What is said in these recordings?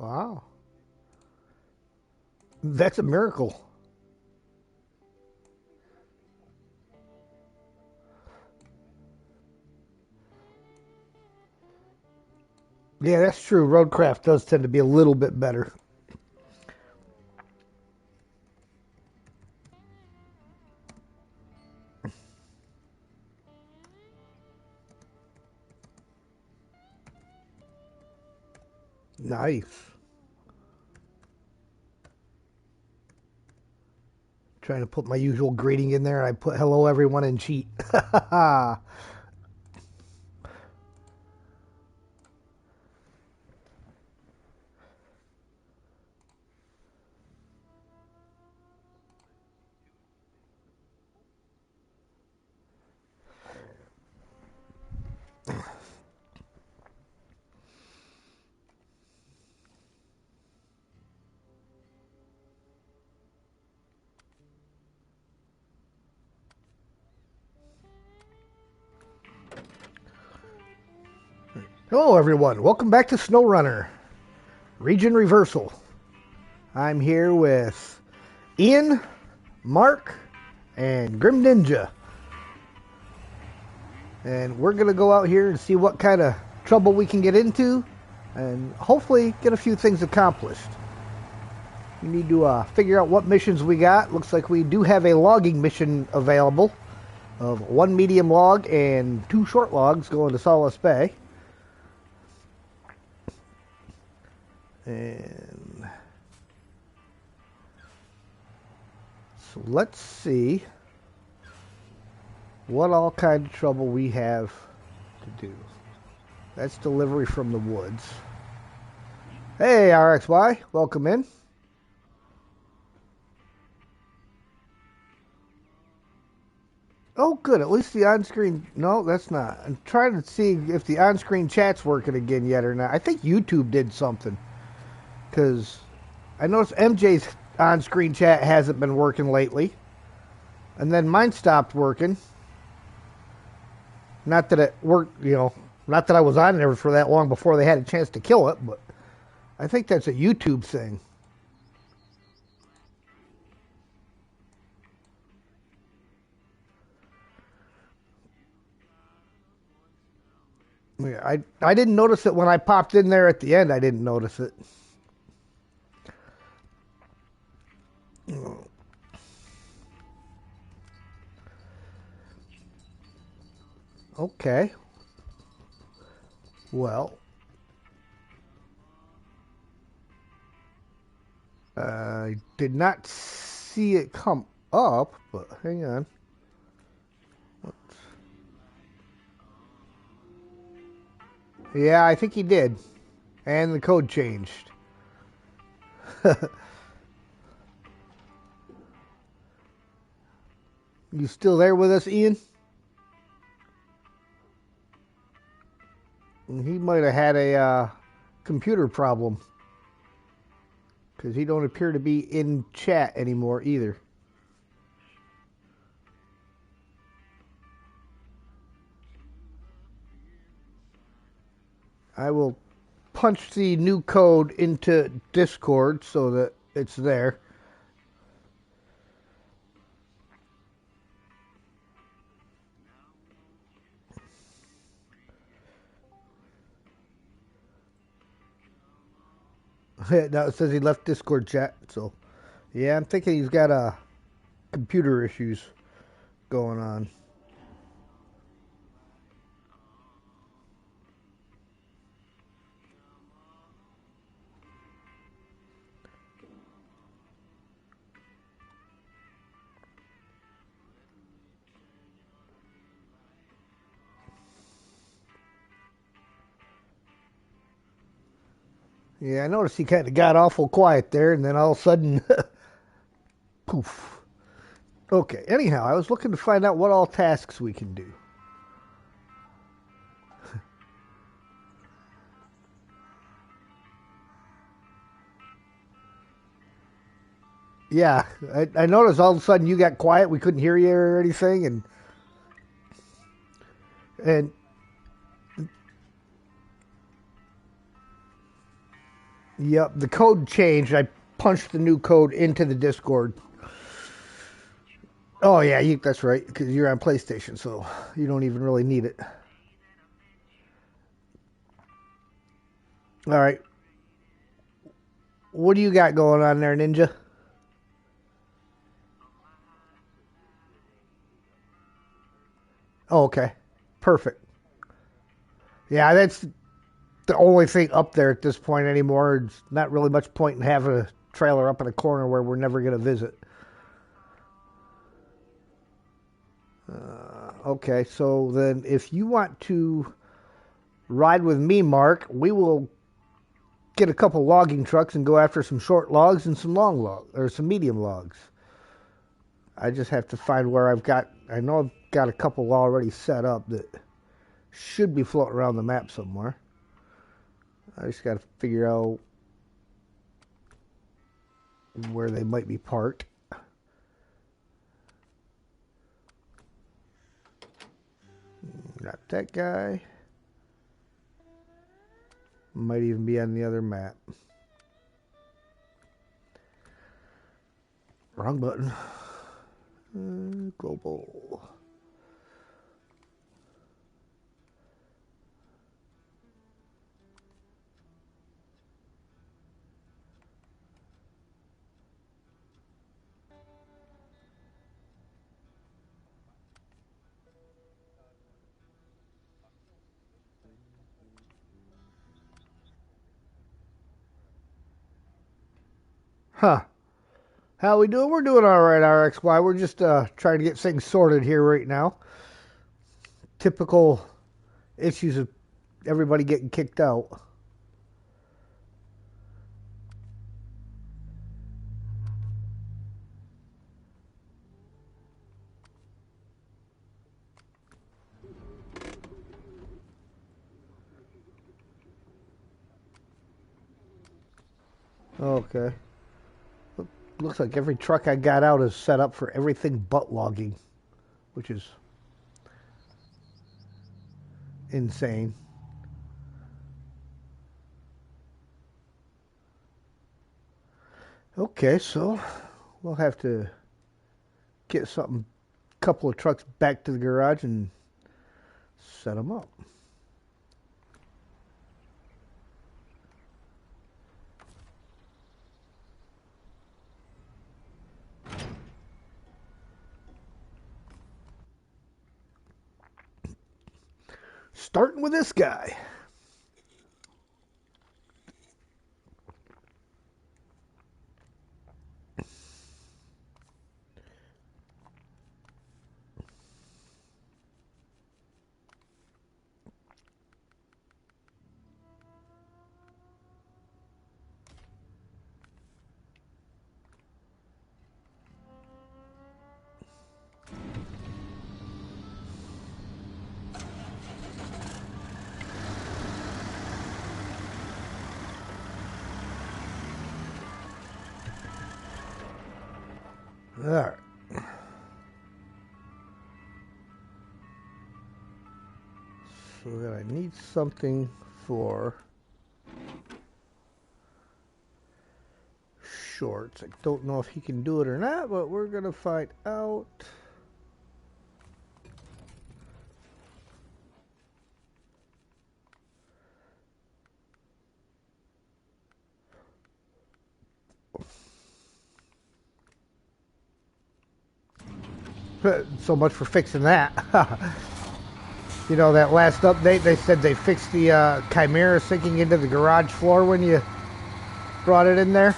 Wow. That's a miracle. Yeah, that's true. Roadcraft does tend to be a little bit better. Nice. Trying to put my usual greeting in there. I put hello everyone and cheat. Hello everyone. Welcome back to Snowrunner. Region Reversal. I'm here with Ian, Mark, and Grim Ninja. And we're going to go out here and see what kind of trouble we can get into and hopefully get a few things accomplished. We need to figure out what missions we got. Looks like we do have a logging mission available of 1 medium log and 2 short logs going to Solace Bay. And so let's see what all kind of trouble we have to do. That's delivery from the woods. Hey, RXY, welcome in. Oh, good. At least the on-screen... No, that's not. I'm trying to see if the on-screen chat's working again yet or not. I think YouTube did something. Because I noticed MJ's on-screen chat hasn't been working lately. And then mine stopped working. Not that it worked, not that I was on there for that long before they had a chance to kill it, but I think that's a YouTube thing. Yeah, I didn't notice it when I popped in there at the end. I didn't notice it. Okay. Well, I did not see it come up, but hang on. Yeah, I think he did. And the code changed. You still there with us, Ian? He might have had a computer problem. Because he don't appear to be in chat anymore either. I will punch the new code into Discord so that it's there. Now it says he left Discord chat, so yeah, I'm thinking he's got computer issues going on. Yeah, I noticed he kind of got awful quiet there, and then all of a sudden, poof. Okay, anyhow, I was looking to find out what all tasks we can do. Yeah, I noticed all of a sudden you got quiet. We couldn't hear you or anything, and Yep, the code changed. I punched the new code into the Discord. Oh yeah, that's right. Because you're on PlayStation, so you don't even really need it. All right, what do you got going on there, Ninja? Oh, okay, perfect. Yeah, that's the only thing up there at this point anymore. It's not really much point in having a trailer up in a corner where we're never going to visit. Okay, so then if you want to ride with me, Mark, we will get a couple logging trucks and go after some short logs and some long logs or some medium logs. I just have to find where I know I've got a couple already set up that should be floating around the map somewhere. I just got to figure out where they might be parked. Not that guy. Might even be on the other map. Wrong button. Global. Huh. How we doing? We're doing all right, RXY. We're just trying to get things sorted here right now. Typical issues of everybody getting kicked out. Okay. Looks like every truck I got out is set up for everything but logging, which is insane. Okay, so we'll have to get something, couple of trucks back to the garage and set them up. Starting with this guy. All right. So then I need something for shorts. I don't know if he can do it or not, but we're going to find out. So much for fixing that. You know, that last update, they said they fixed the Chimera sinking into the garage floor when you brought it in there.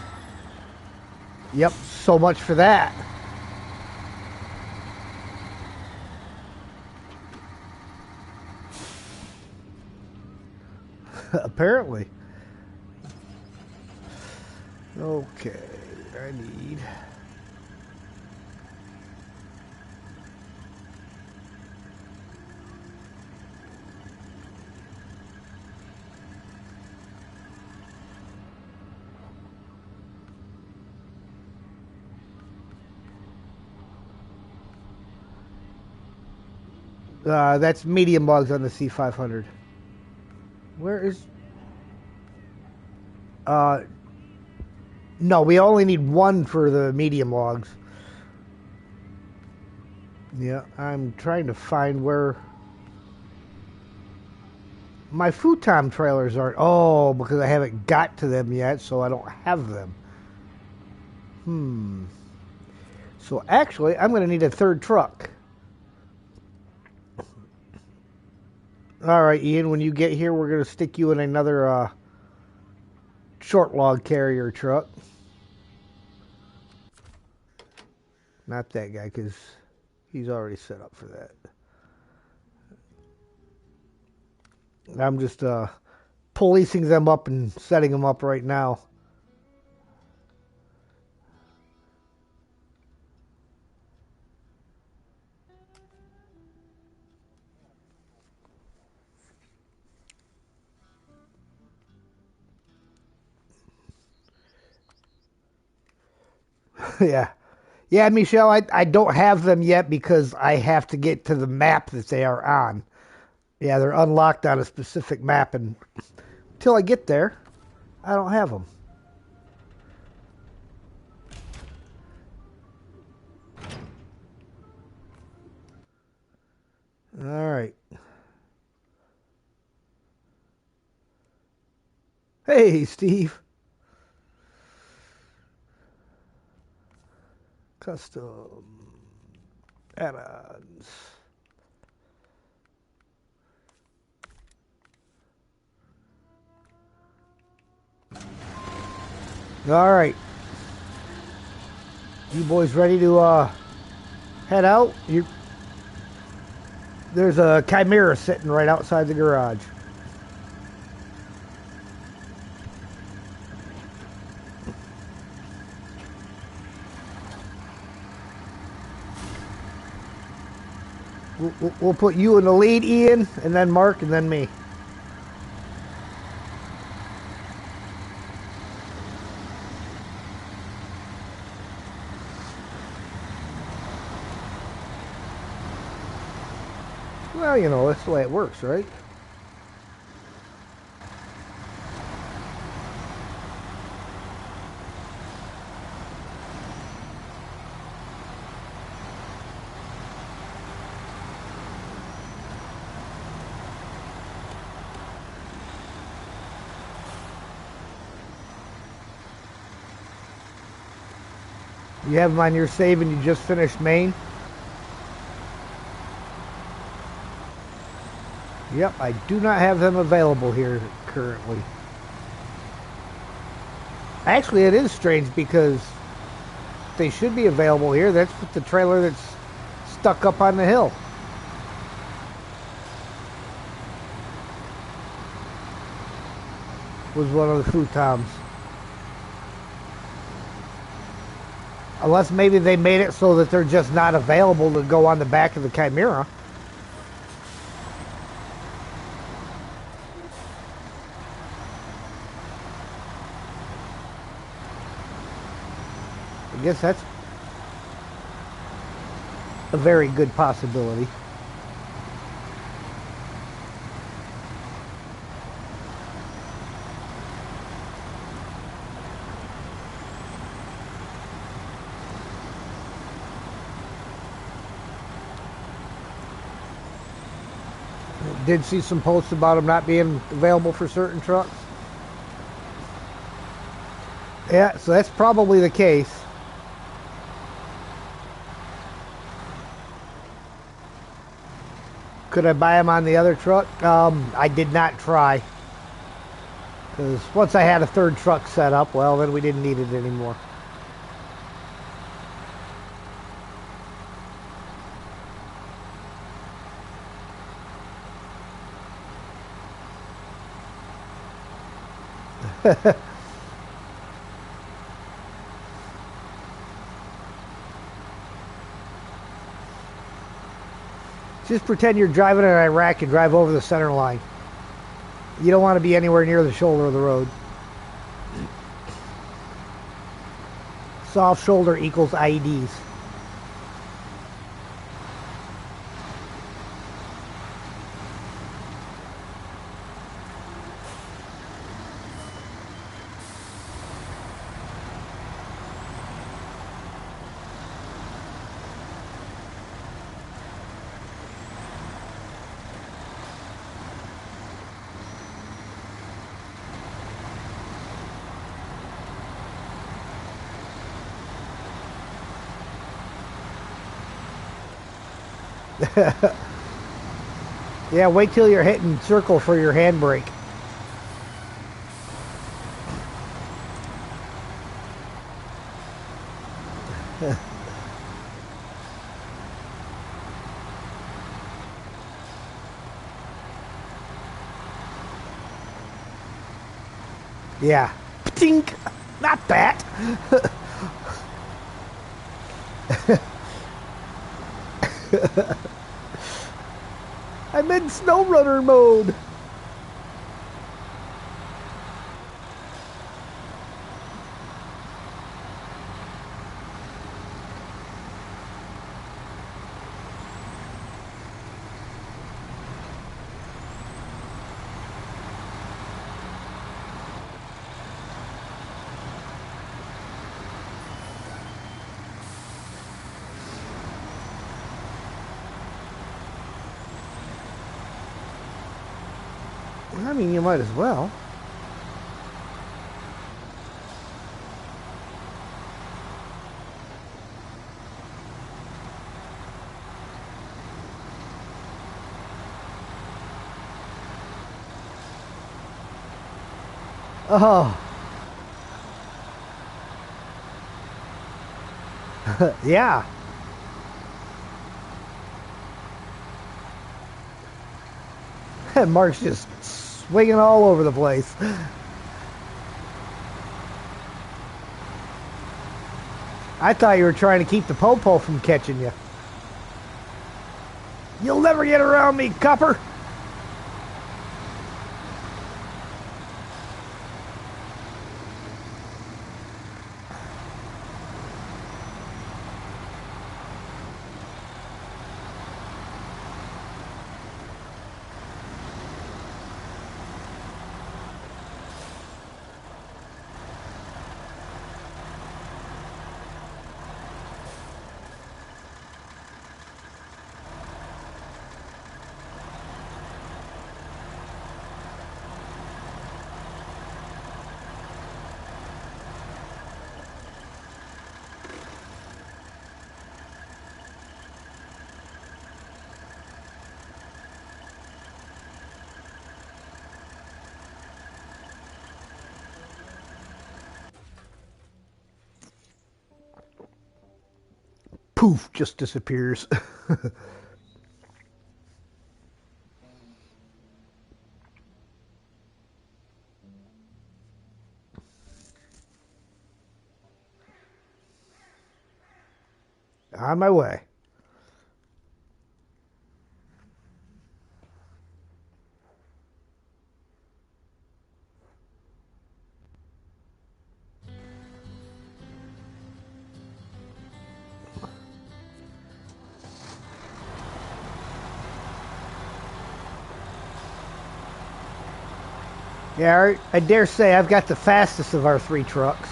Yep, so much for that. Apparently. Okay, I need... that's medium logs on the C500. Where is... Uh, no, we only need one for the medium logs. Yeah, I'm trying to find where my futon trailers aren't. Oh, because I haven't got to them yet, so I don't have them. So actually, I'm going to need a third truck. All right, Ian, when you get here, we're going to stick you in another short log carrier truck. Not that guy, because he's already set up for that. I'm just policing them up and setting them up right now. Yeah. Yeah, Michelle, I don't have them yet because I have to get to the map that they are on. Yeah, they're unlocked on a specific map, and until I get there, I don't have them. All right. Hey, Steve. Custom add-ons. All right. You boys ready to head out? There's a Chimera sitting right outside the garage. We'll put you in the lead, Ian, and then Mark, and then me. Well, you know, that's the way it works, right? You have them on your save and you just finished main? Yep, I do not have them available here currently. Actually, it is strange because they should be available here. That's the trailer that's stuck up on the hill. Was one of the futons. Unless maybe they made it so that they're just not available to go on the back of the Chimera. I guess that's a very good possibility. Did see some posts about them not being available for certain trucks. Yeah, so that's probably the case. Could I buy them on the other truck? I did not try. Because once I had a third truck set up, well, then we didn't need it anymore. Just pretend you're driving in Iraq and drive over the center line. You don't want to be anywhere near the shoulder of the road. Soft shoulder equals IEDs. Yeah, wait till you're hitting circle for your handbrake. Yeah. Tink! Not that! I'm in Snowrunner mode! I mean, you might as well. Oh. Yeah. Mark's just swinging all over the place. I thought you were trying to keep the po-po from catching you. You'll never get around me, copper! Poof, just disappears. On my way. Yeah, I dare say I've got the fastest of our three trucks.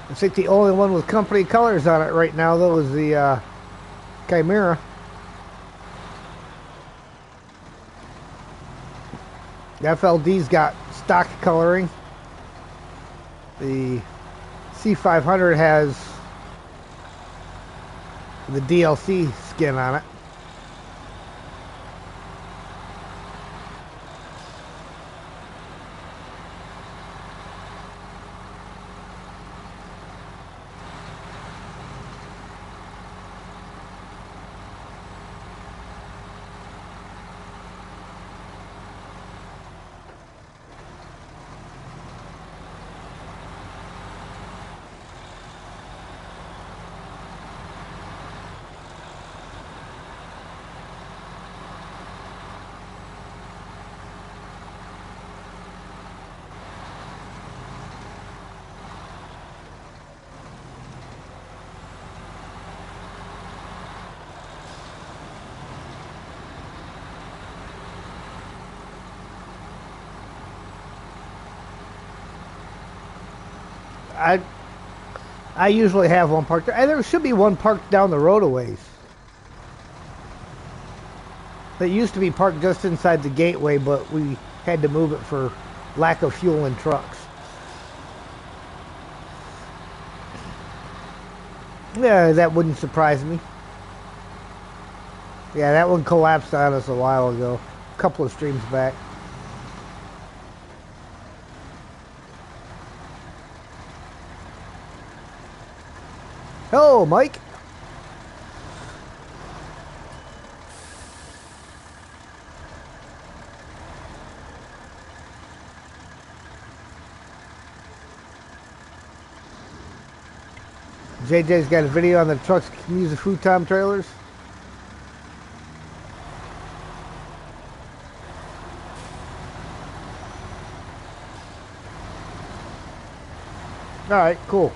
I think the only one with company colors on it right now, though, is the Chimera. The FLD's got stock coloring. The C500 has the DLC skin on it. I usually have one parked there. And there should be one parked down the road a ways. That used to be parked just inside the gateway, but we had to move it for lack of fuel in trucks. Yeah, that wouldn't surprise me. Yeah, that one collapsed on us a while ago. A couple of streams back. Hello, Mike. JJ's got a video on the trucks can use the futon trailers. All right, cool.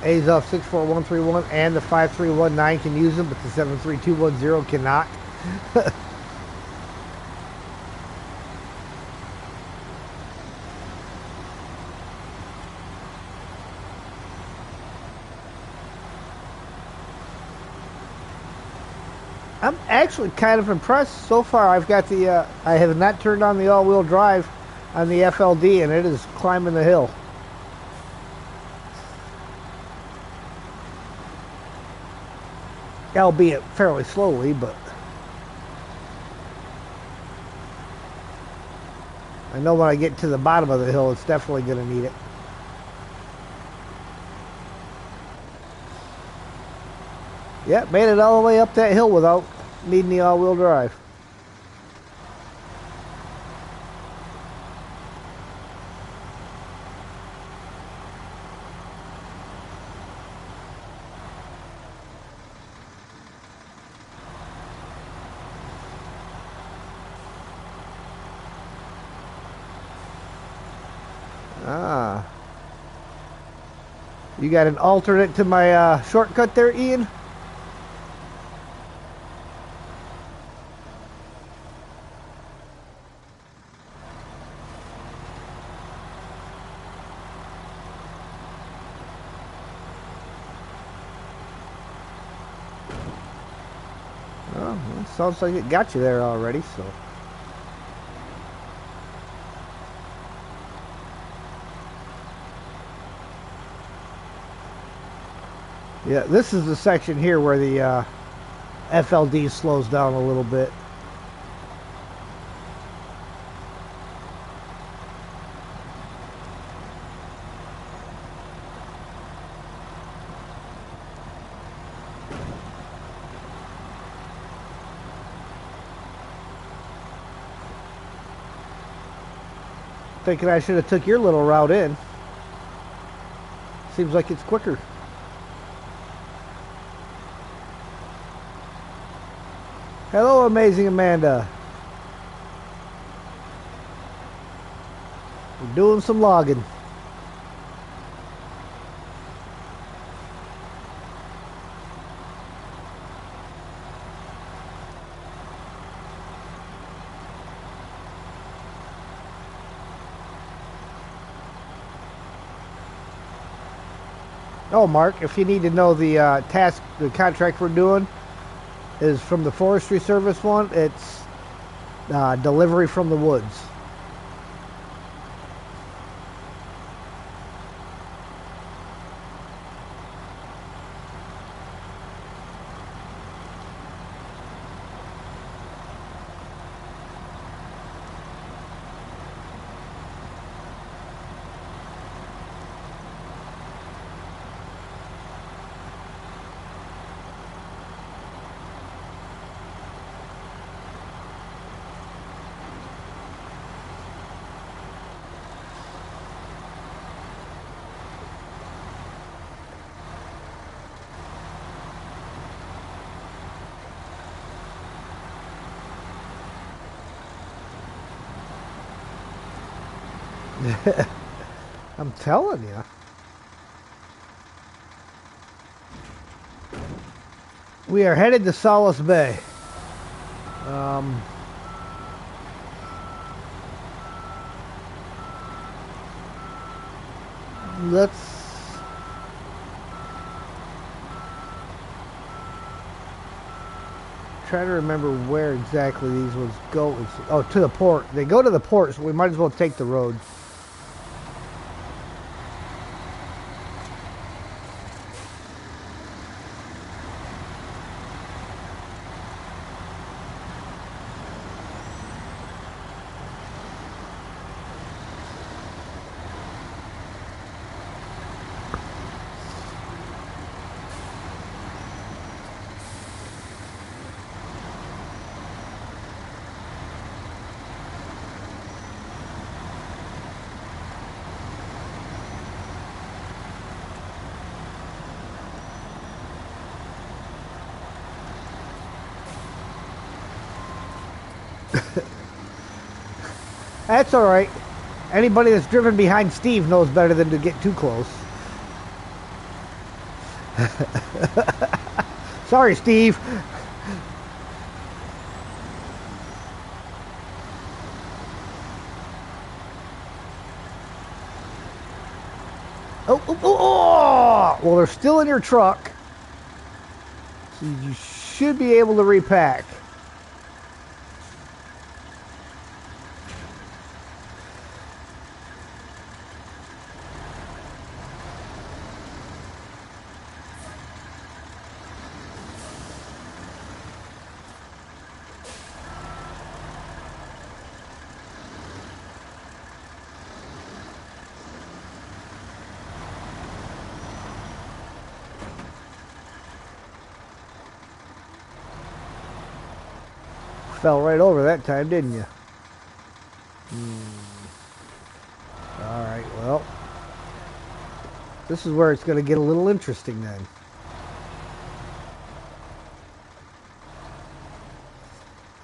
A's off 64131 and the 5319 can use them, but the 73210 cannot. I'm actually kind of impressed so far. I've got the I have not turned on the all-wheel drive on the FLD, and it is climbing the hill. Albeit fairly slowly, but I know when I get to the bottom of the hill, it's definitely going to need it. Yeah, made it all the way up that hill without needing the all-wheel drive. Ah. You got an alternate to my shortcut there, Ian? Oh, well, sounds like it got you there already, so. Yeah, this is the section here where the FLD slows down a little bit. Thinking I should have took your little route in. Seems like it's quicker. Hello, amazing Amanda. We're doing some logging. Oh, Mark, if you need to know the the contract we're doing is from the Forestry Service one. It's delivery from the woods. I'm telling you. We are headed to Solace Bay. trying to remember where exactly these ones go. Oh, to the port. They go to the port, so we might as well take the road. That's all right. Anybody that's driven behind Steve knows better than to get too close. Sorry, Steve. Oh! Well, they're still in your truck. So you should be able to repack. Fell right over that time, didn't you? Alright, well. This is where it's going to get a little interesting then.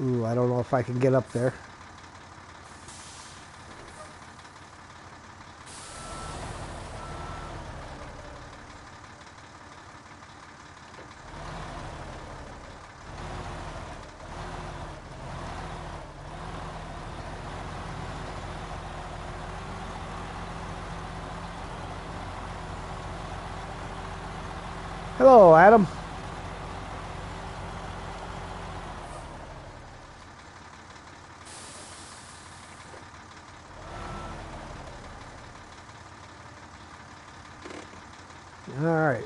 Ooh, I don't know if I can get up there. Hello, Adam. All right.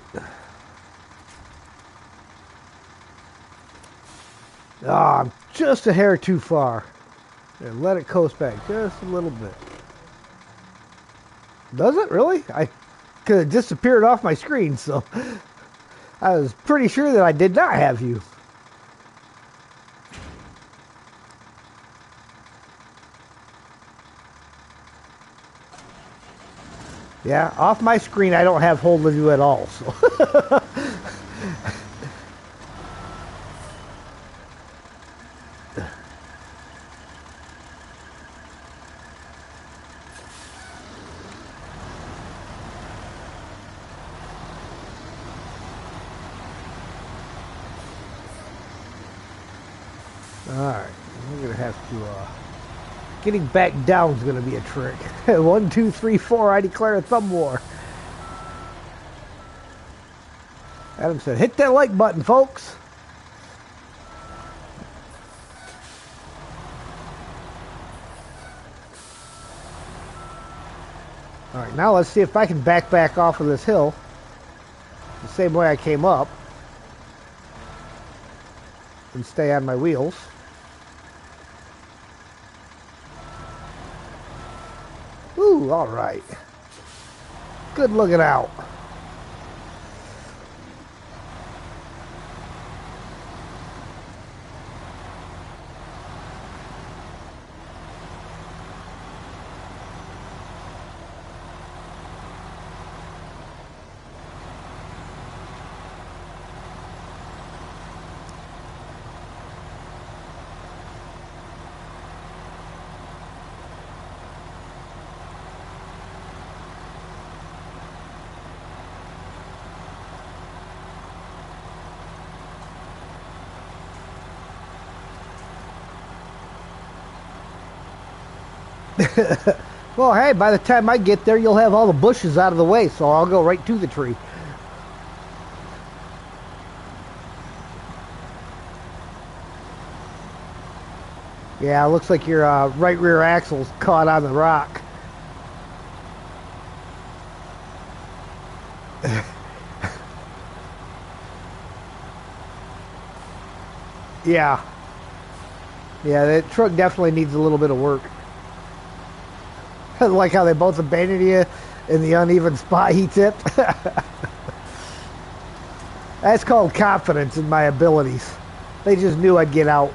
Ah, I'm just a hair too far. And let it coast back just a little bit. Does it really? I could have disappeared off my screen, so I was pretty sure that I did not have you. Yeah, off my screen I don't have hold of you at all, so. Alright, we're going to have to, getting back down is going to be a trick. 1, 2, 3, 4, I declare a thumb war. Adam said, hit that like button, folks. Alright, now let's see if I can back off of this hill. The same way I came up. And stay on my wheels. Ooh, alright. Good looking out. Well, hey, by the time I get there, you'll have all the bushes out of the way, so I'll go right to the tree. Yeah, it looks like your right rear axle's caught on the rock. Yeah. Yeah, that truck definitely needs a little bit of work. I like how they both abandoned you in the uneven spot he tipped. That's called confidence in my abilities. They just knew I'd get out.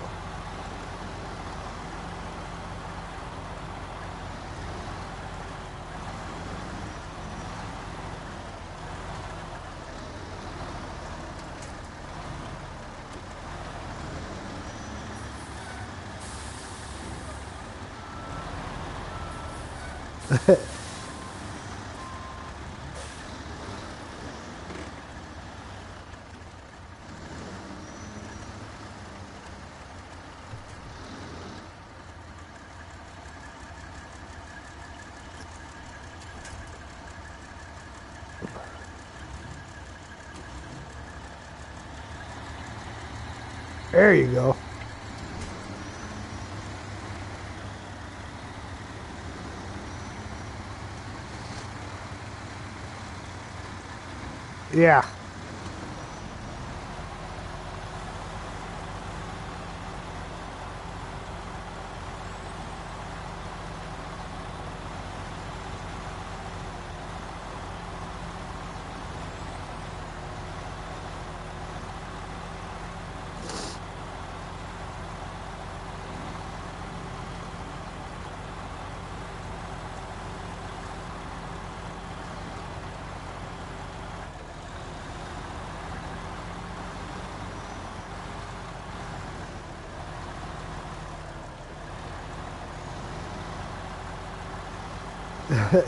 There you go. Yeah.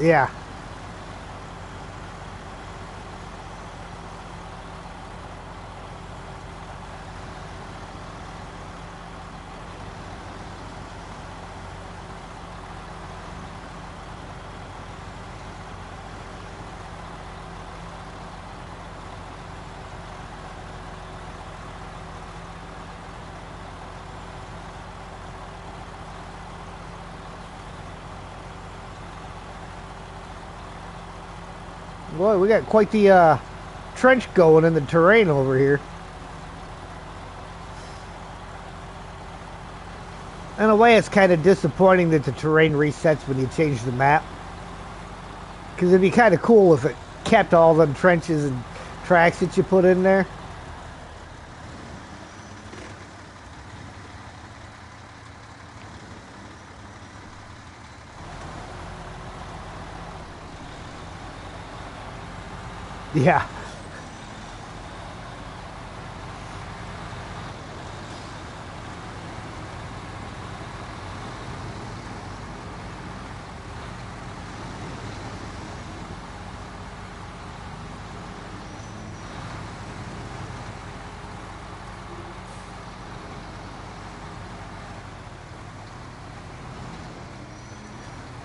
Yeah. Boy, we got quite the trench going in the terrain over here. In a way, it's kind of disappointing that the terrain resets when you change the map. Because it'd be kind of cool if it kept all them trenches and tracks that you put in there. Yeah.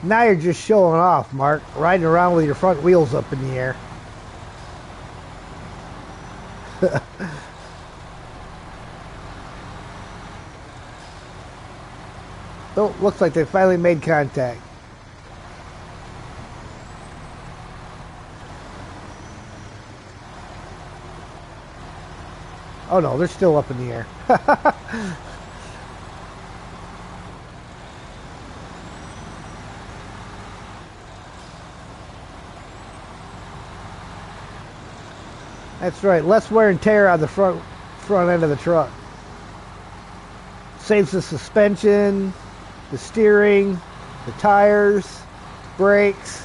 Now you're just showing off, Mark. Riding around with your front wheels up in the air. Oh, looks like they finally made contact. Oh no, they're still up in the air. That's right, less wear and tear on the front end of the truck. Saves the suspension, the steering, the tires, brakes.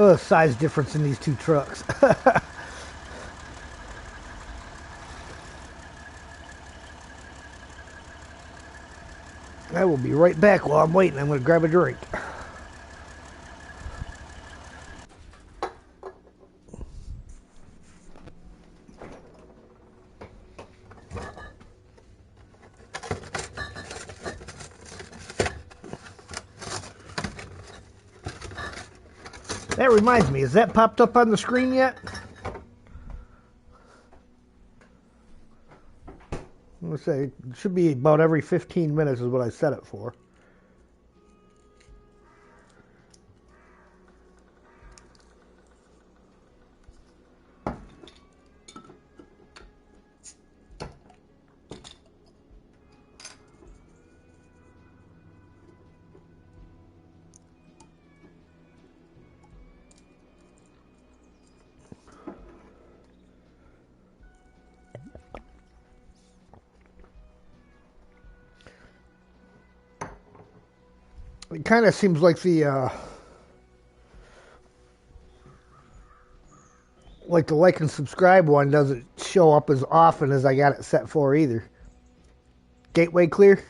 Oh, size difference in these two trucks. I will be right back while I'm waiting. I'm going to grab a drink. That reminds me, has that popped up on the screen yet? I'm going to say, it should be about every 15 minutes is what I set it for. It kind of seems like the like and subscribe one doesn't show up as often as I got it set for either. Gateway clear?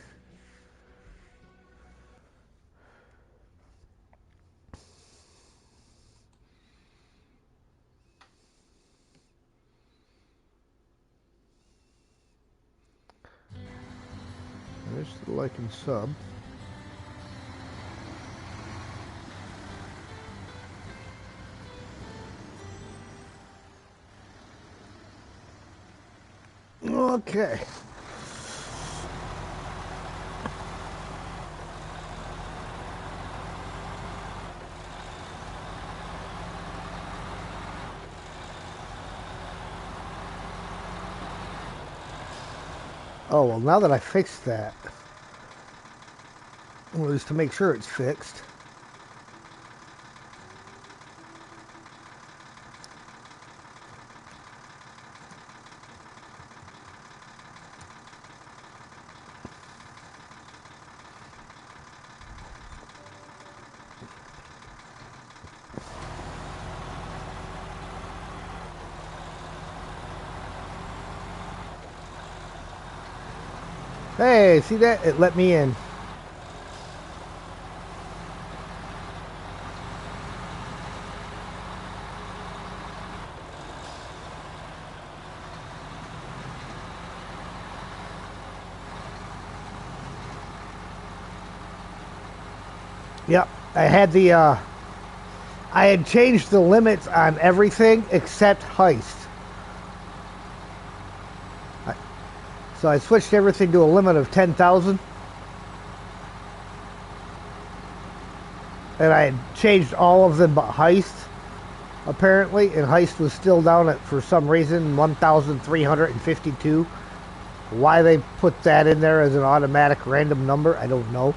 There's the like and sub. Okay. Oh, well, now that I fixed that, well, just to make sure it's fixed. Hey, see that? It let me in. Yep, I had changed the limits on everything except heist. So I switched everything to a limit of 10,000. And I had changed all of them but heist, apparently. And heist was still down at, for some reason, 1,352. Why they put that in there as an automatic random number, I don't know.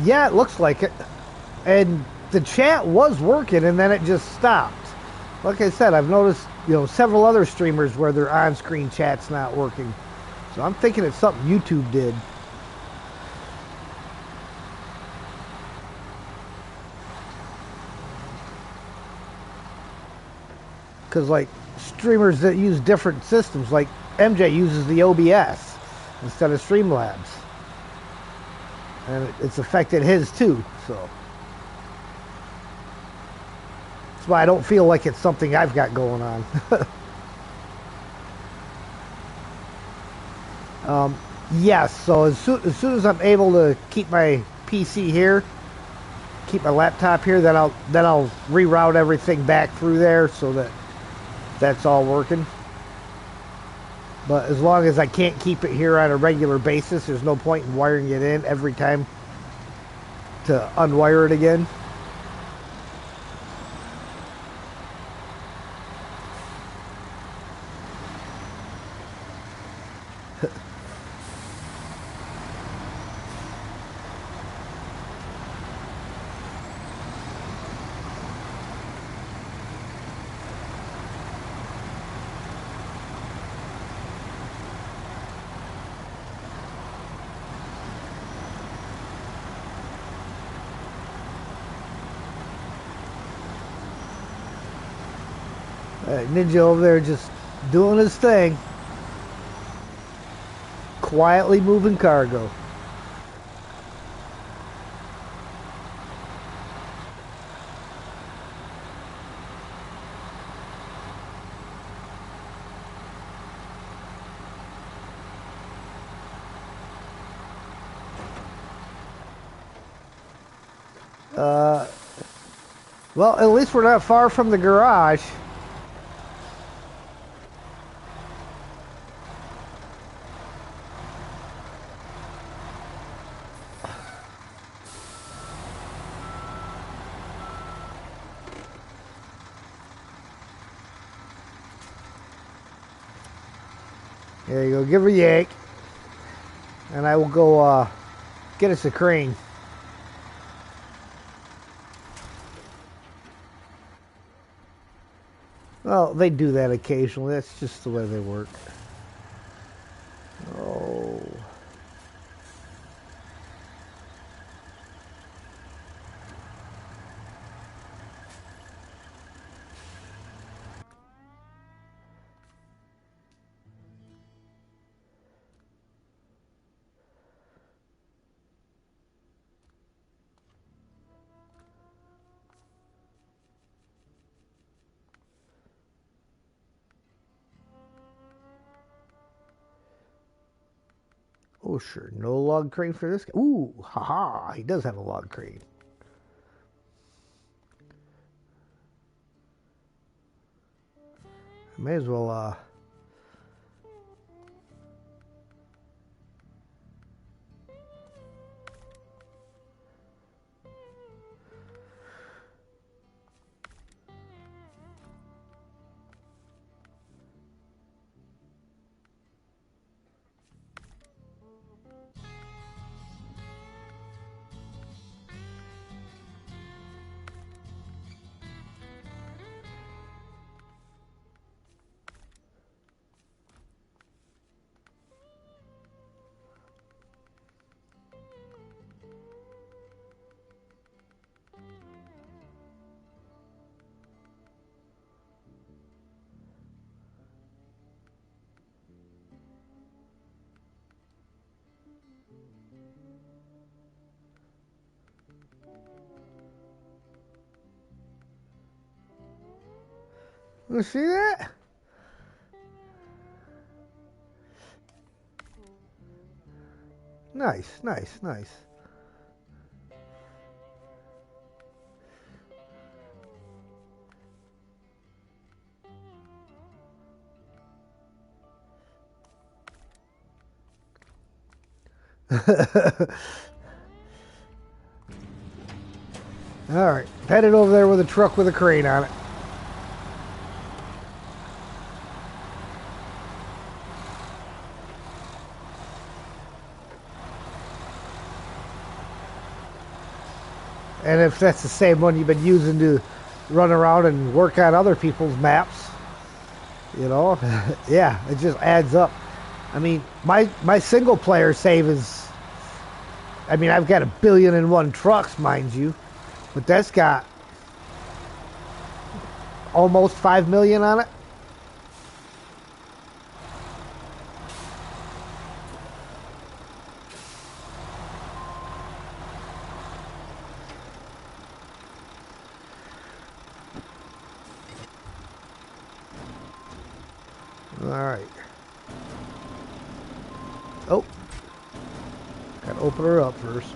Yeah, it looks like it. And the chat was working, and then it just stopped. Like I said, I've noticed, several other streamers where their on-screen chat's not working. So I'm thinking it's something YouTube did. Because, like, streamers that use different systems, like MJ uses the OBS instead of Streamlabs. And it's affected his too, so. That's why I don't feel like it's something I've got going on. Yes, so as soon as I'm able to keep my PC here, keep my laptop here, then I'll reroute everything back through there so that that's all working. But as long as I can't keep it here on a regular basis, there's no point in wiring it in every time to unwire it again. Ninja over there just doing his thing, quietly moving cargo. Uh, well, at least we're not far from the garage. There you go. Give her a yank. And I will go get us a crane. Well, they do that occasionally. That's just the way they work. Oh. Oh, sure. No log crane for this guy. Ooh, haha. He does have a log crane. I may as well, you see that? Nice, nice, nice. All right, headed over there with a truck with a crane on it. And if that's the same one you've been using to run around and work on other people's maps, you know, yeah, it just adds up. I mean, my single player save is, I mean, I've got 1,000,000,001 trucks, mind you, but that's got almost 5 million on it. All right. Oh, Gotta open her up first.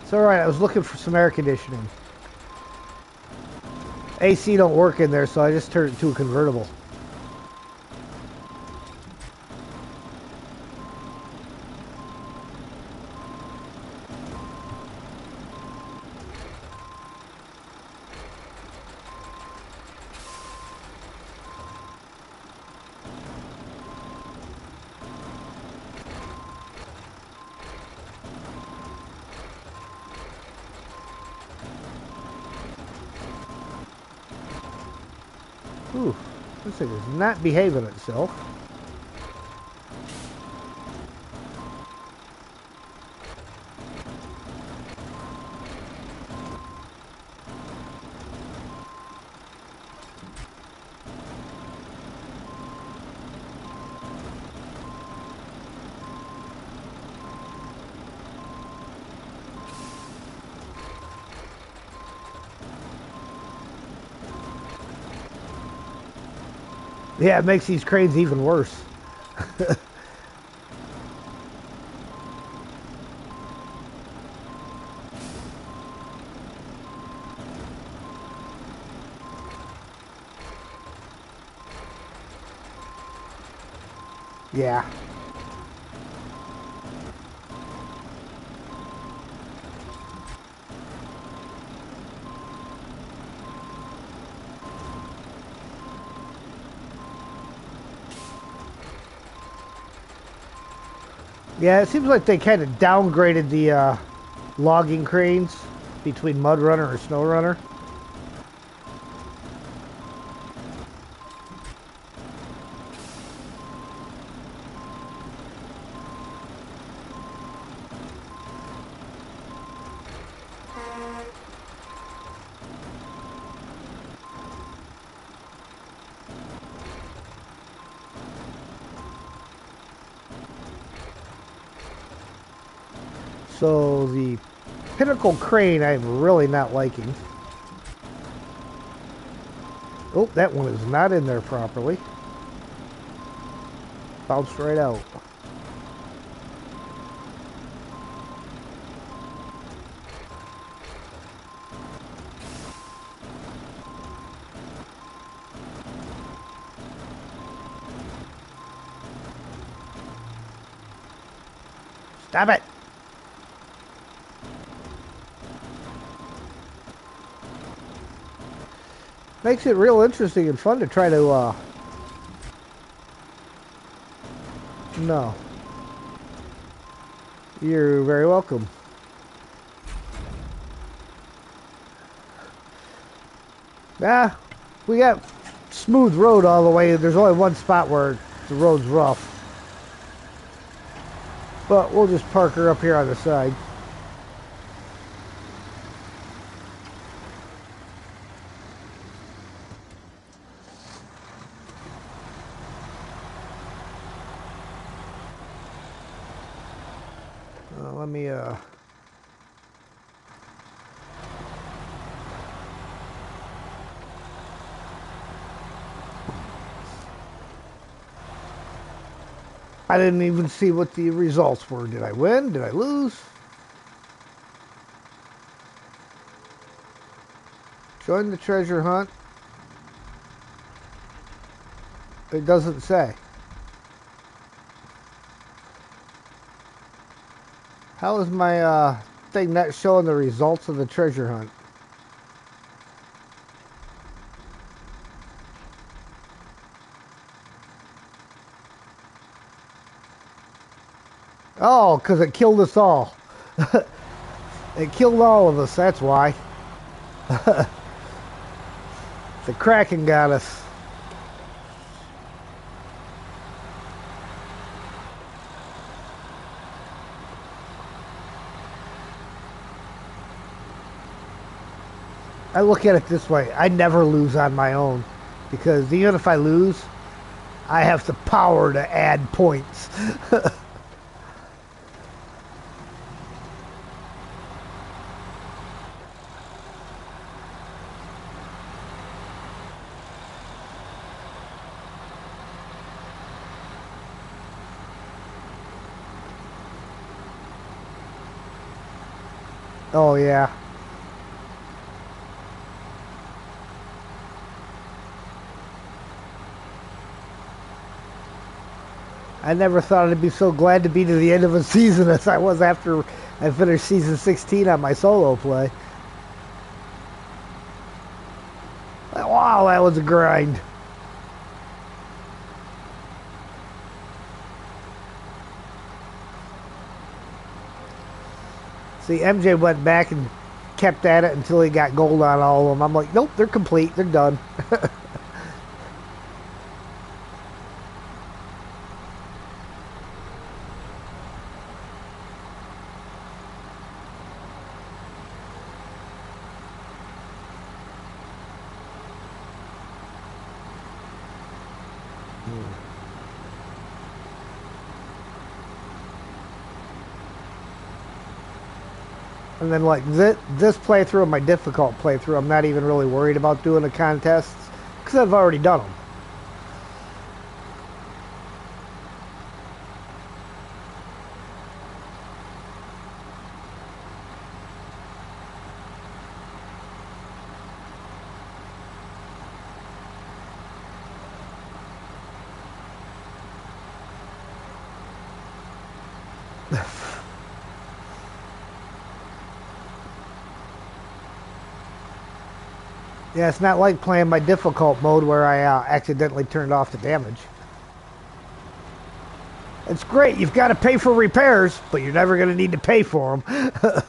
It's alright, I was looking for some air conditioning. AC don't work in there, so I just turned it to a convertible. Ooh, this thing is not behaving itself. Yeah, it makes these cranes even worse. Yeah. Yeah, it seems like they kind of downgraded the logging cranes between Mud Runner or Snowrunner. So the pinnacle crane I'm really not liking. Oh, that one is not in there properly. Bounced right out. Stop it! Makes it real interesting and fun to try to, No. You're very welcome. Ah, we got smooth road all the way. There's only one spot where the road's rough. But we'll just park her up here on the side. Let me, I didn't even see what the results were. Did I win? Did I lose? Join the treasure hunt. It doesn't say. How is my thing not showing the results of the treasure hunt? Oh, because it killed us all. It killed all of us, that's why. The Kraken got us. I look at it this way. I never lose on my own. Because even if I lose, I have the power to add points. Oh, yeah. I never thought I'd be so glad to be to the end of a season as I was after I finished season 16 on my solo play. Wow, that was a grind. See, MJ went back and kept at it until he got gold on all of them. I'm like, nope, they're complete. They're done. And then like this playthrough, my difficult playthrough, I'm not even really worried about doing the contests because I've already done them. Yeah, it's not like playing my difficult mode where I accidentally turned off the damage. It's great. You've got to pay for repairs, but you're never going to need to pay for them.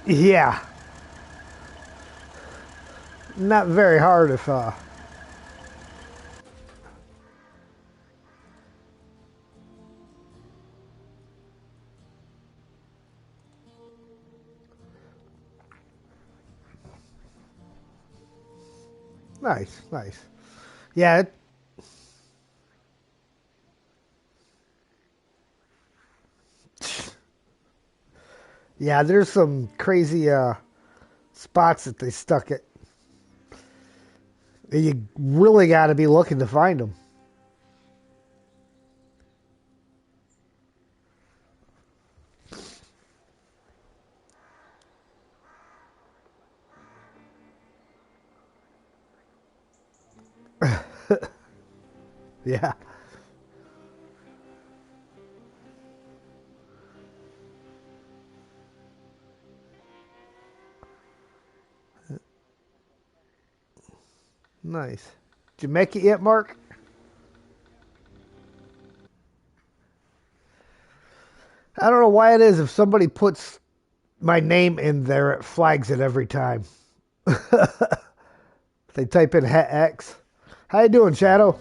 Yeah. Not very hard if nice, nice. Yeah, yeah, there's some crazy spots that they stuck it. You really got to be looking to find them. Yeah. Nice. Did you make it yet, Mark? I don't know why it is. If somebody puts my name in there, it flags it every time. They type in X. How you doing, Shadow?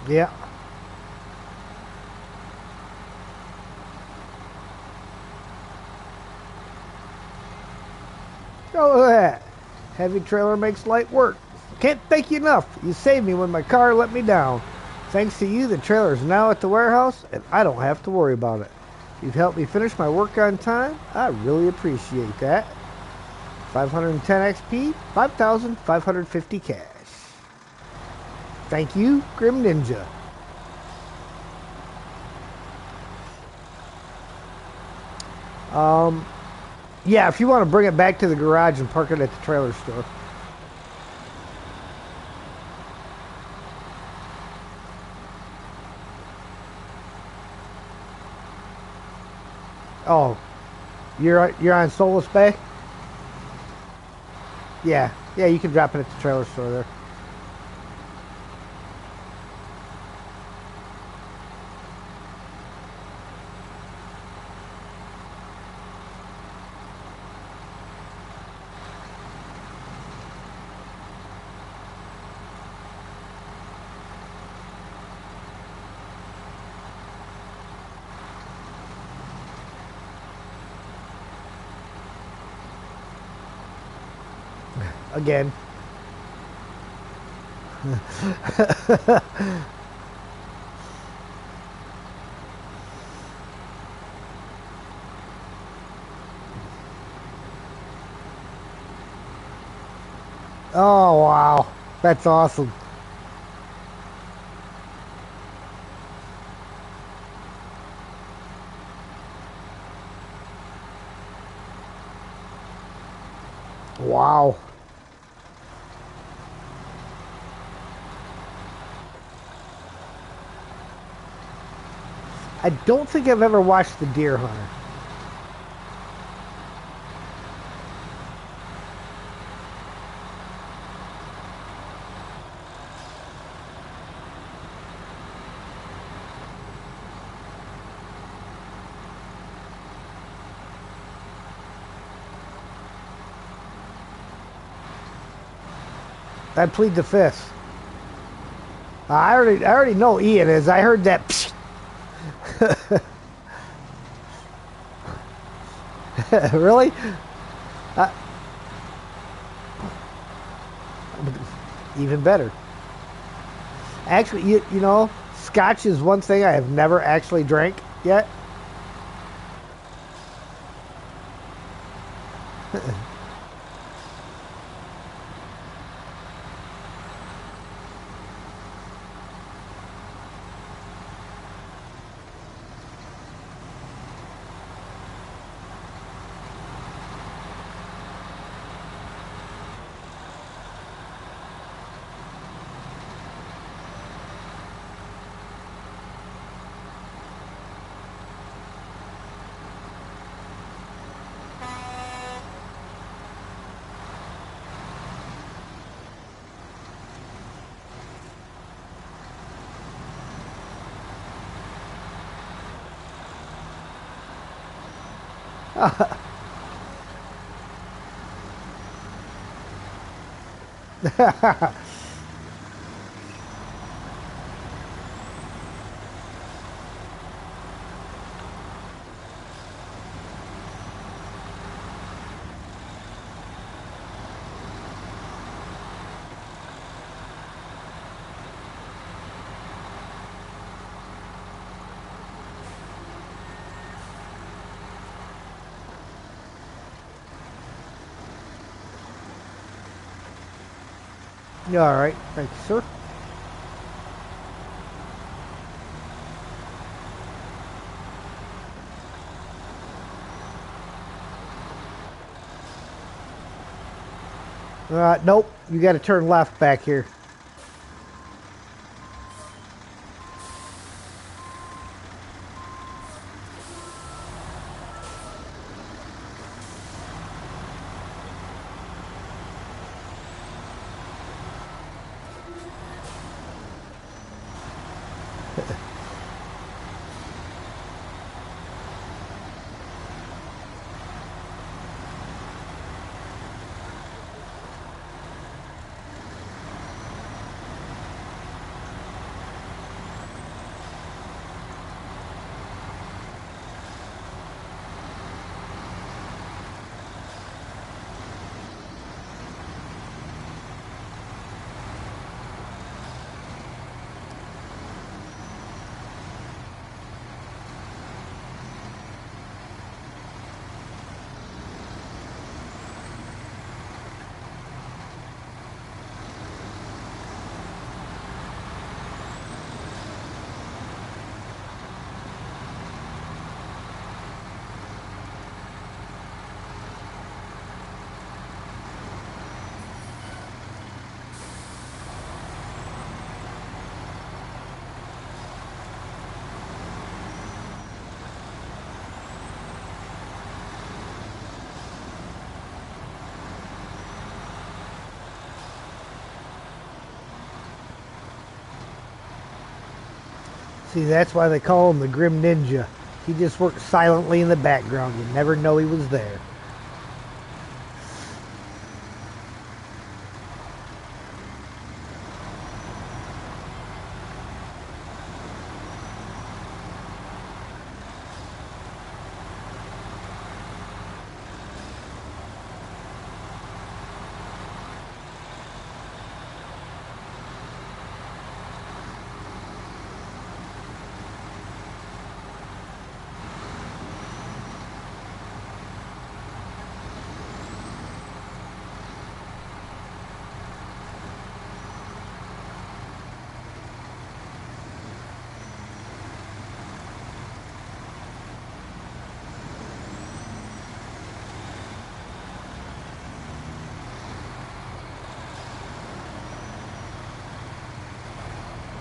Yeah. Oh, look at that. Heavy trailer makes light work. Can't thank you enough. You saved me when my car let me down. Thanks to you, the trailer is now at the warehouse, and I don't have to worry about it. You've helped me finish my work on time. I really appreciate that. 510 XP, 5,550 cash. Thank you, Grim Ninja. Yeah, if you want to bring it back to the garage and park it at the trailer store. Oh, you're on Solus Bay? Yeah, yeah, you can drop it at the trailer store there. Again. Oh, wow. That's awesome. Wow. I don't think I've ever watched The Deer Hunter. I plead the fifth. I already know Ian is. I heard that. Really? Uh, Even better. Actually, you know, Scotch is one thing I have never actually drank yet. Yeah, all right. Thank you, sir. Nope. You got to turn left back here. See, that's why they call him the Grim Ninja. He just works silently in the background. You never know he was there.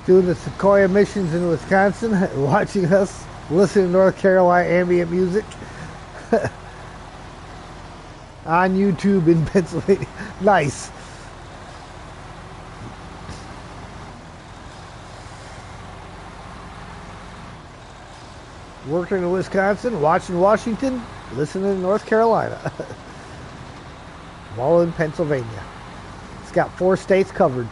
Doing the Sequoia missions in Wisconsin, watching us, listening to North Carolina ambient music on YouTube in Pennsylvania. Nice. Working in Wisconsin, watching Washington, listening to North Carolina. All in Pennsylvania. It's got 4 states covered.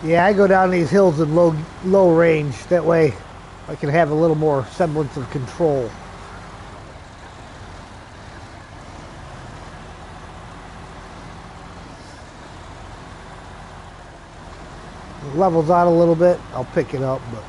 Yeah, I go down these hills in low range. That way I can have a little more semblance of control. It levels out a little bit, I'll pick it up, but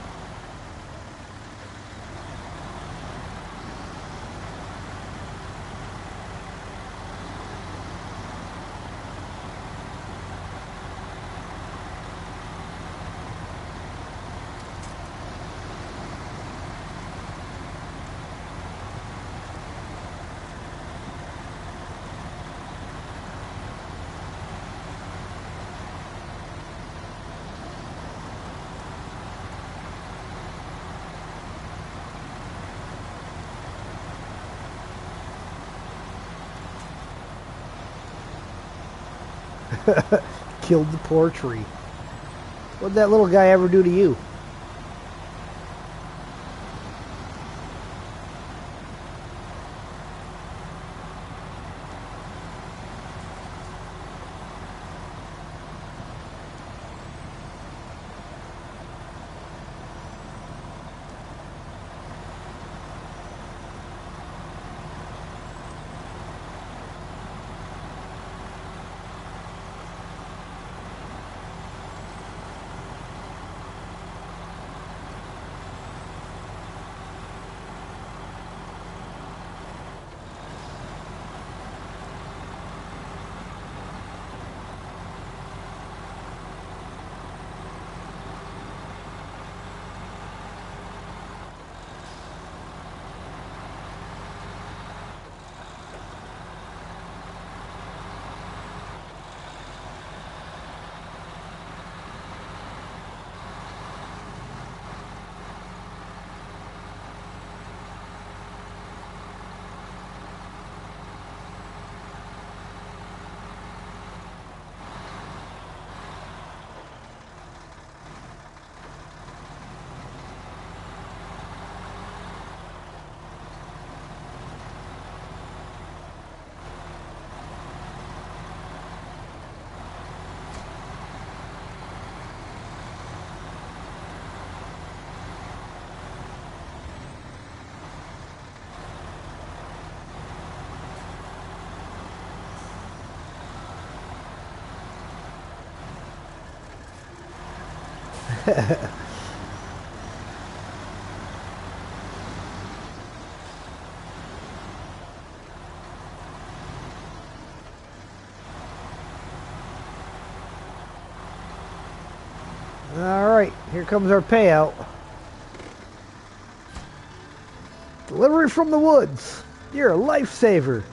killed the poor tree. What'd that little guy ever do to you? Alright, here comes our payout. Delivery from the woods. You're a lifesaver.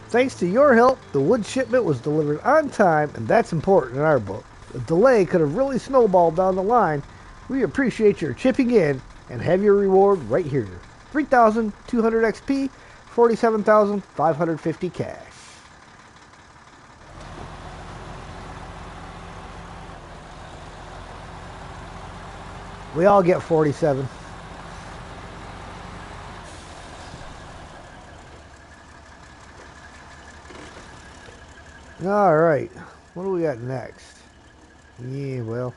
Thanks to your help, the wood shipment was delivered on time, and that's important in our book. A delay could have really snowballed down the line. We appreciate your chipping in and have your reward right here. 3,200 XP, 47,550 cash. We all get 47. All right, what do we got next? Yeah, well.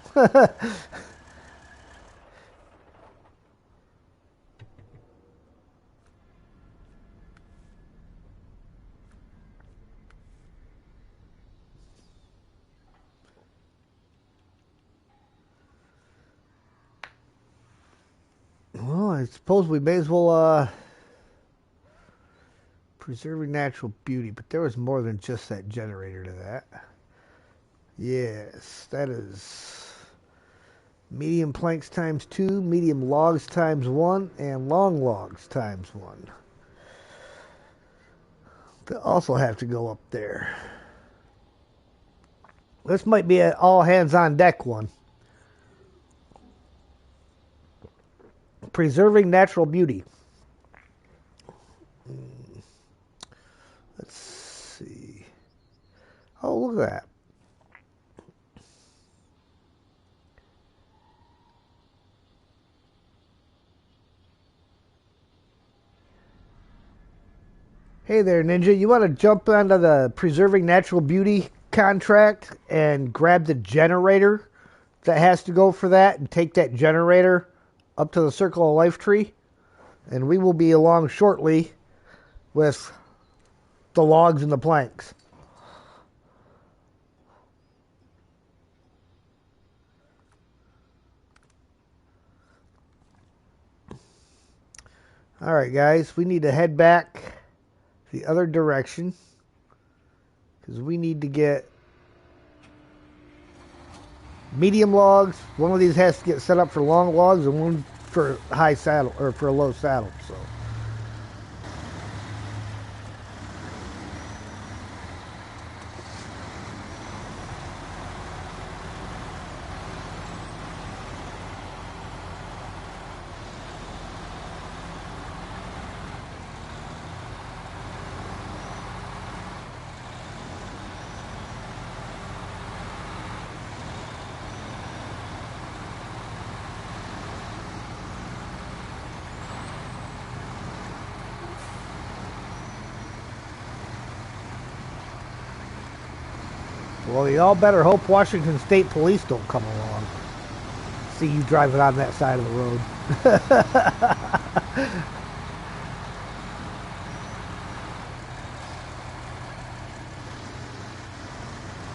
Well, I suppose we may as well preserving natural beauty, but there was more than just that generator to that. Yes, that is medium planks times 2, medium logs times 1, and long logs times 1. They also have to go up there. This might be an all hands on deck one. Preserving natural beauty. Let's see. Oh, look at that. Hey there, Ninja. You want to jump onto the Preserving Natural Beauty contract and grab the generator that has to go for that and take that generator up to the Circle of Life tree? And we will be along shortly with the logs and the planks. Alright guys, we need to head back the other direction because we need to get medium logs. One of these has to get set up for long logs and one for high saddle or for a low saddle. So well, y'all better hope Washington State Police don't come along. See you driving on that side of the road.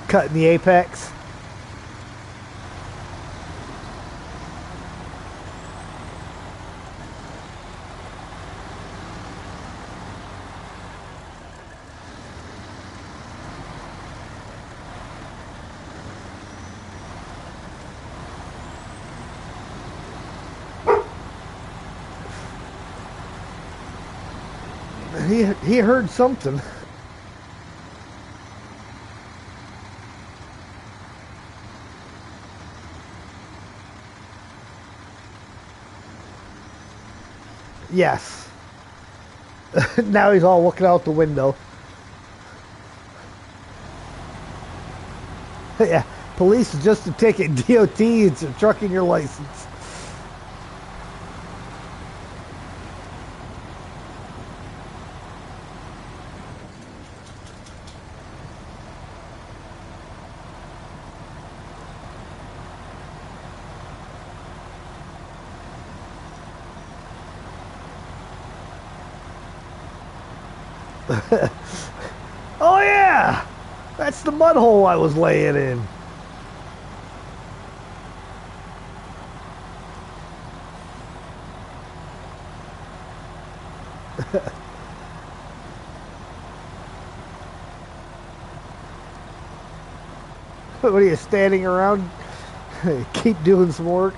Cutting the apex. He heard something. Yes. Now he's all looking out the window. Yeah, police is just a ticket. DOT, it's a trucking your license. Oh yeah, that's the mud hole I was laying in. What are you standing around? Keep doing some work.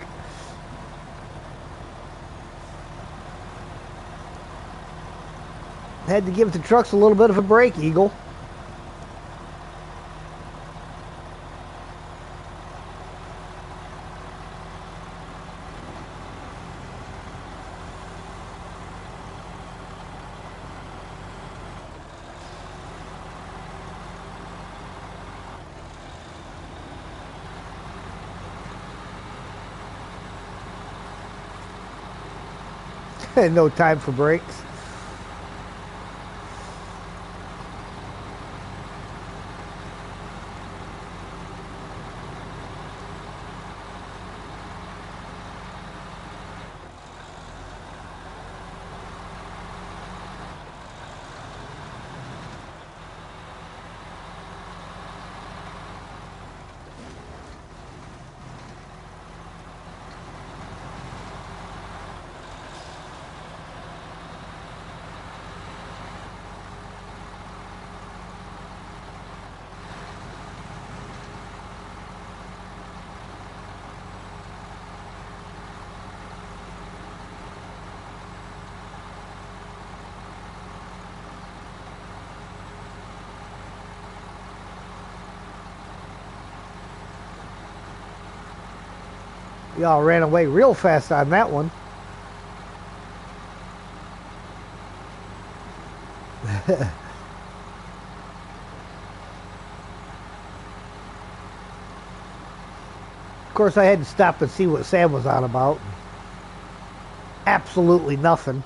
Had to give the trucks a little bit of a break, Eagle. No time for breaks. Y'all ran away real fast on that one. Of course, I had to stop and see what Sam was on about. Absolutely nothing.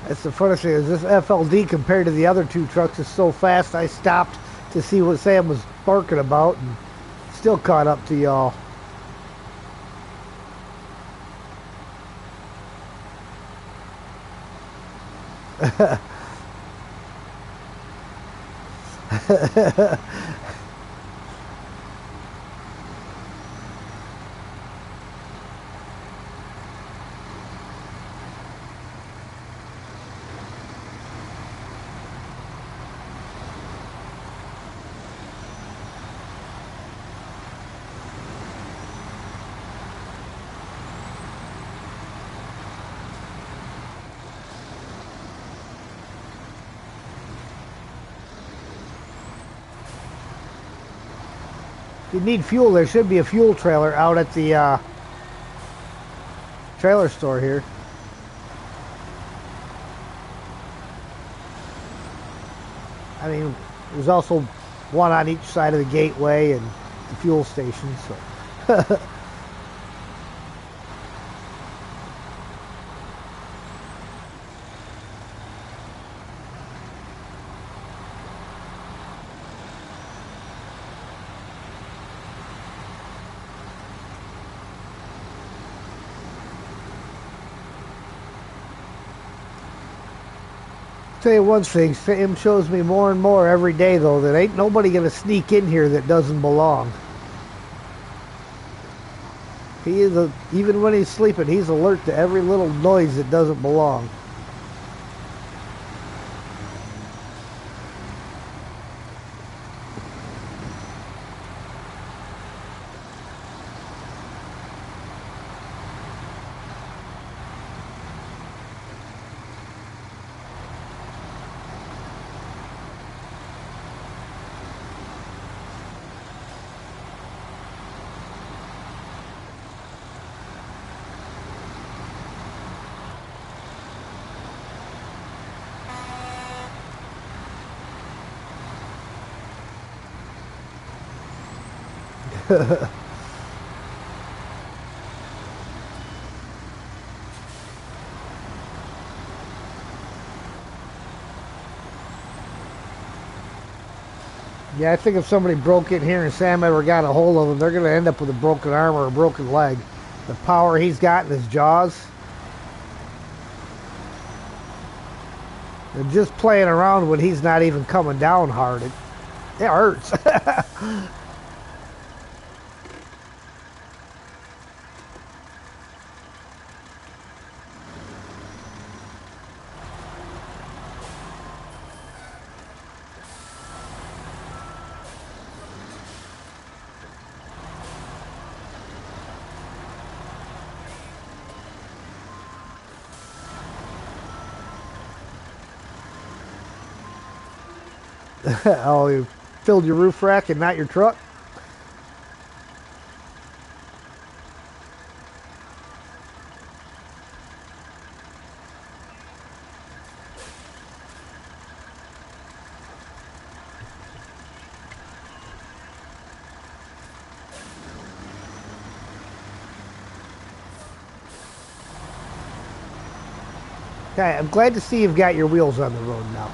That's the funniest thing is this FLD compared to the other two trucks is so fast. I stopped to see what Sam was barking about and still caught up to y'all. If you need fuel, there should be a fuel trailer out at the trailer store here. I mean, there's also one on each side of the gateway and the fuel station. So. Tell you one thing, Sam shows me more and more every day, though, that ain't nobody gonna sneak in here that doesn't belong. He is even when he's sleeping, he's alert to every little noise that doesn't belong. Yeah, I think if somebody broke in here and Sam ever got a hold of him, they're going to end up with a broken arm or a broken leg. The power he's got in his jaws. And just playing around when he's not even coming down hard, it hurts. Oh, you filled your roof rack and not your truck? Okay, I'm glad to see you've got your wheels on the road now.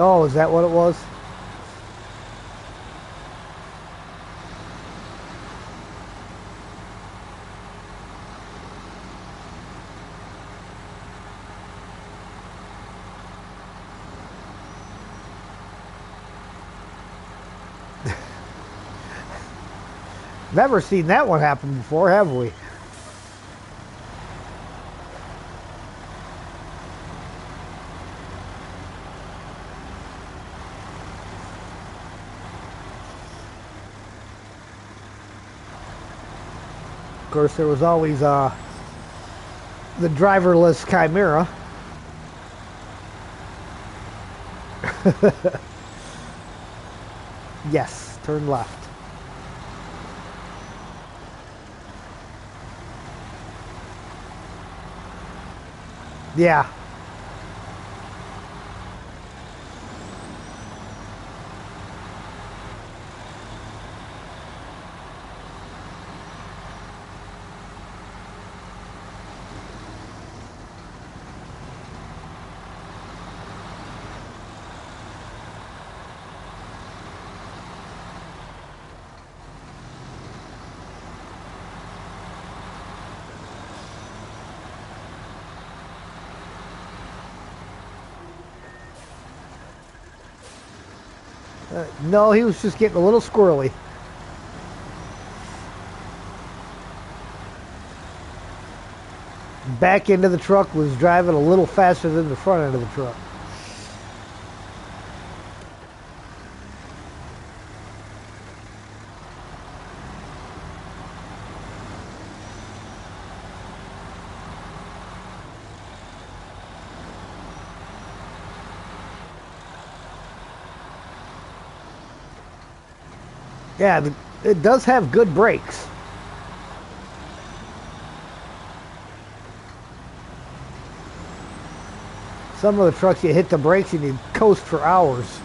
Oh, is that what it was? Never seen that one happen before, have we? Of course, there was always the driverless Chimera. Yes, turn left. Yeah. No, he was just getting a little squirrely. Back end of the truck was driving a little faster than the front end of the truck. Yeah, it does have good brakes. Some of the trucks, you hit the brakes and you coast for hours.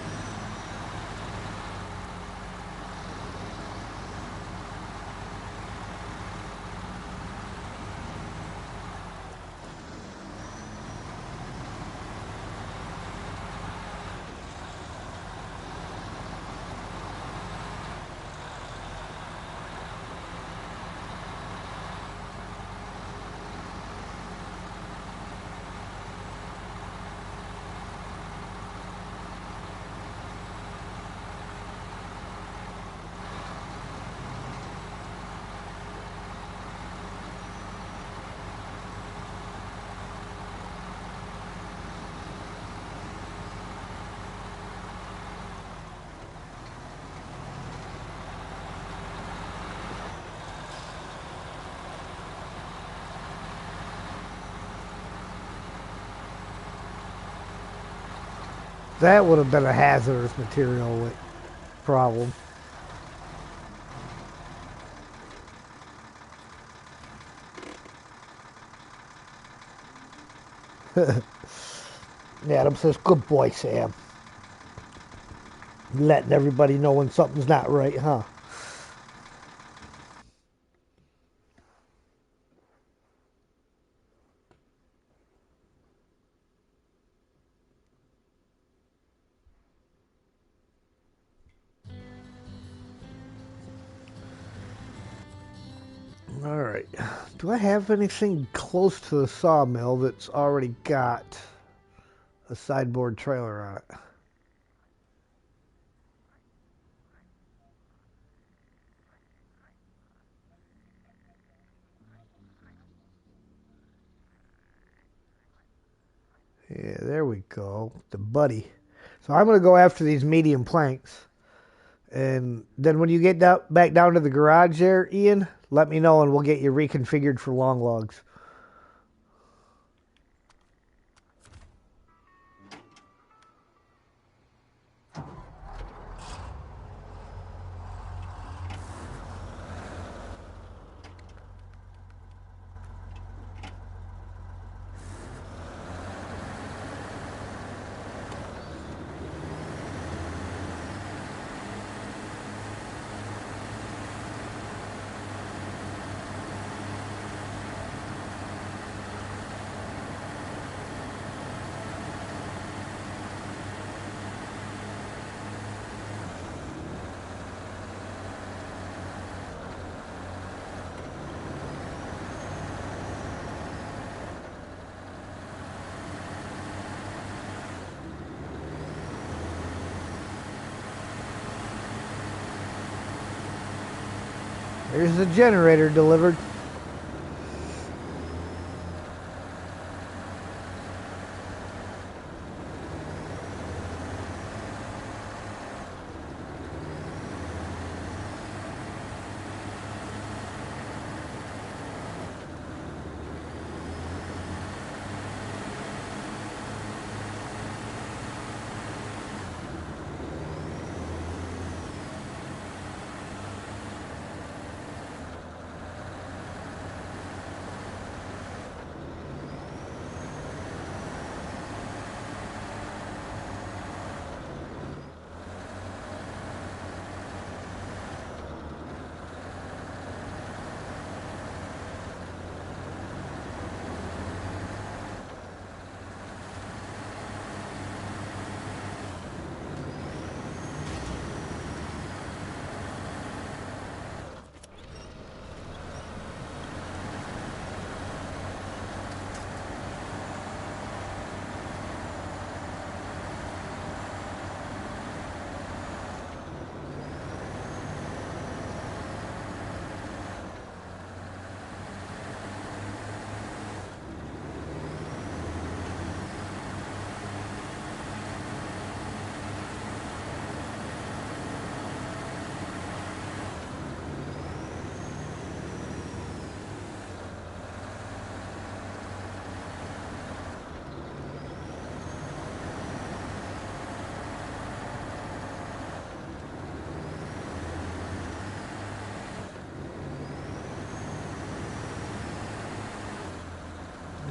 That would have been a hazardous material problem. Adam says, good boy, Sam. Letting everybody know when something's not right, huh? Alright. Do I have anything close to the sawmill that's already got a sideboard trailer on it? Yeah, there we go. The buddy. So I'm going to go after these medium planks. And then when you get back down to the garage there, Ian, let me know and we'll get you reconfigured for long logs. There's the generator delivered.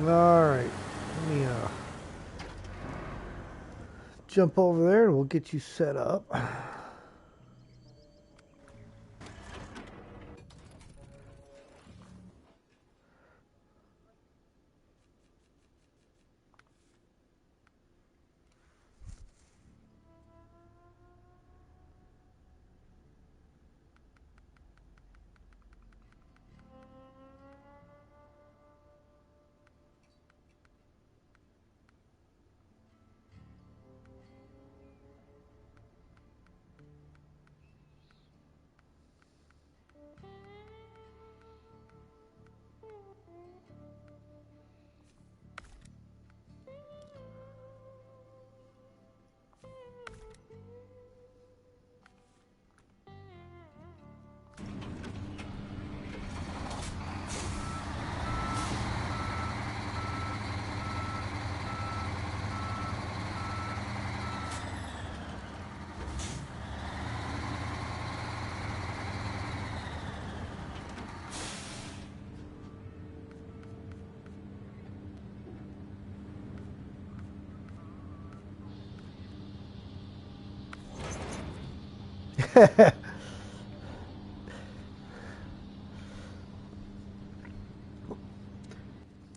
Alright. Let me jump over there and we'll get you set up.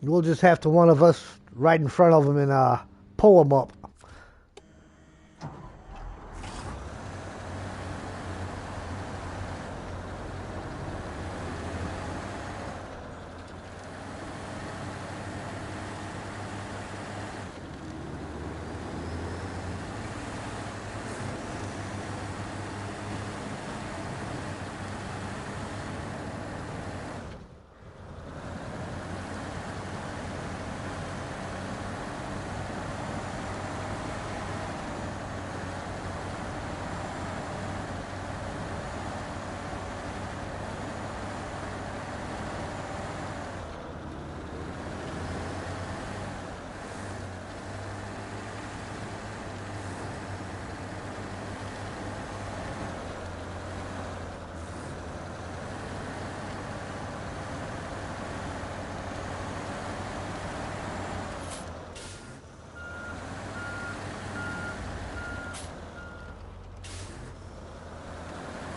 We'll just have to one of us right in front of them and pull them up.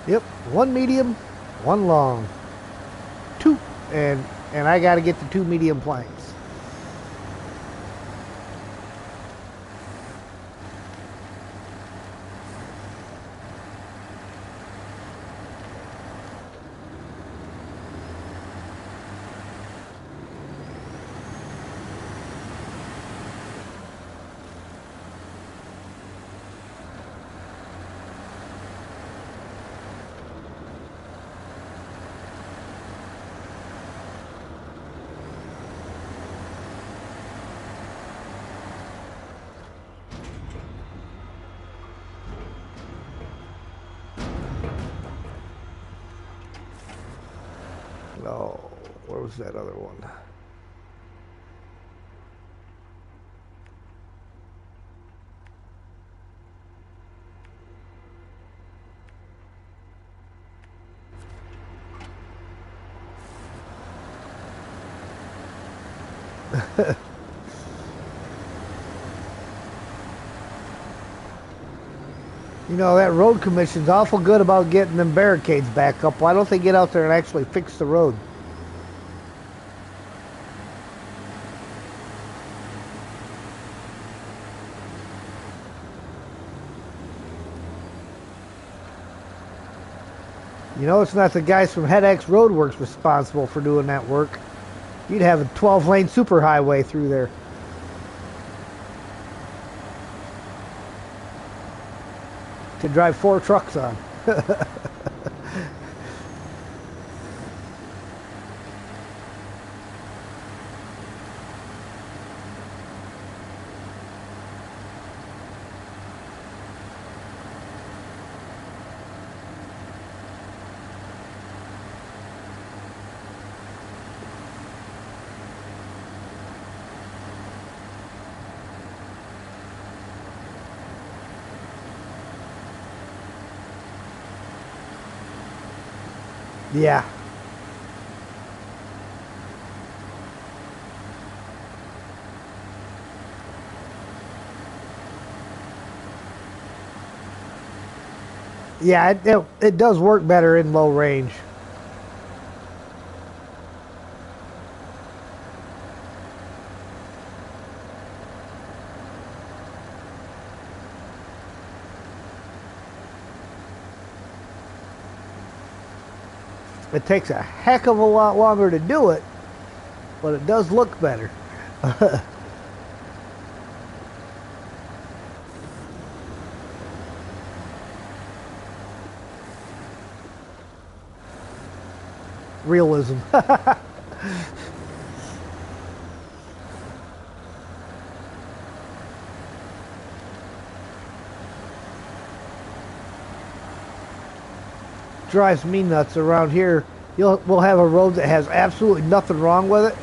Yep, one medium, one long. Two, and I got to get the two medium planks. No, where was that other one? You know, that road commission's awful good about getting them barricades back up. Why don't they get out there and actually fix the road? You know, it's not the guys from HeadX Roadworks responsible for doing that work. You'd have a 12-lane superhighway through there. To drive 4 trucks on. Yeah. Yeah, it does work better in low range. It takes a heck of a lot longer to do it, but it does look better. Realism. Drives me nuts around here. We'll have a road that has absolutely nothing wrong with it.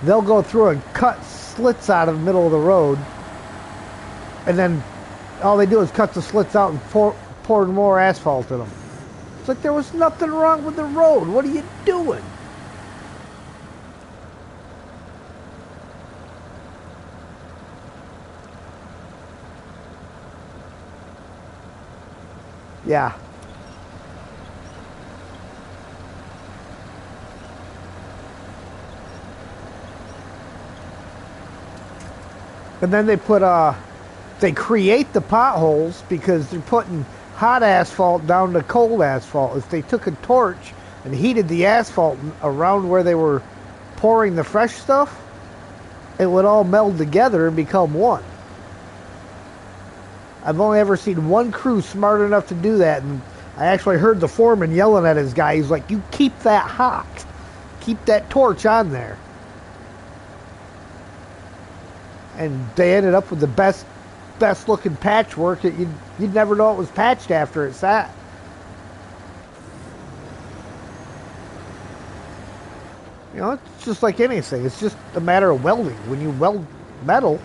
They'll go through and cut slits out of the middle of the road, and then all they do is cut the slits out and pour more asphalt in them. It's like there was nothing wrong with the road. What are you doing? Yeah. And then they create the potholes because they're putting hot asphalt down to cold asphalt. If they took a torch and heated the asphalt around where they were pouring the fresh stuff, it would all meld together and become one. I've only ever seen one crew smart enough to do that, and I actually heard the foreman yelling at his guy. He's like, "You keep that hot. Keep that torch on there." And they ended up with the best looking patchwork that you'd never know it was patched after it sat. You know, it's just like anything. It's just a matter of welding. When you weld metal,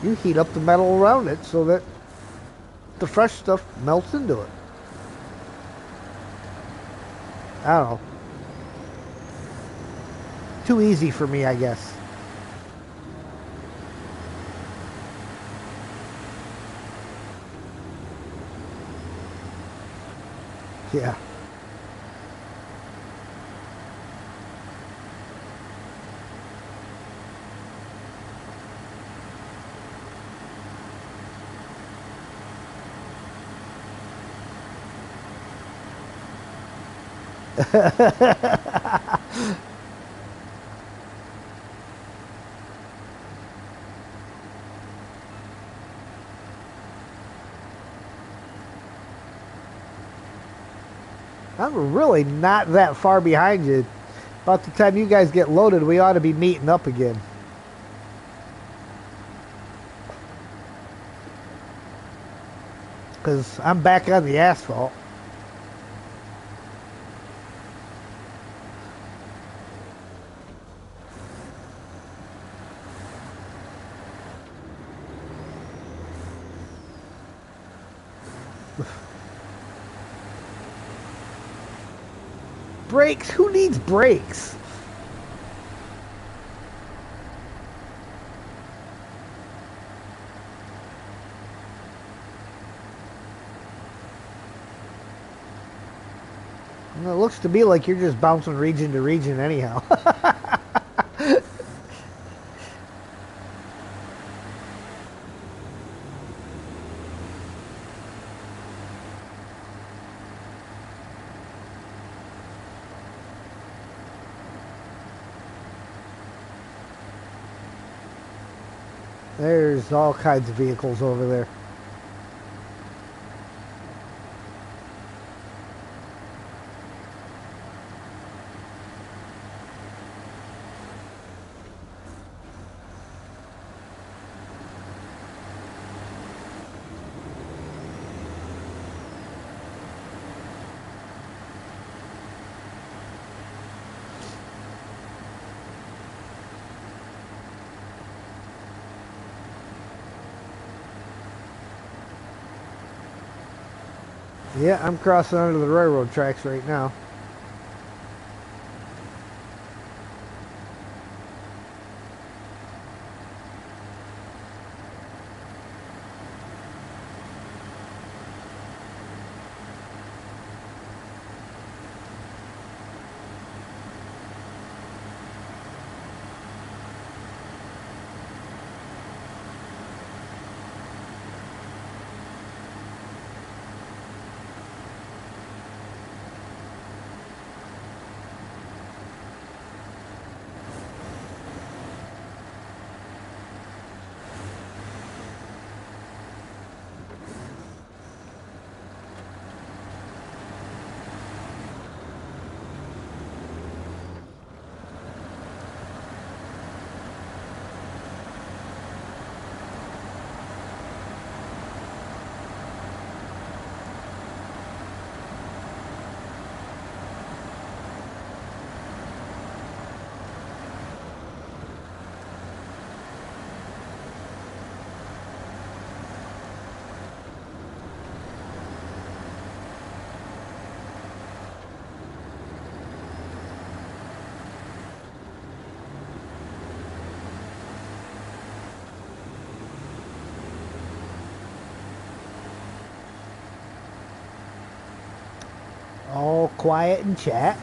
you heat up the metal around it so that the fresh stuff melts into it. I don't know. Too easy for me, I guess. Yeah. I'm really not that far behind you. About the time you guys get loaded, we ought to be meeting up again. Because I'm back on the asphalt. Brakes? Who needs brakes? Well, it looks to me like you're just bouncing region to region anyhow. There's all kinds of vehicles over there. Yeah, I'm crossing under the railroad tracks right now. All quiet and chat.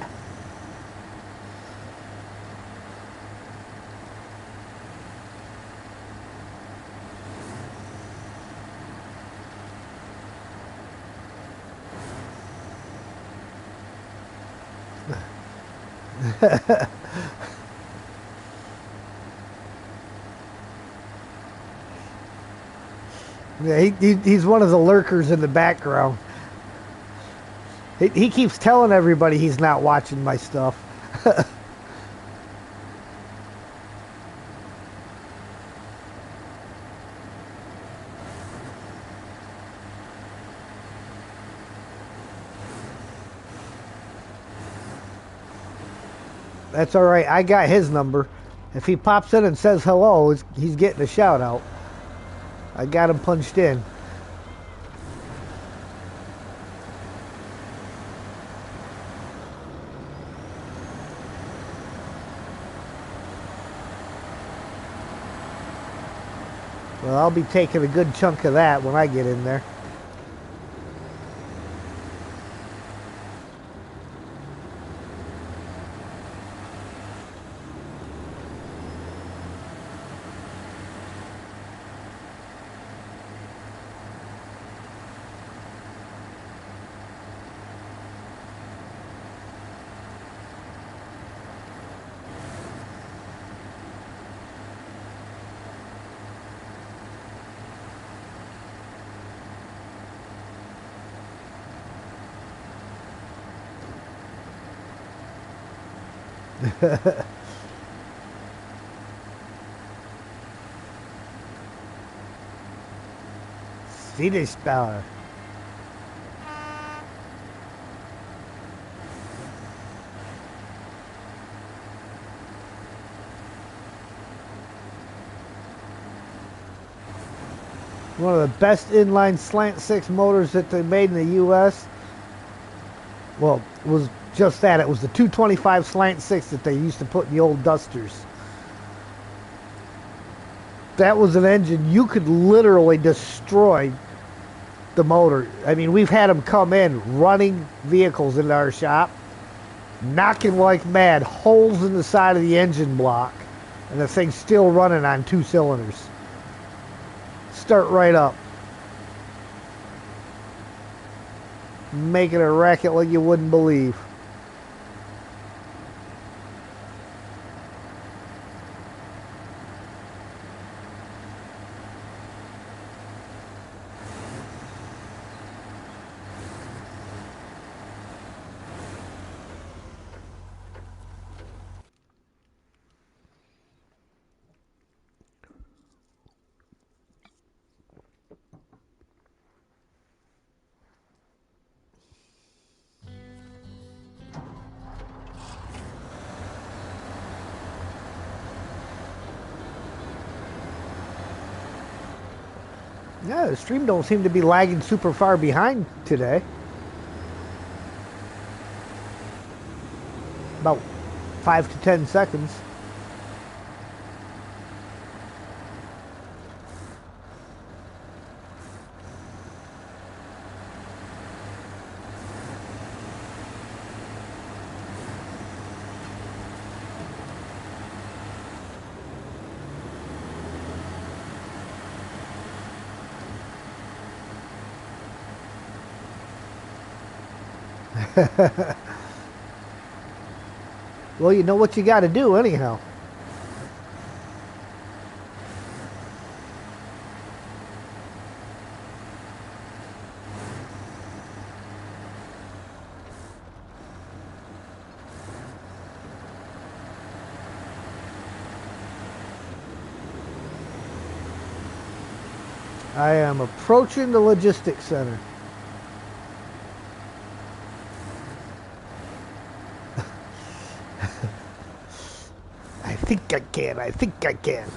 Yeah, he's one of the lurkers in the background. He keeps telling everybody he's not watching my stuff. That's all right. I got his number. If he pops in and says hello, he's getting a shout out. I got him punched in. Well, I'll be taking a good chunk of that when I get in there. Swedish power. One of the best inline slant six motors that they made in the U.S. Well, it was just that. It was the 225 slant six that they used to put in the old Dusters. That was an engine you could literally destroy the motor. I mean, we've had them come in running vehicles in our shop, knocking like mad, holes in the side of the engine block, and the thing's still running on 2 cylinders. Start right up. Making a racket like you wouldn't believe. Yeah, the stream don't seem to be lagging super far behind today. About 5 to 10 seconds. Well, you know what you got to do anyhow. I am approaching the logistics center. I think I can. I think I can.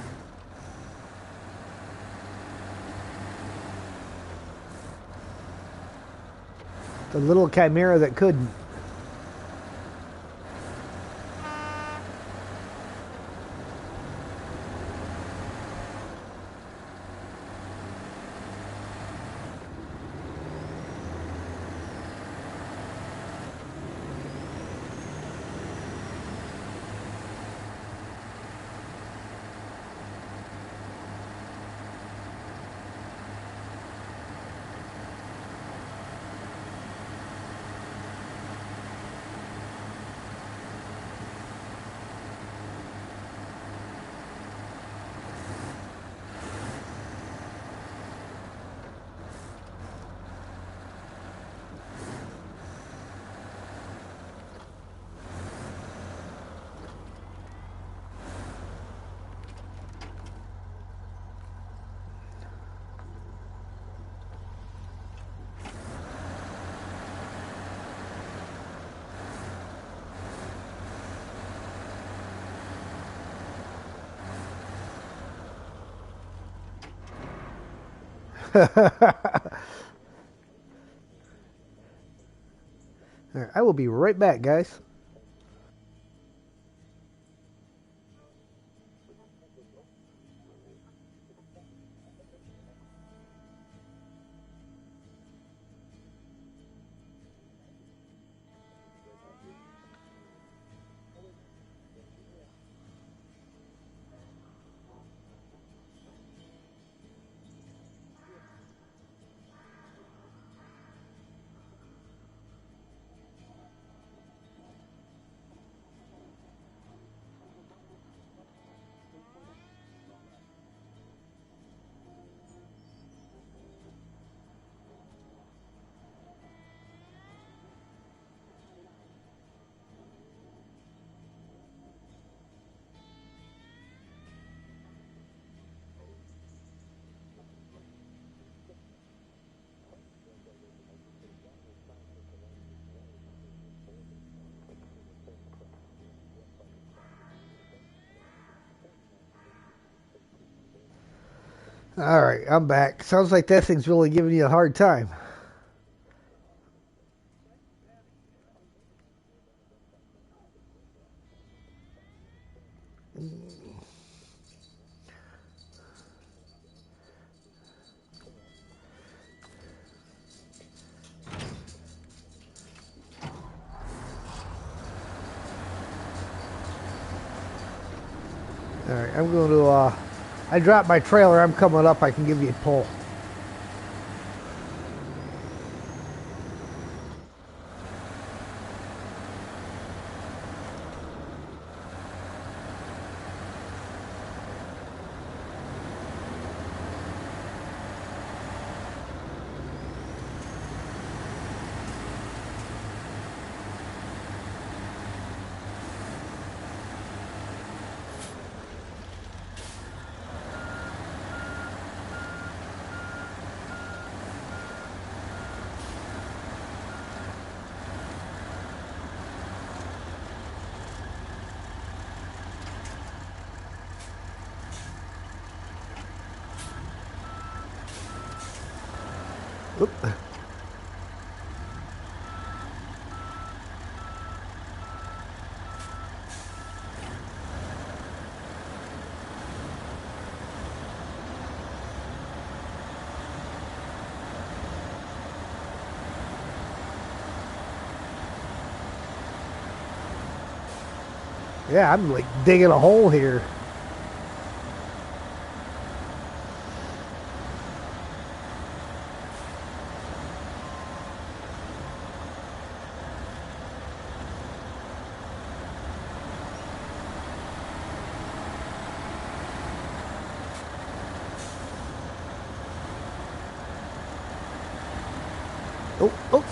The little chimera that couldn't. Right, I will be right back, guys. Alright, I'm back. Sounds like that thing's really giving you a hard time. Alright, I'm going to, I dropped my trailer. I'm coming up. I can give you a pull. Oop. Yeah, I'm like digging a hole here. Oh, oh.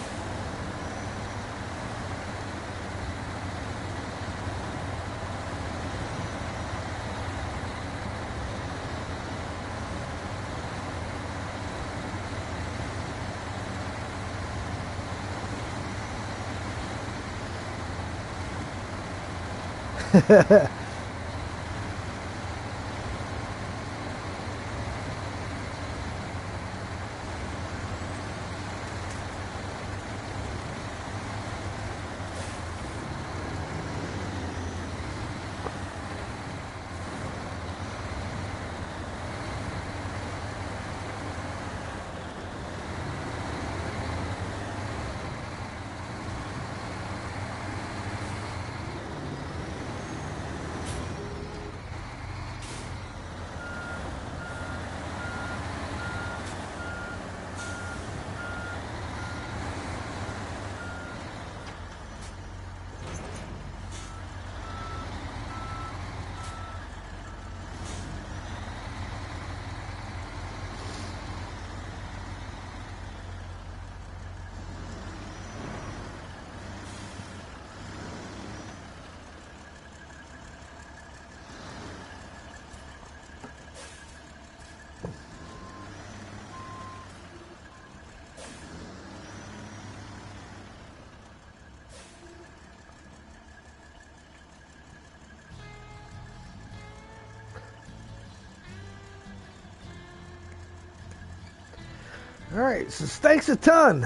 Alright, so thanks a ton.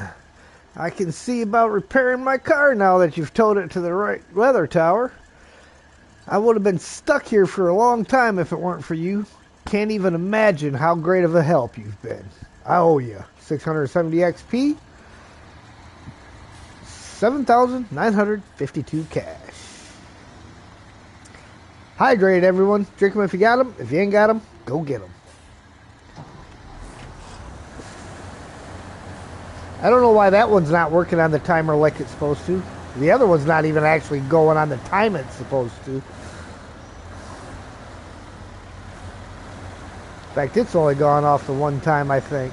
I can see about repairing my car now that you've towed it to the right weather tower. I would have been stuck here for a long time if it weren't for you. Can't even imagine how great of a help you've been. I owe you 670 XP, 7,952 cash. Hydrate, everyone. Drink them if you got them. If you ain't got them, go get them. I don't know why that one's not working on the timer like it's supposed to. The other one's not even actually going on the time it's supposed to. In fact, it's only gone off the one time, I think.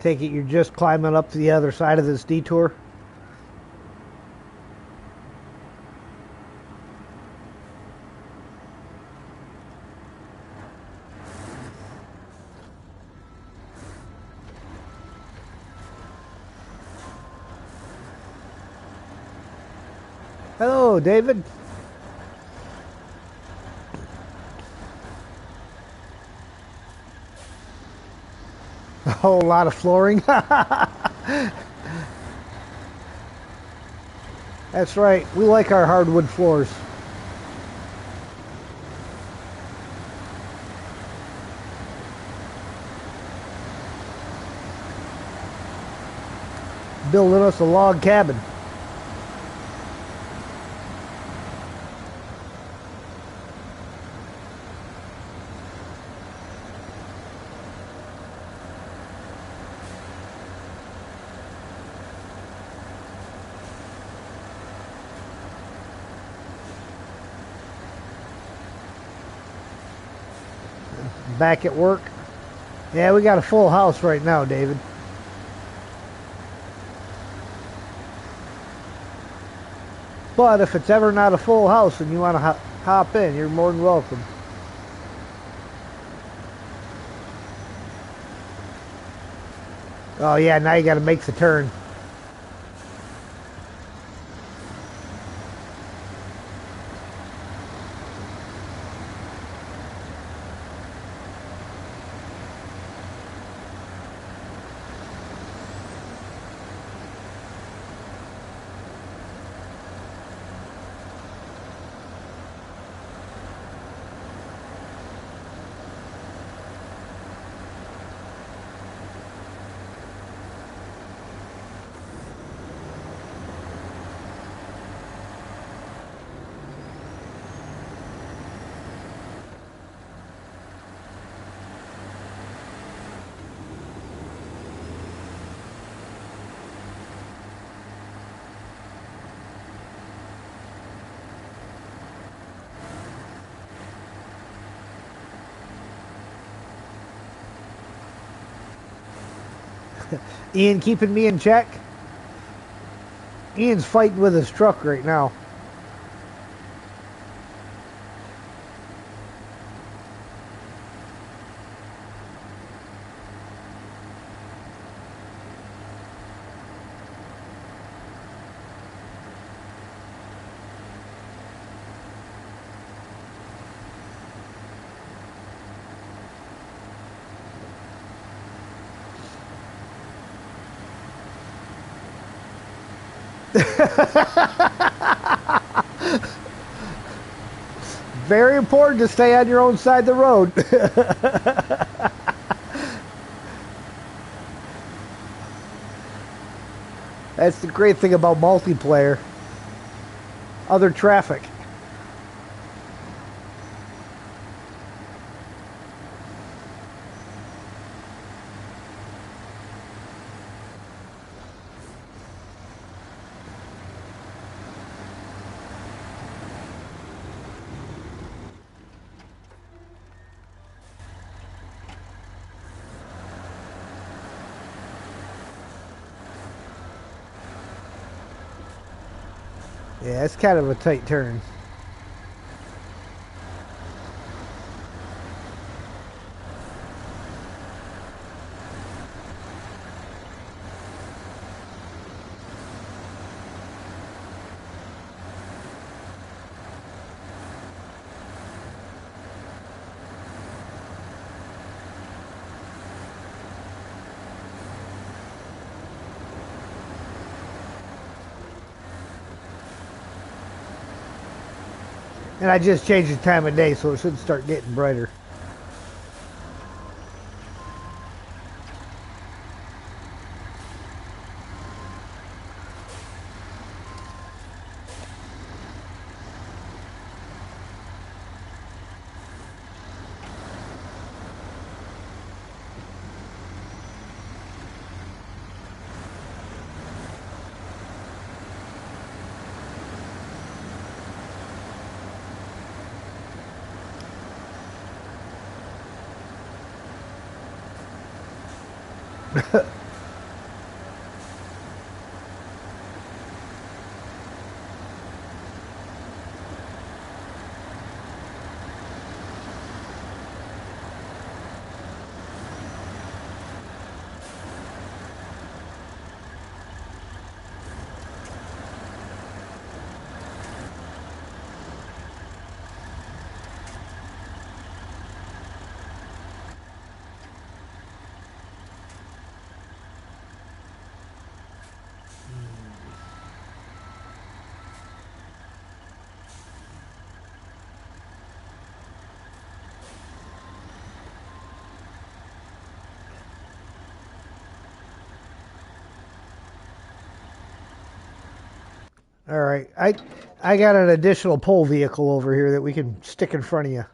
Take it you're just climbing up to the other side of this detour? Hello, David. A whole lot of flooring. That's right. We like our hardwood floors. Building us a log cabin. Back at work. Yeah, we got a full house right now, David. But if it's ever not a full house and you want to hop in, you're more than welcome. Oh yeah, now you got to make the turn. Ian keeping me in check. Ian's fighting with his truck right now. Very important to stay on your own side of the road. That's the great thing about multiplayer. Other traffic. Yeah, it's kind of a tight turn. And I just changed the time of day, so it should start getting brighter. All right, I got an additional pole vehicle over here that we can stick in front of you.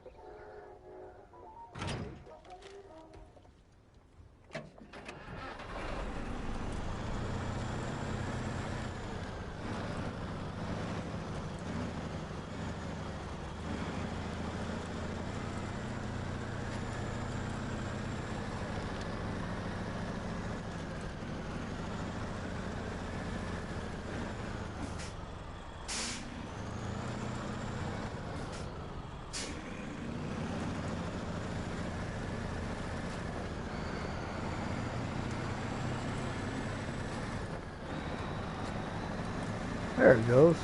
There it goes.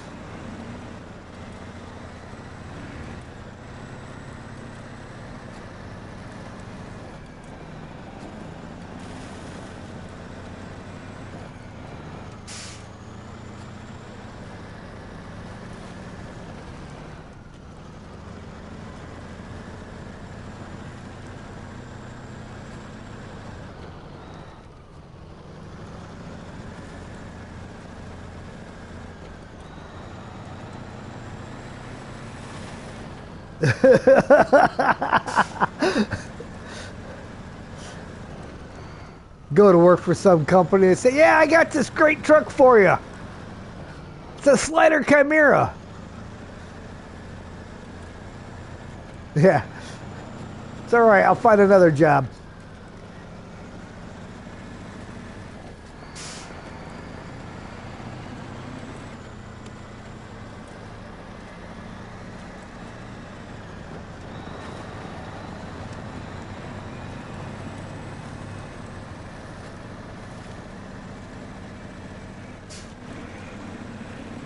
Go to work for some company and say, yeah, I got this great truck for you. It's a Slider Chimera. Yeah. It's all right. I'll find another job.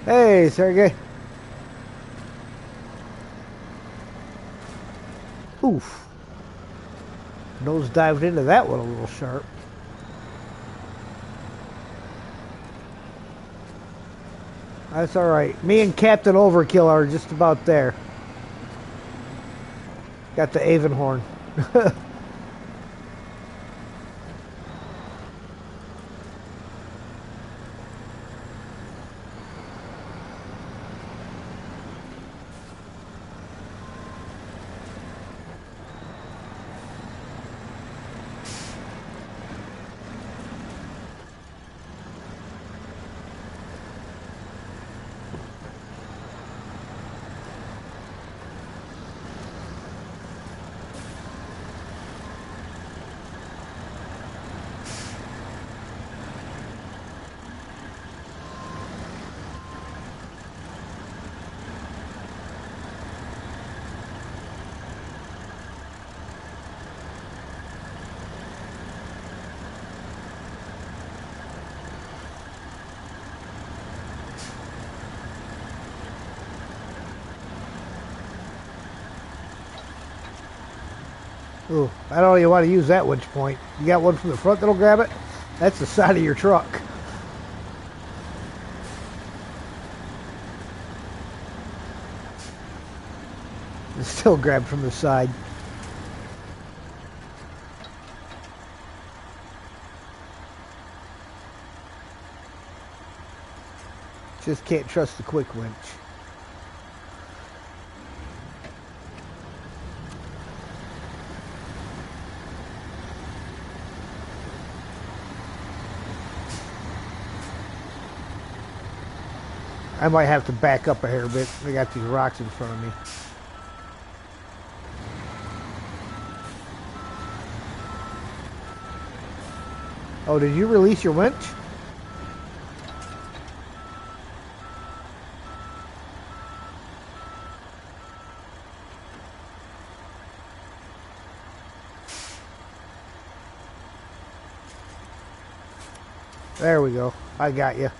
Hey, Sergey. Oof. Nose dived into that one a little sharp. That's all right. Me and Captain Overkill are just about there. Got the Avonhorn. Ooh, I don't know you want to use that winch point. You got one from the front that'll grab it? That's the side of your truck. It's still grabbed from the side. Just can't trust the quick winch. I might have to back up a hair bit. I got these rocks in front of me. Oh, did you release your winch? There we go. I got you.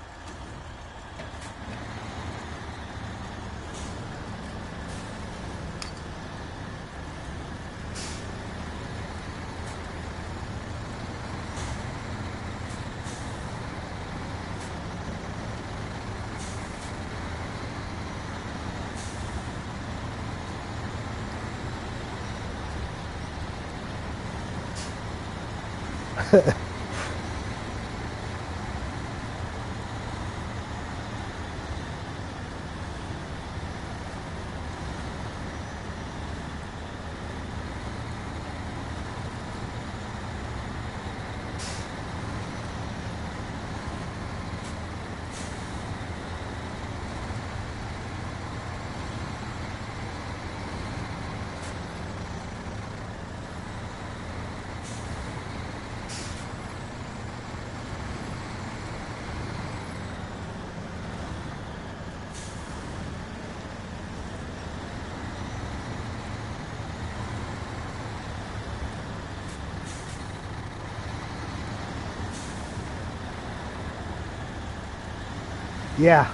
Yeah.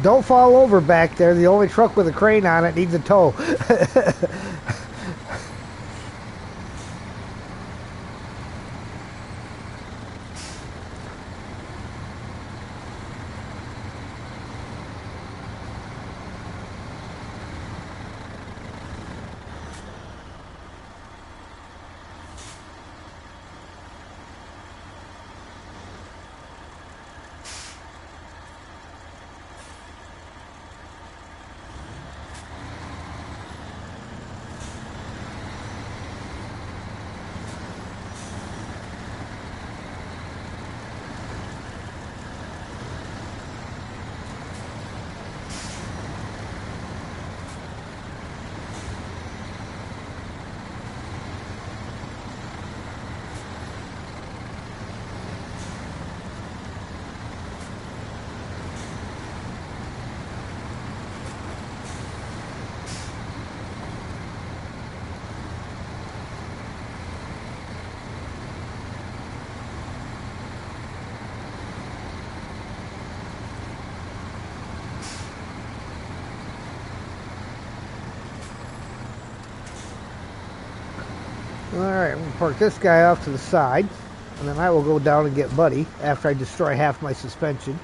Don't fall over back there. The only truck with a crane on it needs a tow. Alright, I'm going to park this guy off to the side, and then I will go down and get Buddy after I destroy half my suspension.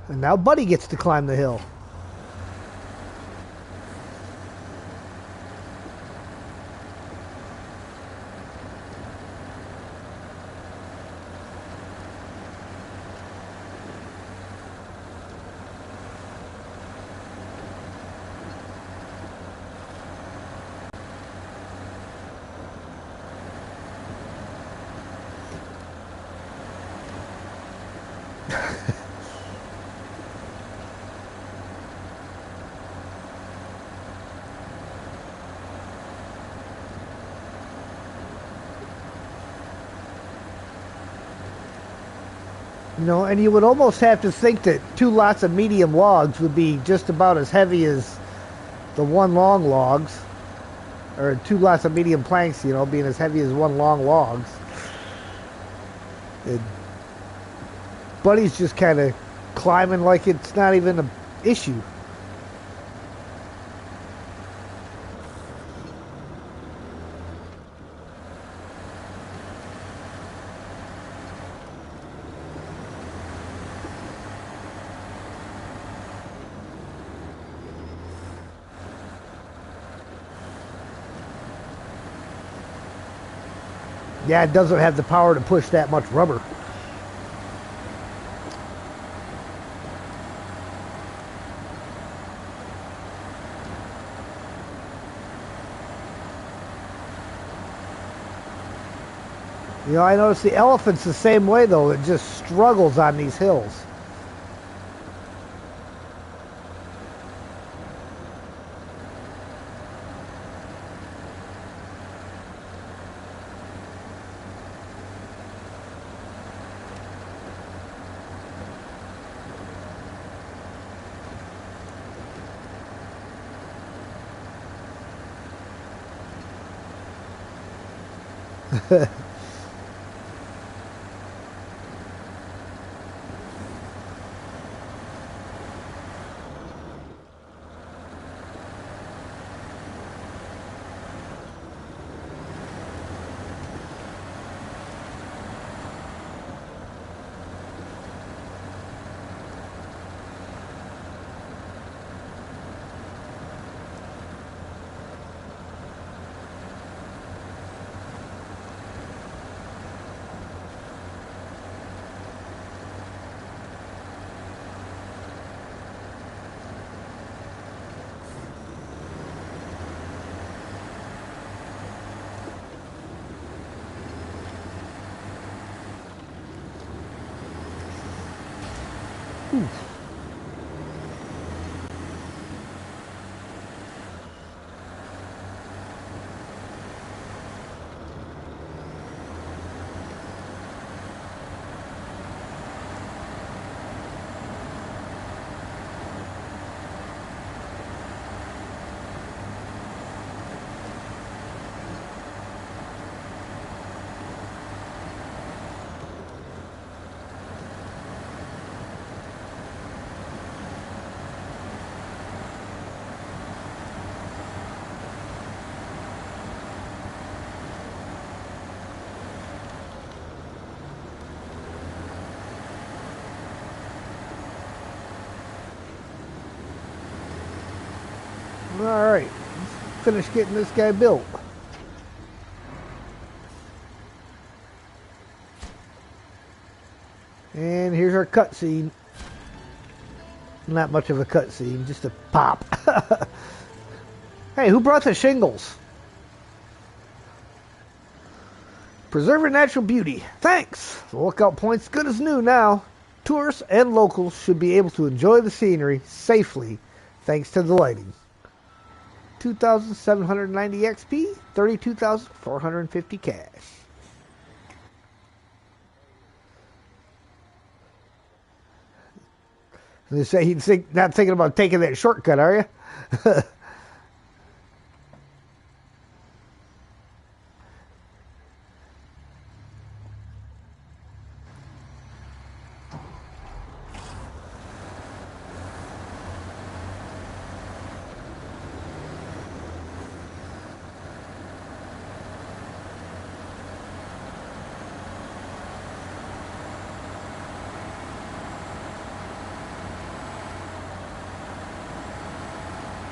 And now Buddy gets to climb the hill. You know, and you would almost have to think that 2 lots of medium logs would be just about as heavy as the 1 long logs. or 2 lots of medium planks, you know, being as heavy as one long logs. And Buddy's just kind of climbing like it's not even an issue. Yeah, it doesn't have the power to push that much rubber. You know, I noticed the elephant's the same way, though. It just struggles on these hills. Alright, let's finish getting this guy built. And here's our cutscene. Not much of a cutscene, just a pop. Hey, who brought the shingles? Preserving natural beauty. Thanks. The lookout point's good as new now. Tourists and locals should be able to enjoy the scenery safely thanks to the lighting. 2,790 XP, 32,450 cash. They say he's not thinking about taking that shortcut, are you?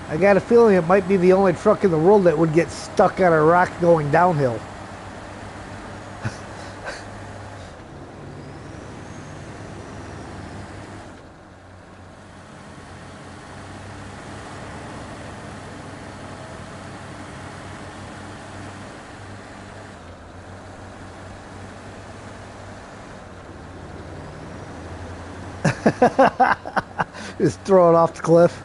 I got a feeling it might be the only truck in the world that would get stuck on a rock going downhill. Just throw it off the cliff.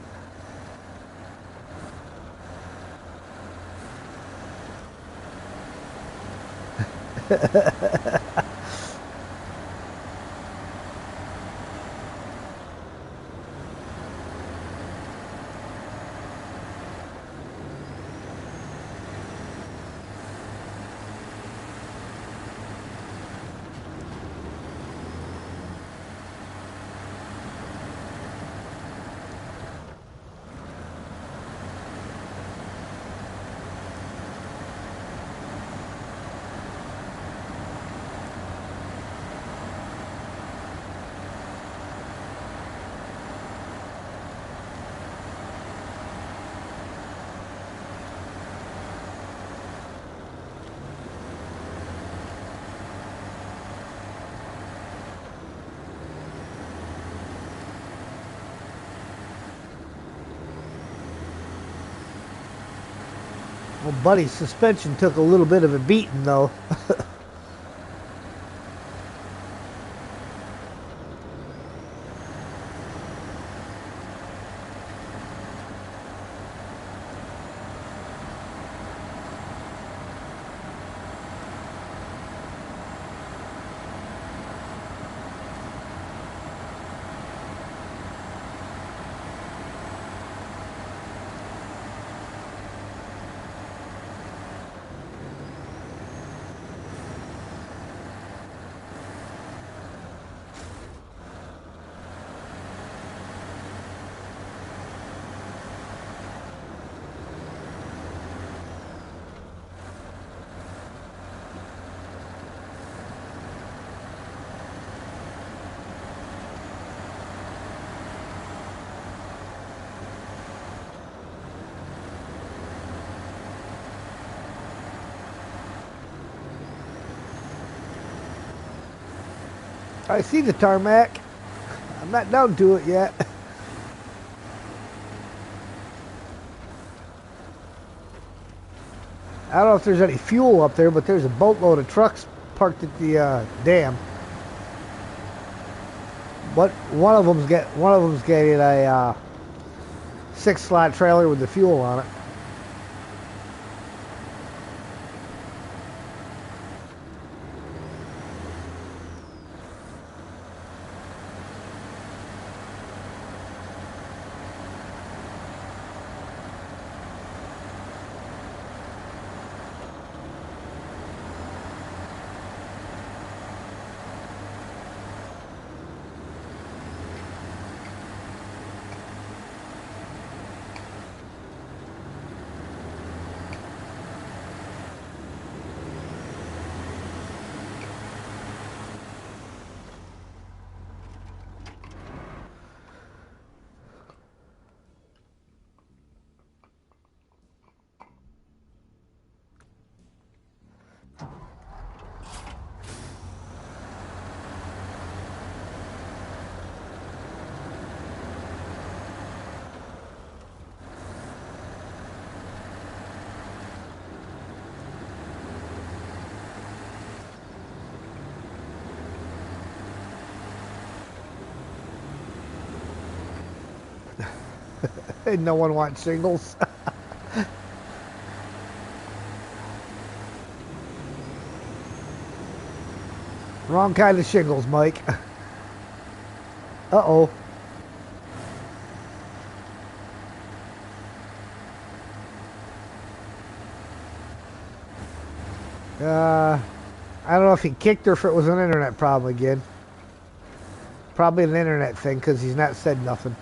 Well, Buddy's suspension took a little bit of a beating, though. I see the tarmac. I'm not down to it yet. I don't know if there's any fuel up there, but there's a boatload of trucks parked at the dam. But one of them's getting a 6-slot trailer with the fuel on it. And no one wants shingles. Wrong kind of shingles, Mike. Uh-oh. I don't know if he kicked her or if it was an internet problem again. Probably an internet thing because he's not said nothing.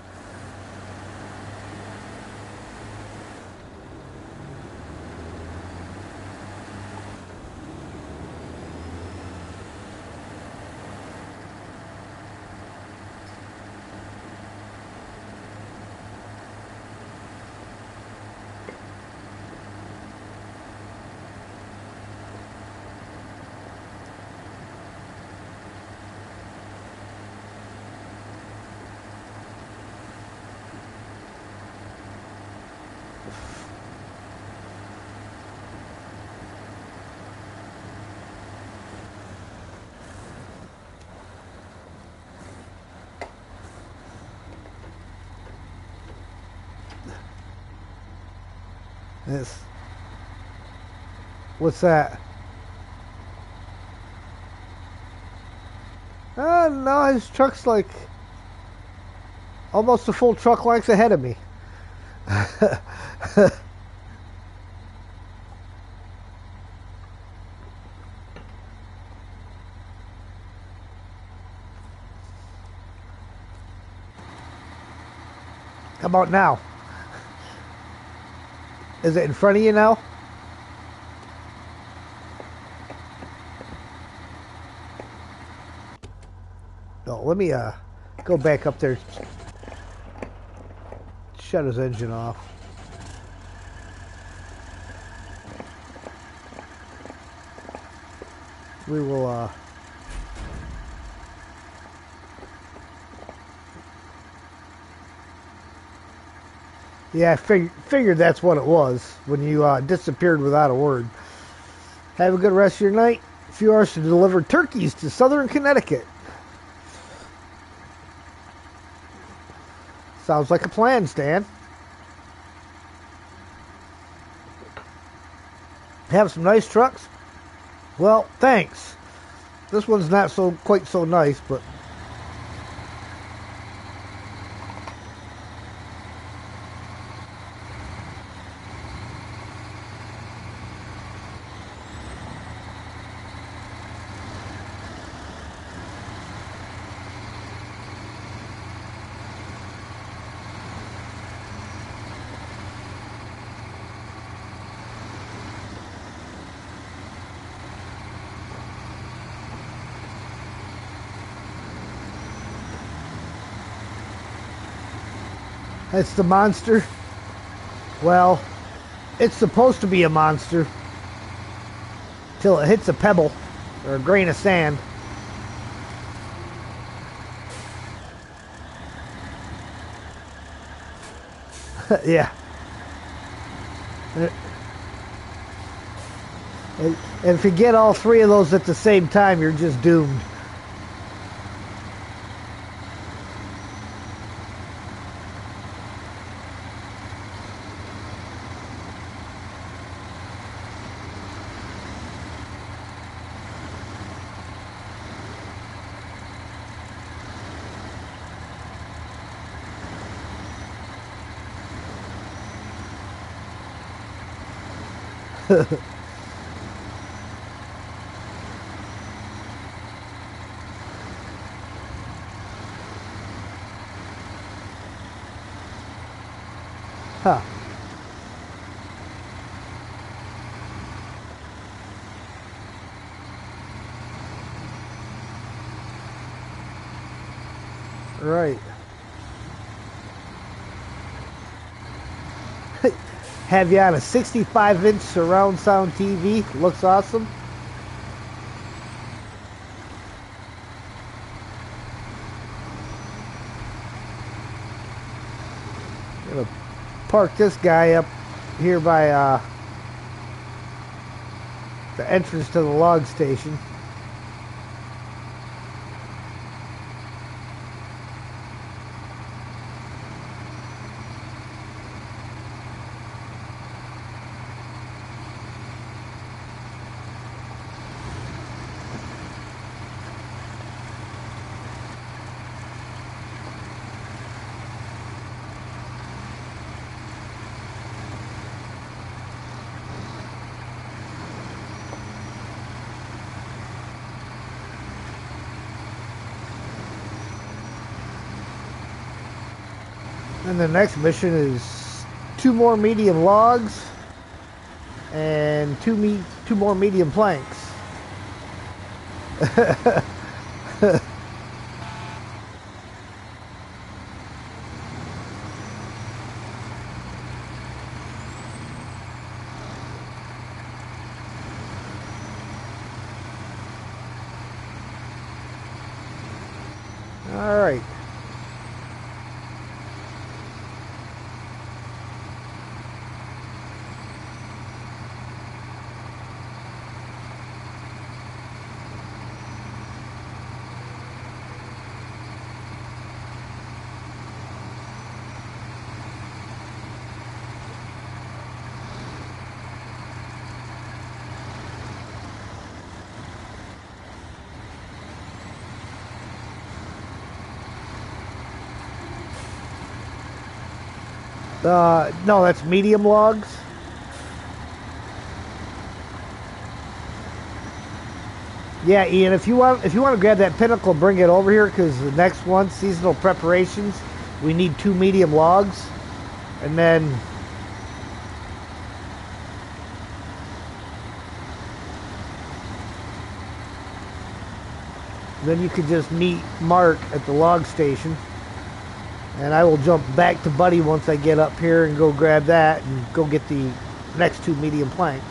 This. What's that? No, his truck's like almost a full truck length ahead of me. How about now? Is it in front of you now? No, let me go back up there. Shut his engine off. We will Yeah, I figured that's what it was when you disappeared without a word. Have a good rest of your night. A few hours to deliver turkeys to southern Connecticut. Sounds like a plan, Stan. Have some nice trucks? Well, thanks. This one's not quite so nice, but it's the monster. Well, it's supposed to be a monster till it hits a pebble or a grain of sand. Yeah. And if you get all three of those at the same time, you're just doomed. Huh. Right. Have you on a 65-inch surround sound TV? Looks awesome. Gonna park this guy up here by the entrance to the log station. And the next mission is 2 more medium logs and two more medium planks. All right. No, that's medium logs. Yeah, Ian, if you want to grab that pinnacle, bring it over here because the next one, seasonal preparations, we need 2 medium logs, and then you could just meet Mark at the log station. And I will jump back to Buddy once I get up here and go grab that and go get the next 2 medium planks.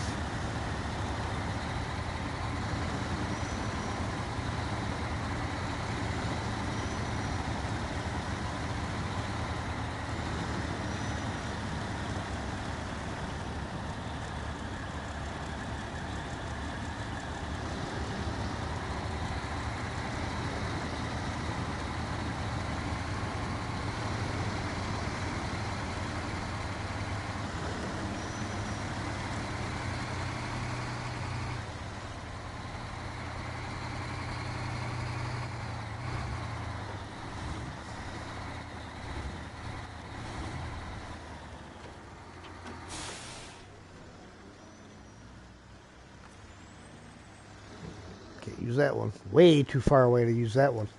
use that one. Way too far away to use that one.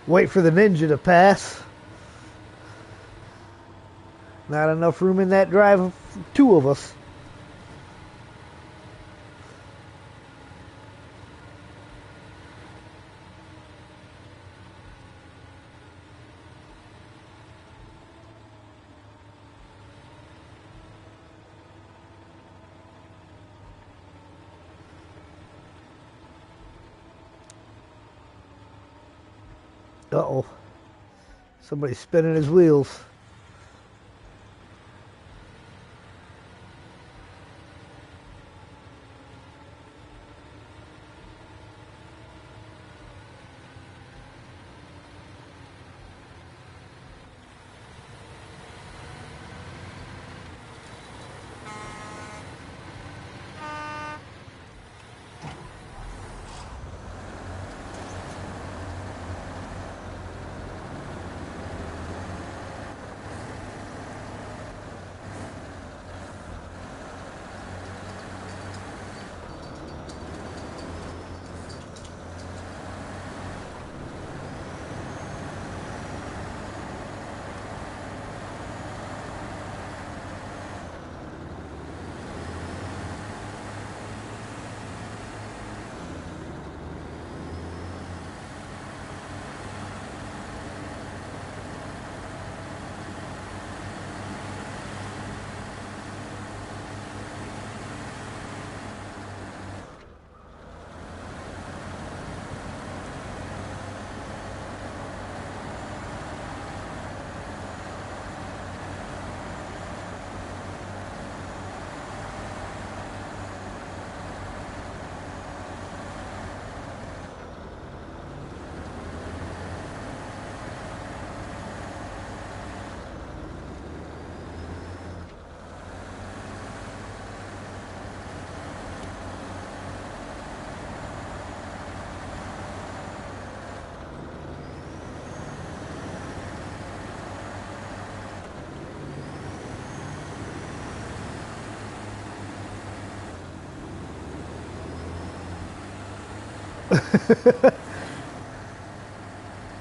Wait for the ninja to pass. Not enough room in that drive for two of us. Uh-oh. Somebody's spinning his wheels.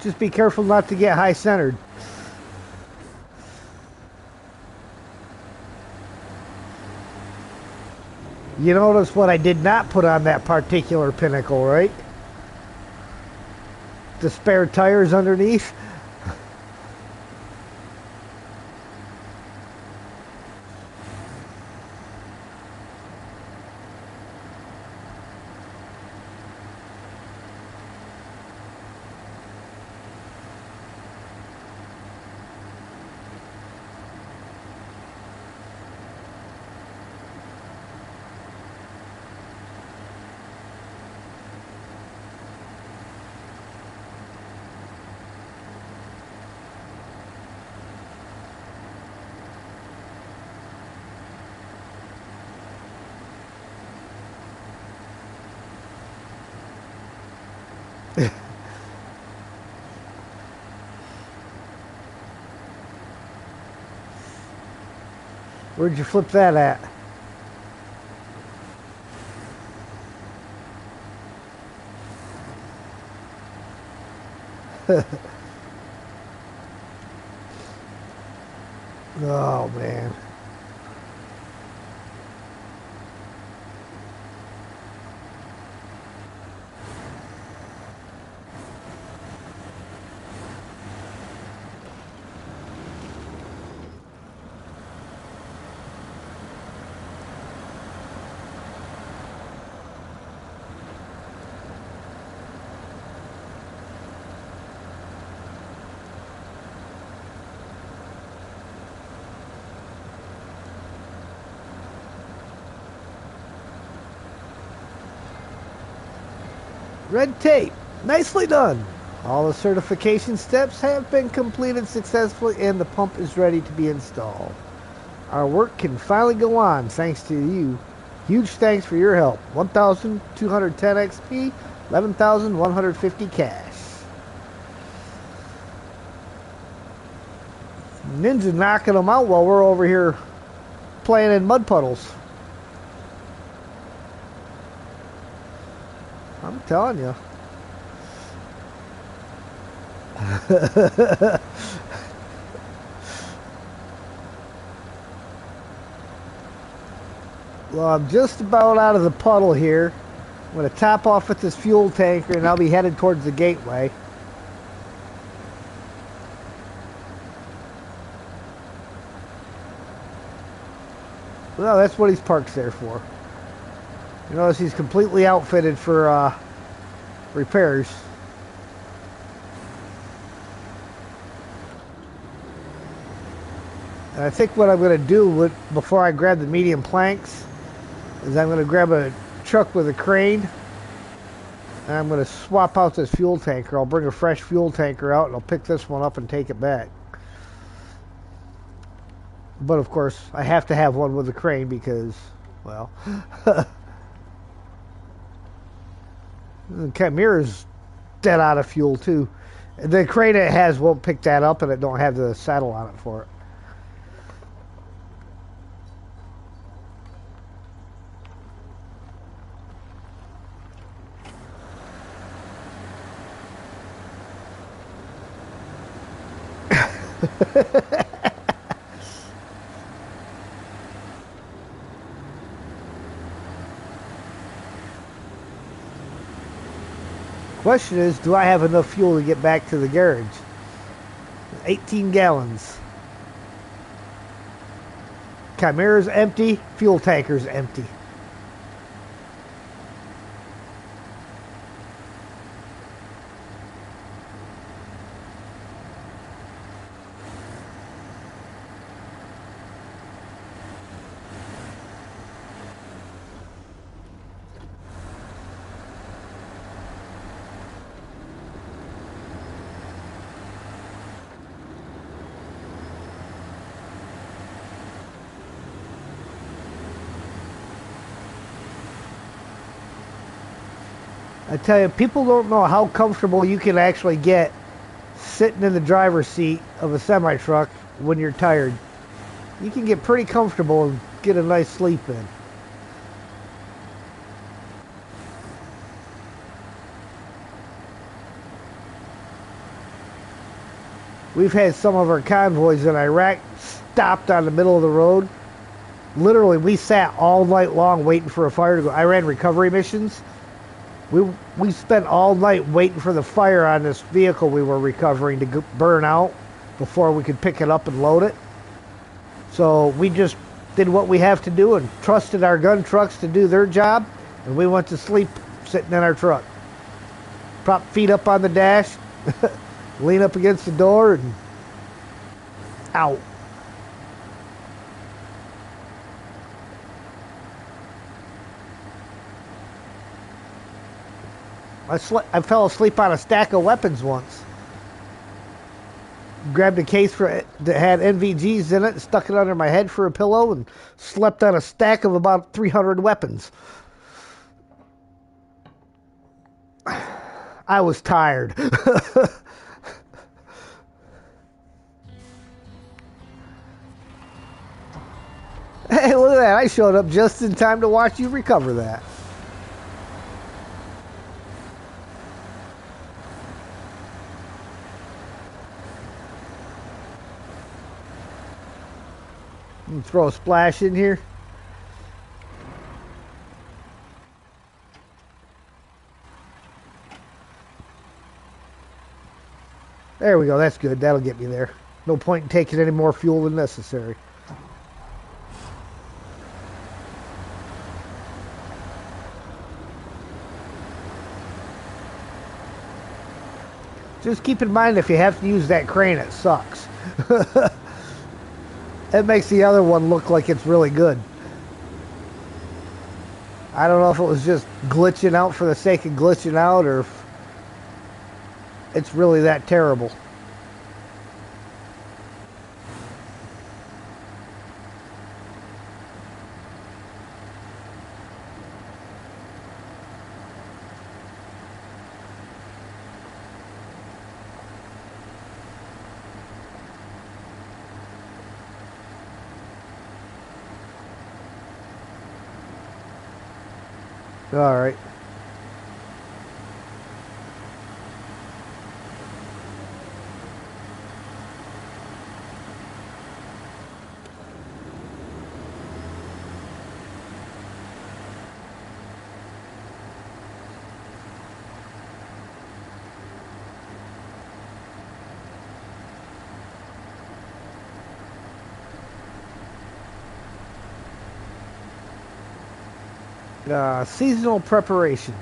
Just be careful not to get high centered. You notice what I did not put on that particular pinnacle, right? The spare tires underneath. Where'd you flip that at? Oh, man. Red tape. Nicely done. All the certification steps have been completed successfully and the pump is ready to be installed. Our work can finally go on thanks to you. Huge thanks for your help. 1,210 XP, 11,150 cash. Ninja knocking them out while we're over here playing in mud puddles. I'm telling you. Well, I'm just about out of the puddle here. I'm going to top off with this fuel tanker and I'll be headed towards the gateway. Well, that's what he's parked there for. You notice he's completely outfitted for repairs. And I think what I'm going to do before I grab the medium planks is I'm going to grab a truck with a crane and I'm going to swap out this fuel tanker. I'll bring a fresh fuel tanker out and I'll pick this one up and take it back. But of course, I have to have one with a crane because, well, the Chimera's dead out of fuel too. The crane it has won't pick that up and it don't have the saddle on it for it. Question is, do I have enough fuel to get back to the garage? 18 gallons. Chimera's empty, fuel tanker's empty. I tell you, people don't know how comfortable you can actually get sitting in the driver's seat of a semi-truck when you're tired. You can get pretty comfortable and get a nice sleep in. We've had some of our convoys in Iraq stopped on the middle of the road. Literally, we sat all night long waiting for a fire to go. I ran recovery missions. We spent all night waiting for the fire on this vehicle we were recovering to burn out before we could pick it up and load it. So we just did what we have to do and trusted our gun trucks to do their job, and we went to sleep sitting in our truck. Prop feet up on the dash, lean up against the door, and out. I fell asleep on a stack of weapons once. Grabbed a case that had NVGs in it, stuck it under my head for a pillow, and slept on a stack of about 300 weapons. I was tired. Hey, look at that. I showed up just in time to watch you recover that. Throw a splash in here. There we go. That's good. That'll get me there. No point in taking any more fuel than necessary. Just keep in mind if you have to use that crane, it sucks. It makes the other one look like it's really good. I don't know if it was just glitching out for the sake of glitching out or if it's really that terrible. All right. Seasonal preparations.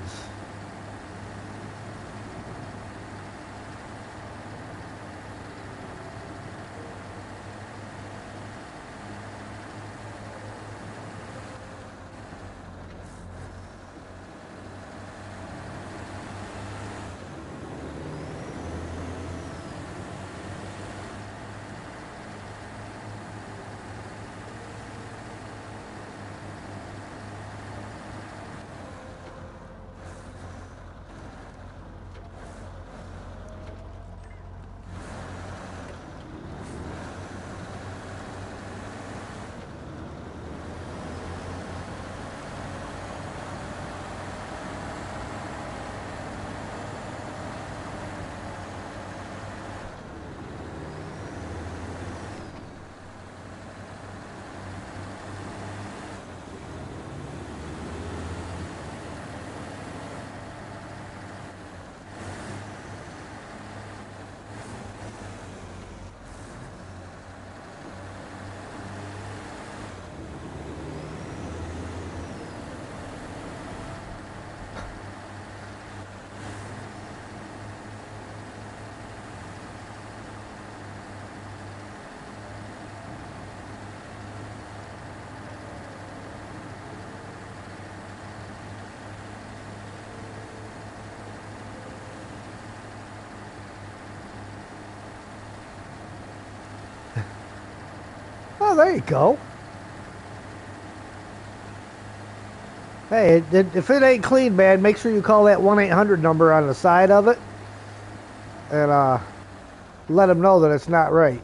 Oh, there you go. Hey, if it ain't clean, man, make sure you call that 1-800 number on the side of it and let them know that it's not right.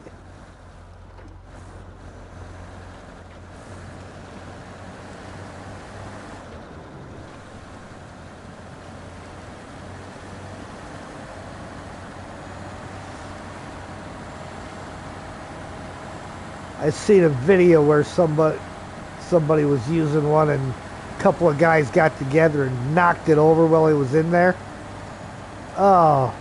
I seen a video where somebody was using one and a couple of guys got together and knocked it over while he was in there. Oh,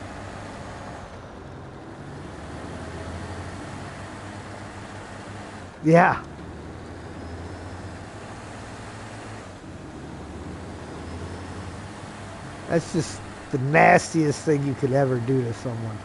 yeah. That's just the nastiest thing you could ever do to someone.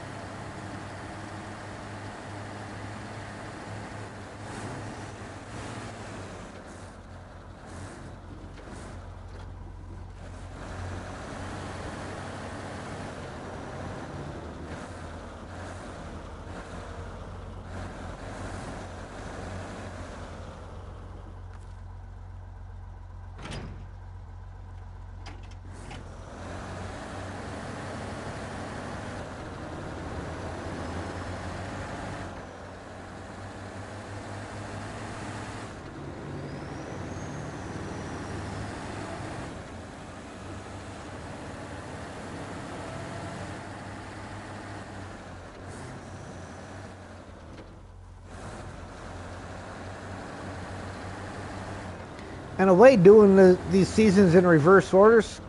In a way, doing these seasons in reverse orders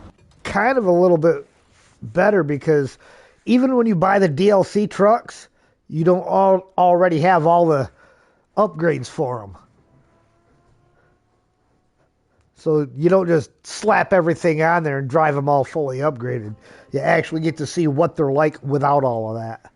kind of a little bit better because even when you buy the DLC trucks, you don't already have all the upgrades for them. So you don't just slap everything on there and drive them all fully upgraded. You actually get to see what they're like without all of that.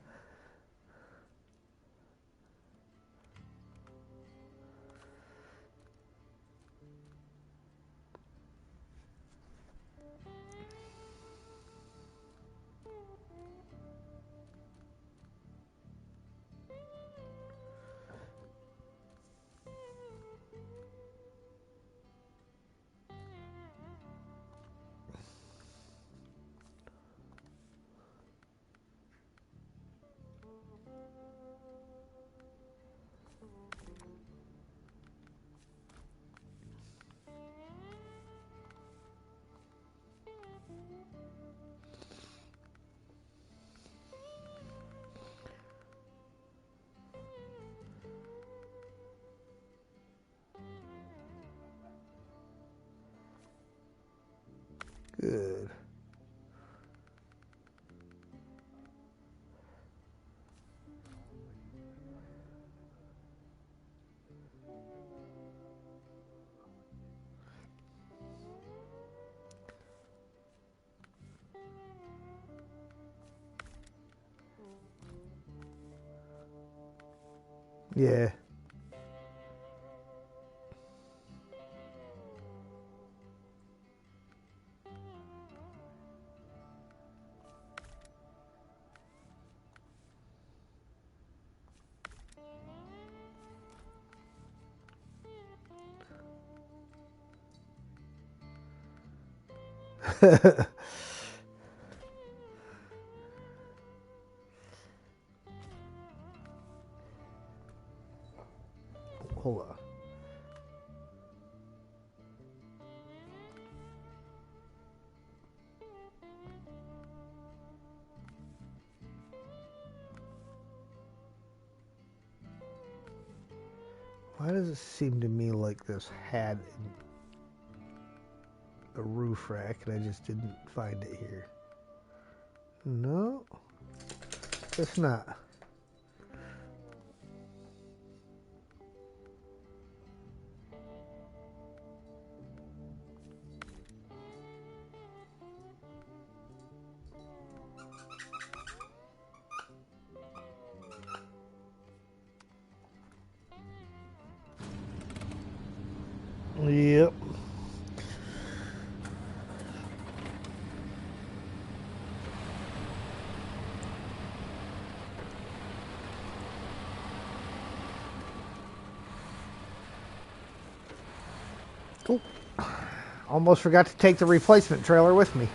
Good. Yeah. Hold on. Why does it seem to me like this had a roof rack and I just didn't find it here? No, it's not. Yep. Cool. Almost forgot to take the replacement trailer with me.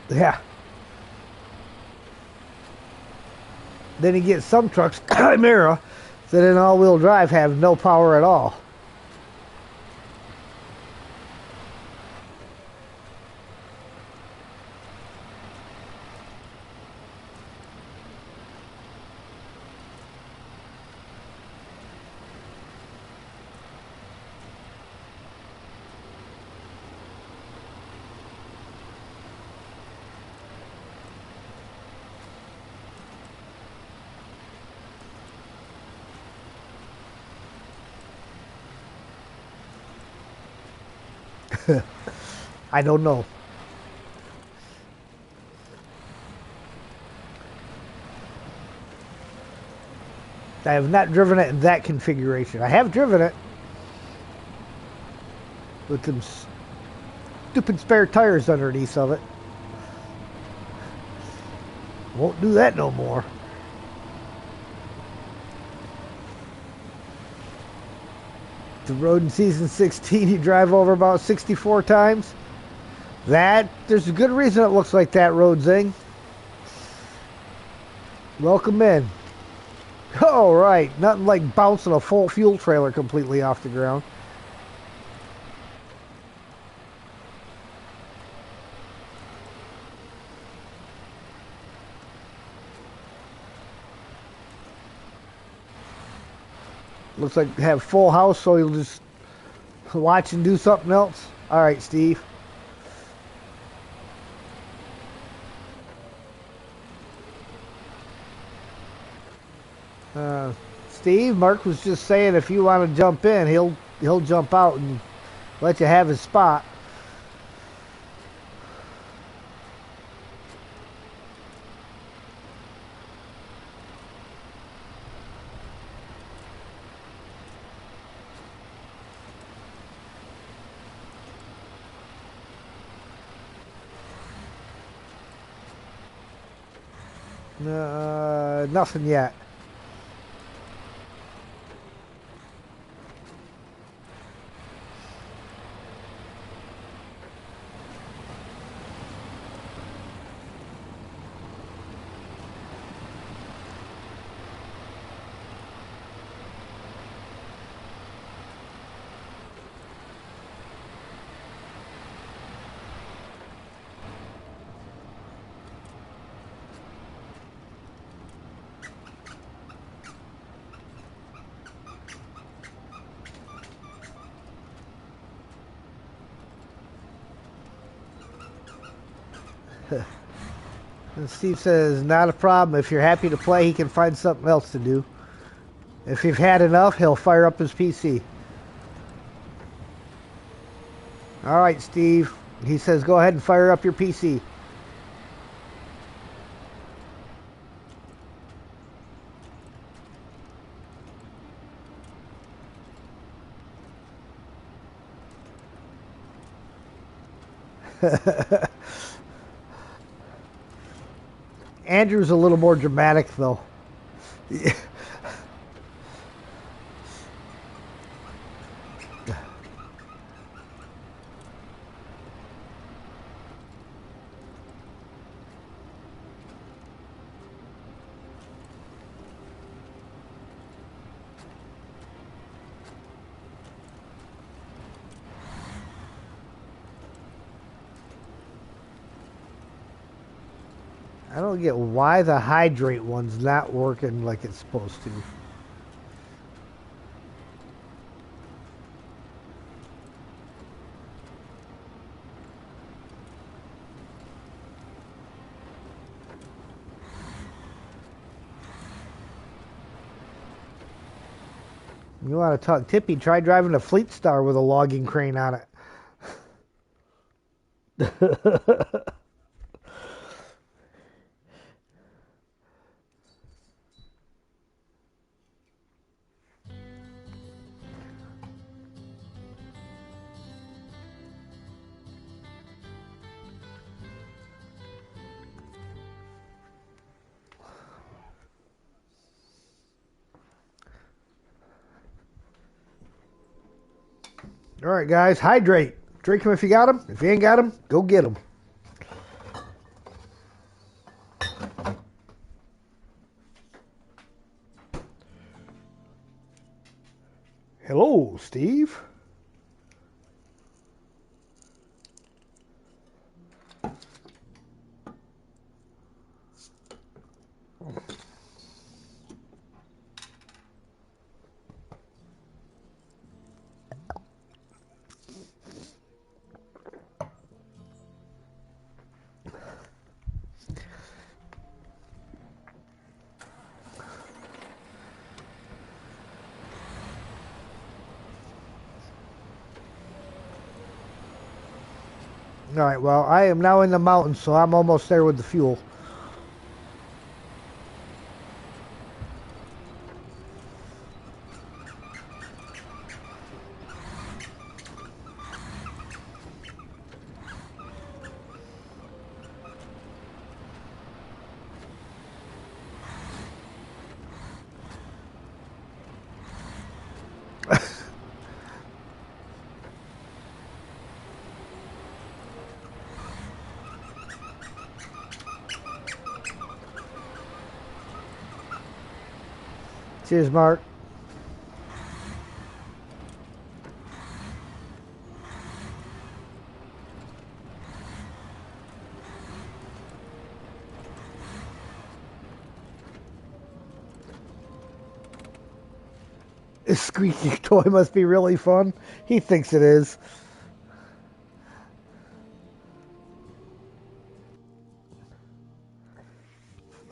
Yeah. Then you get some trucks, Chimera, that in all-wheel drive have no power at all. I don't know. I have not driven it in that configuration. I have driven it with them stupid spare tires underneath of it. Won't do that no more. The road in season 16 you drive over about 64 times. There's a good reason it looks like that, Road Zing. Welcome in. All right, nothing like bouncing a full fuel trailer completely off the ground. Looks like you have full house, so you'll just watch and do something else. All right, Steve. Steve, Mark was just saying if you want to jump in, he'll jump out and let you have his spot. Nothing yet. And Steve says, not a problem. If you're happy to play, he can find something else to do. If you've had enough, he'll fire up his PC. All right, Steve. He says, go ahead and fire up your PC. Andrew's a little more dramatic, though. I don't get why the hydrate one's not working like it's supposed to. You want to talk tippy? Try driving a Fleet Star with a logging crane on it. All right, guys, hydrate. Drink them if you got them. If you ain't got them, go get them. Hello, Steve. All right, well, I am now in the mountains, so I'm almost there with the fuel. Cheers, Mark. This squeaky toy must be really fun. He thinks it is.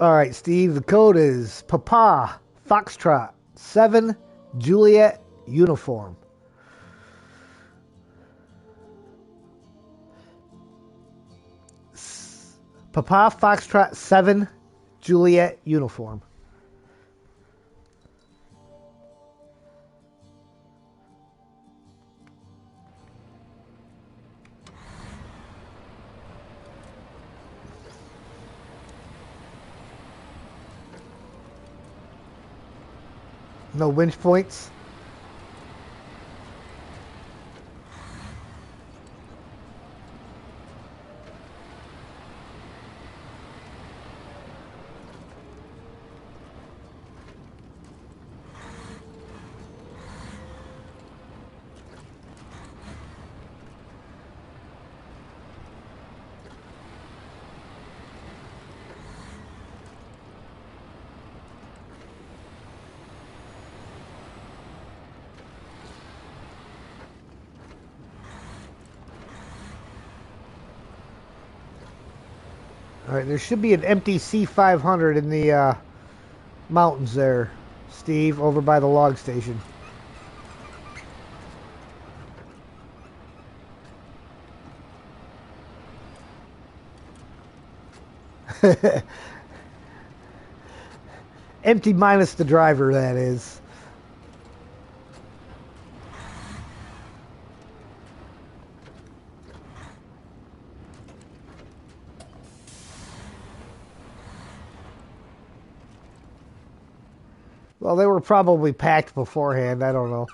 All right, Steve, the code is Papa Foxtrot 7 Juliet Uniform. Papa Foxtrot 7 Juliet Uniform. No winch points. All right, there should be an empty C500 in the mountains there, Steve, over by the log station. Empty minus the driver, that is. Well, they were probably packed beforehand. I don't know.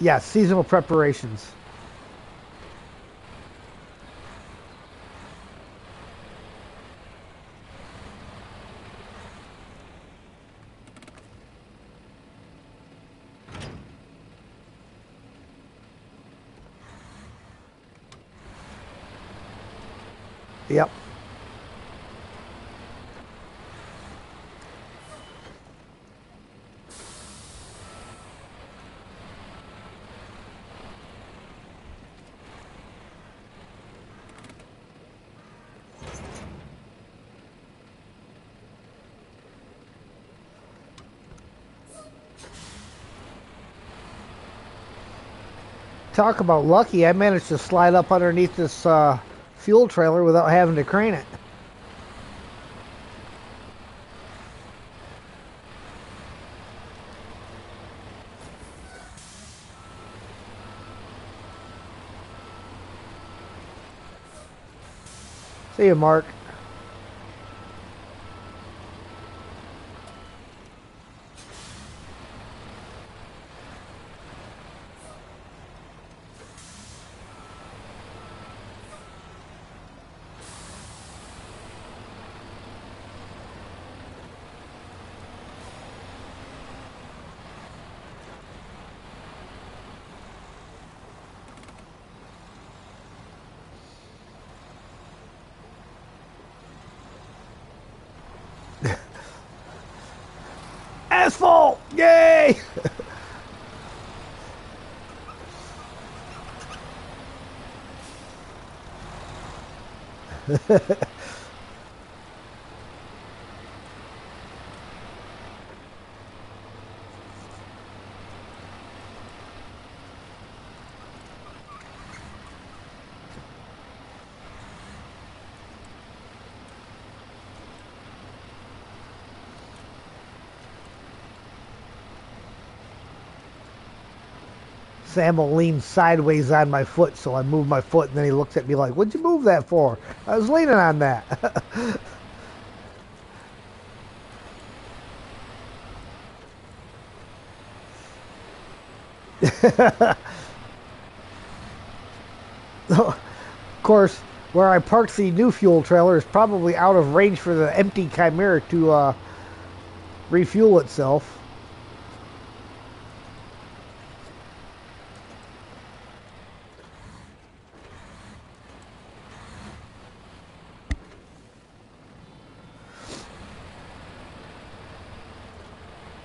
Yeah, seasonal preparations. Yep. Talk about lucky. I managed to slide up underneath this fuel trailer without having to crane it. See you, Mark. Asphalt! Yay! Sam will lean sideways on my foot, so I move my foot, and then he looks at me like, "What'd you move that for?" I was leaning on that. Of course, where I parked the new fuel trailer is probably out of range for the empty Chimera to refuel itself.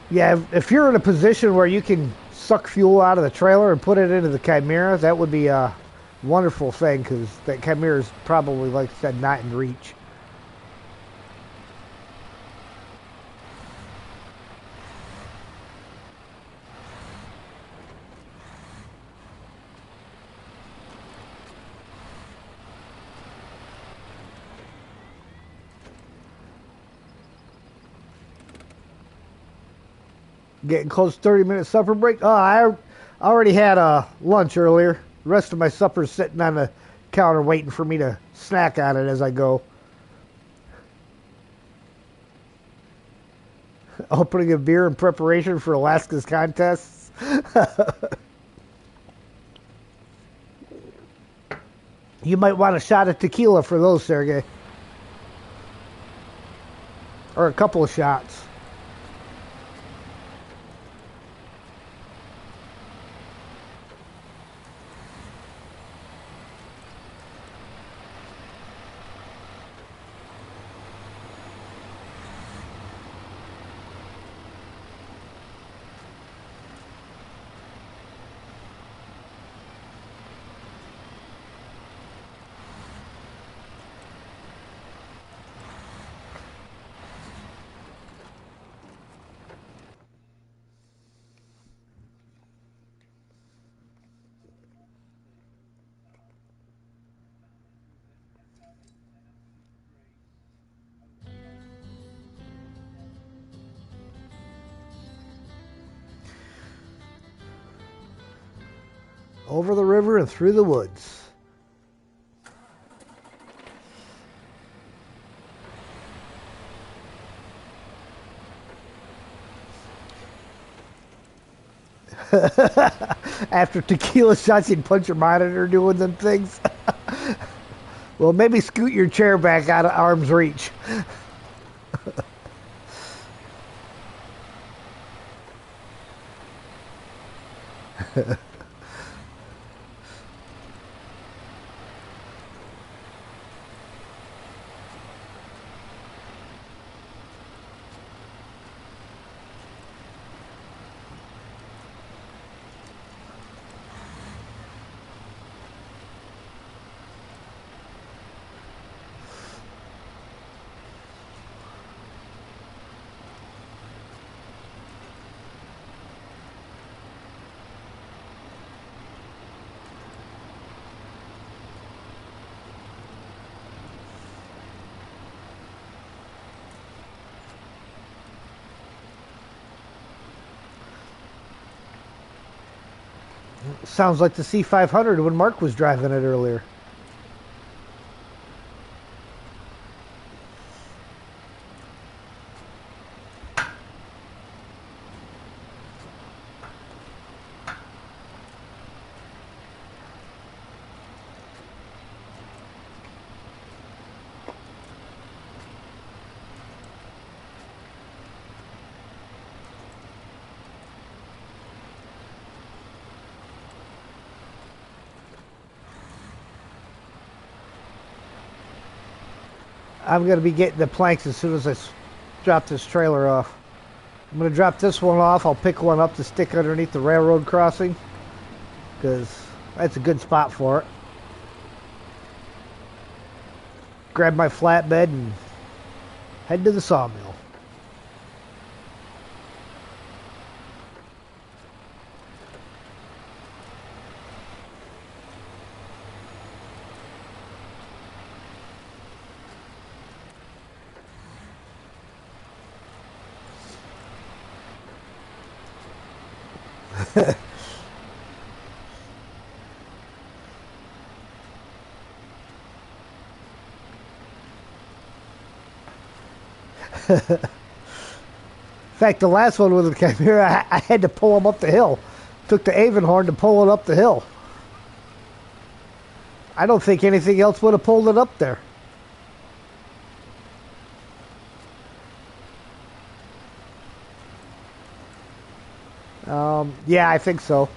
Yeah, if you're in a position where you can suck fuel out of the trailer and put it into the Chimera, that would be a wonderful thing, because that Chimera is probably, like I said, not in reach. Getting close to 30-minute supper break. Oh, I already had lunch earlier. The rest of my supper's sitting on the counter waiting for me to snack on it as I go. Opening a beer in preparation for Alaska's contests. You might want a shot of tequila for those, Sergey. Or a couple of shots. Over the river and through the woods. After tequila shots, you'd punch your monitor doing them things. Well, maybe scoot your chair back out of arm's reach. Sounds like the C500 when Mark was driving it earlier. I'm going to be getting the planks as soon as I drop this trailer off. I'm going to drop this one off. I'll pick one up to stick underneath the railroad crossing, because that's a good spot for it. Grab my flatbed and head to the sawmill. In fact, the last one with the Chimera, I had to pull him up the hill. Took the Avonhorn to pull it up the hill. I don't think anything else would have pulled it up there. Yeah, I think so.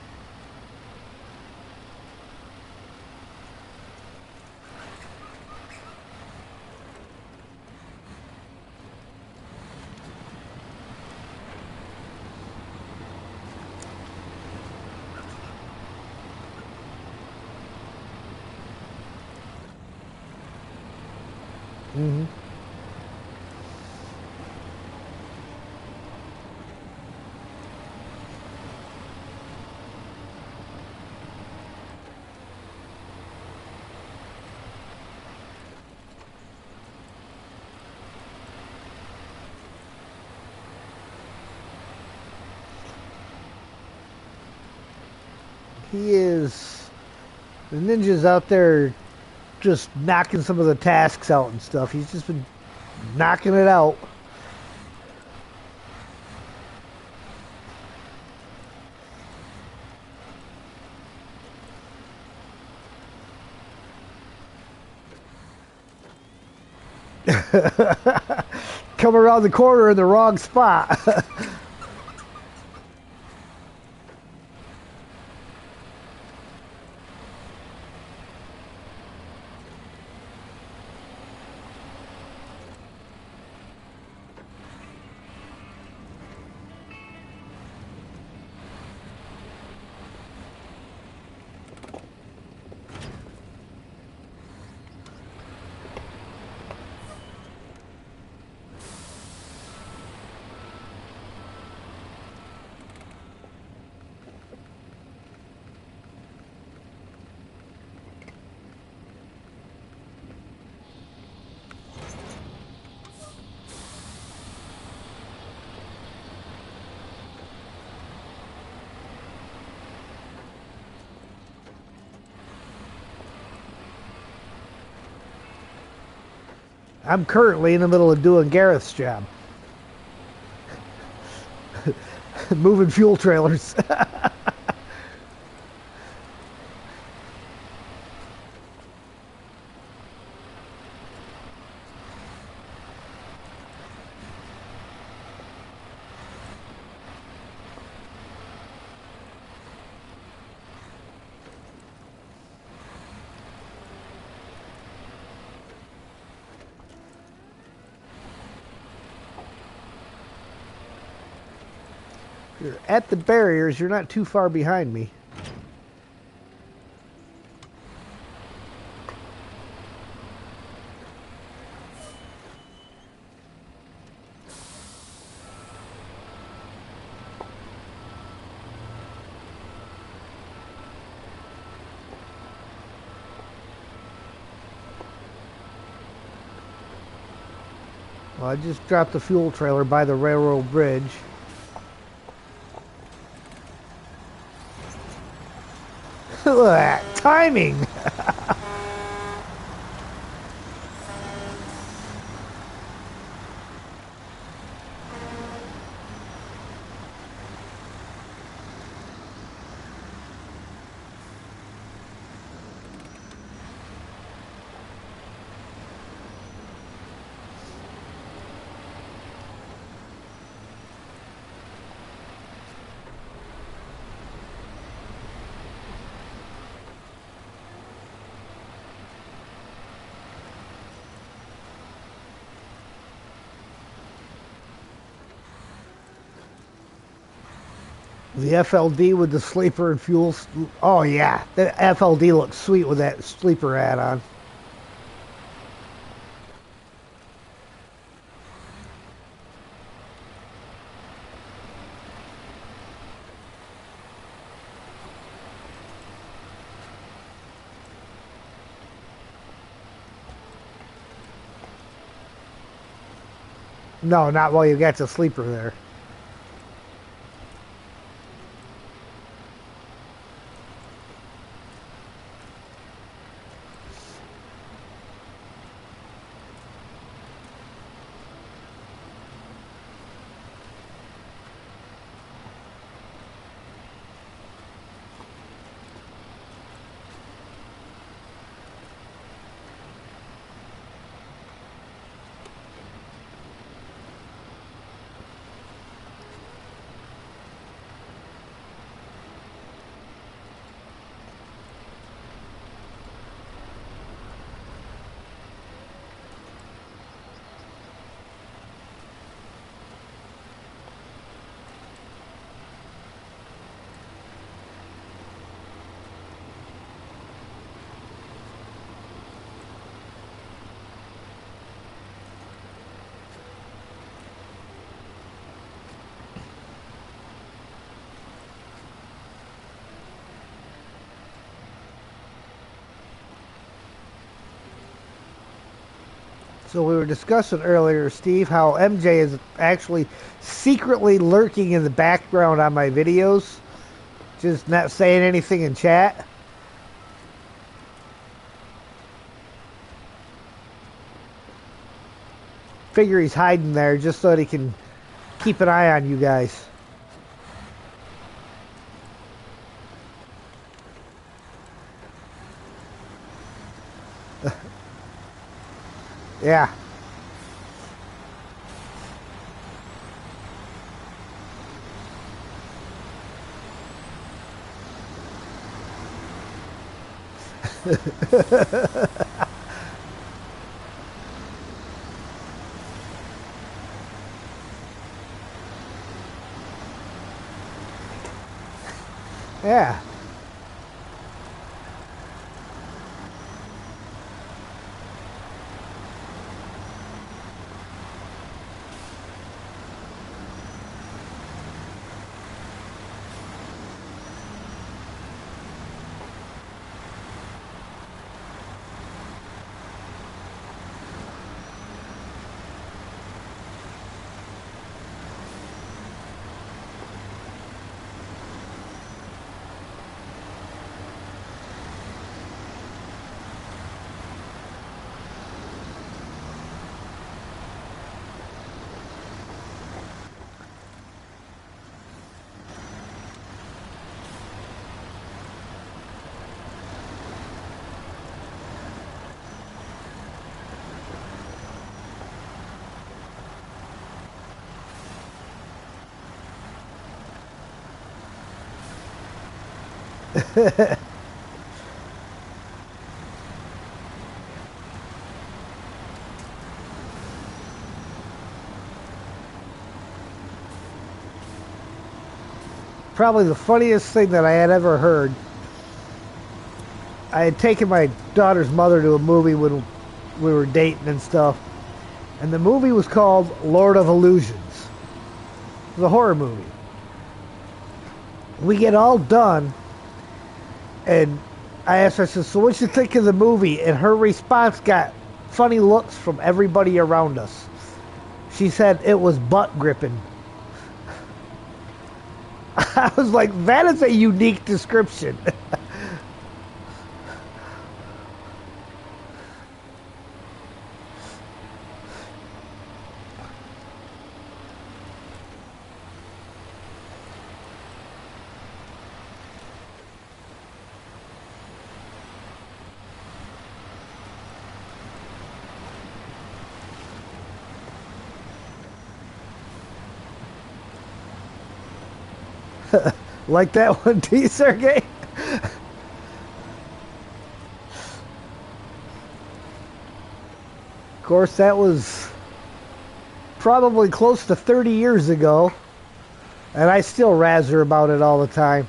Mm-hmm. He is... The ninja's out there just knocking some of the tasks out and stuff. He's just been knocking it out. Come around the corner in the wrong spot. I'm currently in the middle of doing Gareth's job. Moving fuel trailers. You're at the barriers. You're not too far behind me. Well, I just dropped the fuel trailer by the railroad bridge. Look at that timing. The FLD with the sleeper and fuel. Oh yeah, the FLD looks sweet with that sleeper add-on. No, not while you got the sleeper there. So we were discussing earlier, Steve, how MJ is actually secretly lurking in the background on my videos, just not saying anything in chat. figure he's hiding there just so that he can keep an eye on you guys. Yeah. Yeah. Probably the funniest thing that I had ever heard. I had taken my daughter's mother to a movie when we were dating and stuff, and the movie was called Lord of Illusions. It was a horror movie. We get all done, and I asked her, I said, so what'd you think of the movie? And her response got funny looks from everybody around us. She said it was butt gripping. I was like, that is a unique description. Like that one, T. Sergey? Of course, that was probably close to 30 years ago, and I still razz her about it all the time.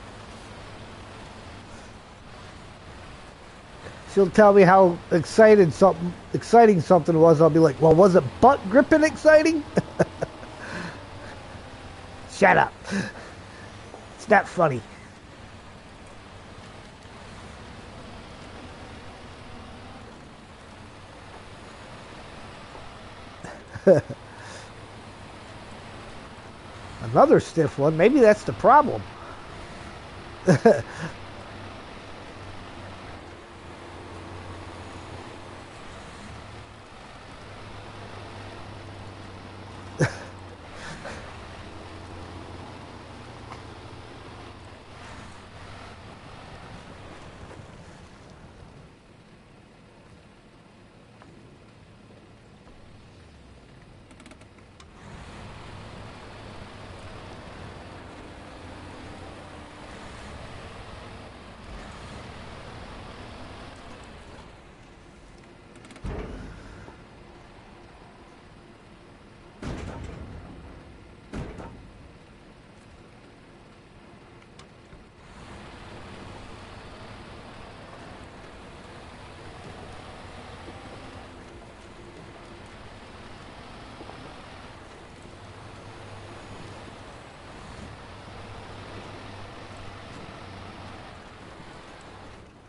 She'll tell me how exciting something was. I'll be like, well, was it butt gripping exciting? Shut up. It's not funny. Another stiff one. Maybe that's the problem.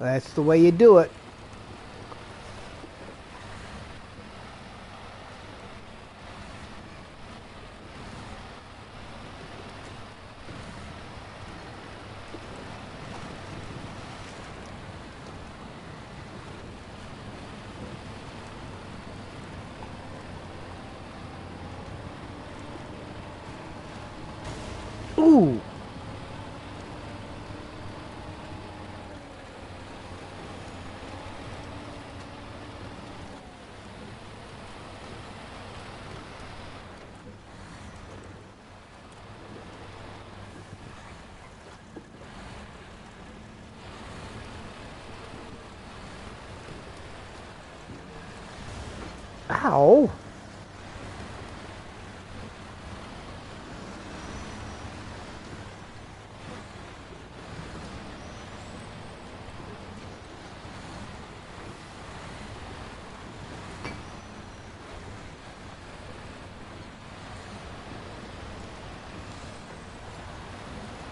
That's the way you do it. Ooh. Ow.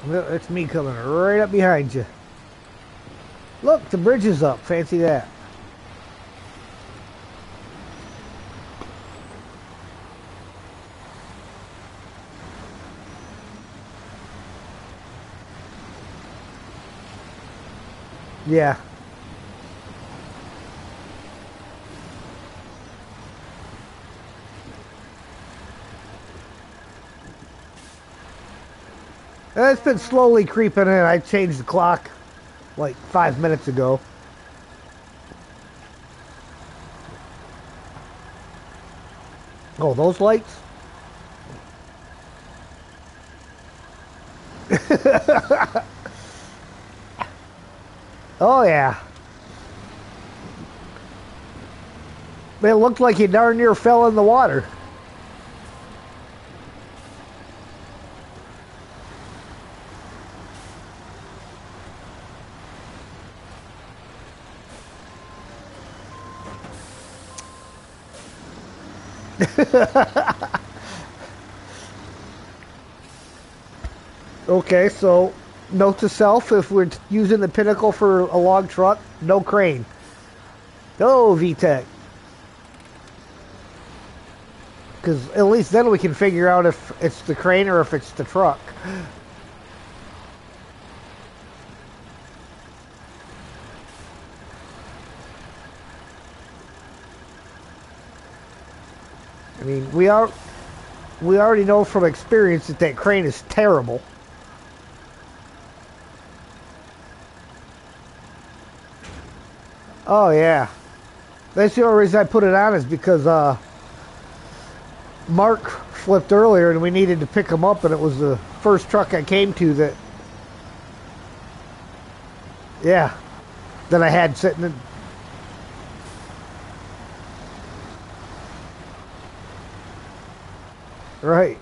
Well, it's me coming right up behind you. Look, the bridge is up. Fancy that. Yeah. It's been slowly creeping in. I changed the clock like 5 minutes ago. Oh, those lights? Oh, yeah. It looked like he darn near fell in the water. Okay, so note to self, if we're using the Pinnacle for a log truck, no crane. No VTEC. Because at least then we can figure out if it's the crane or if it's the truck. I mean, we already know from experience that that crane is terrible. Oh yeah, that's the only reason I put it on is because Mark flipped earlier and we needed to pick him up, and it was the first truck I came to that, yeah, that I had sitting in. Right.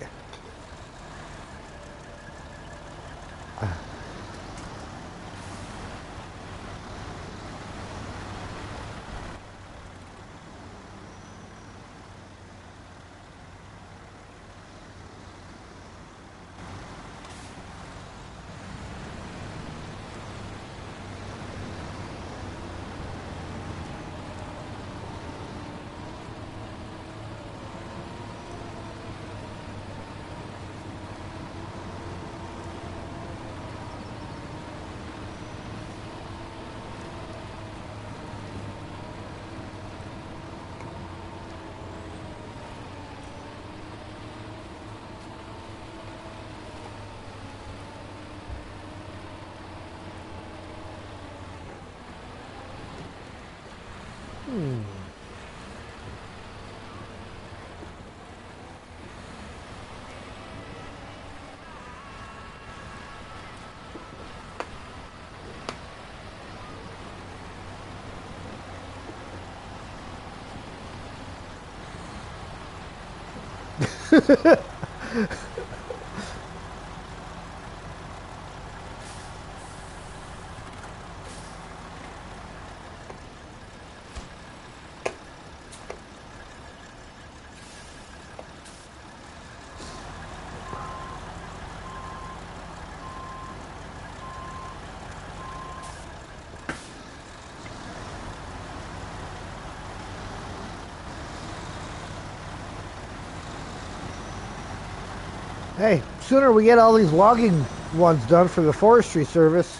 Hey, sooner we get all these logging ones done for the Forestry Service,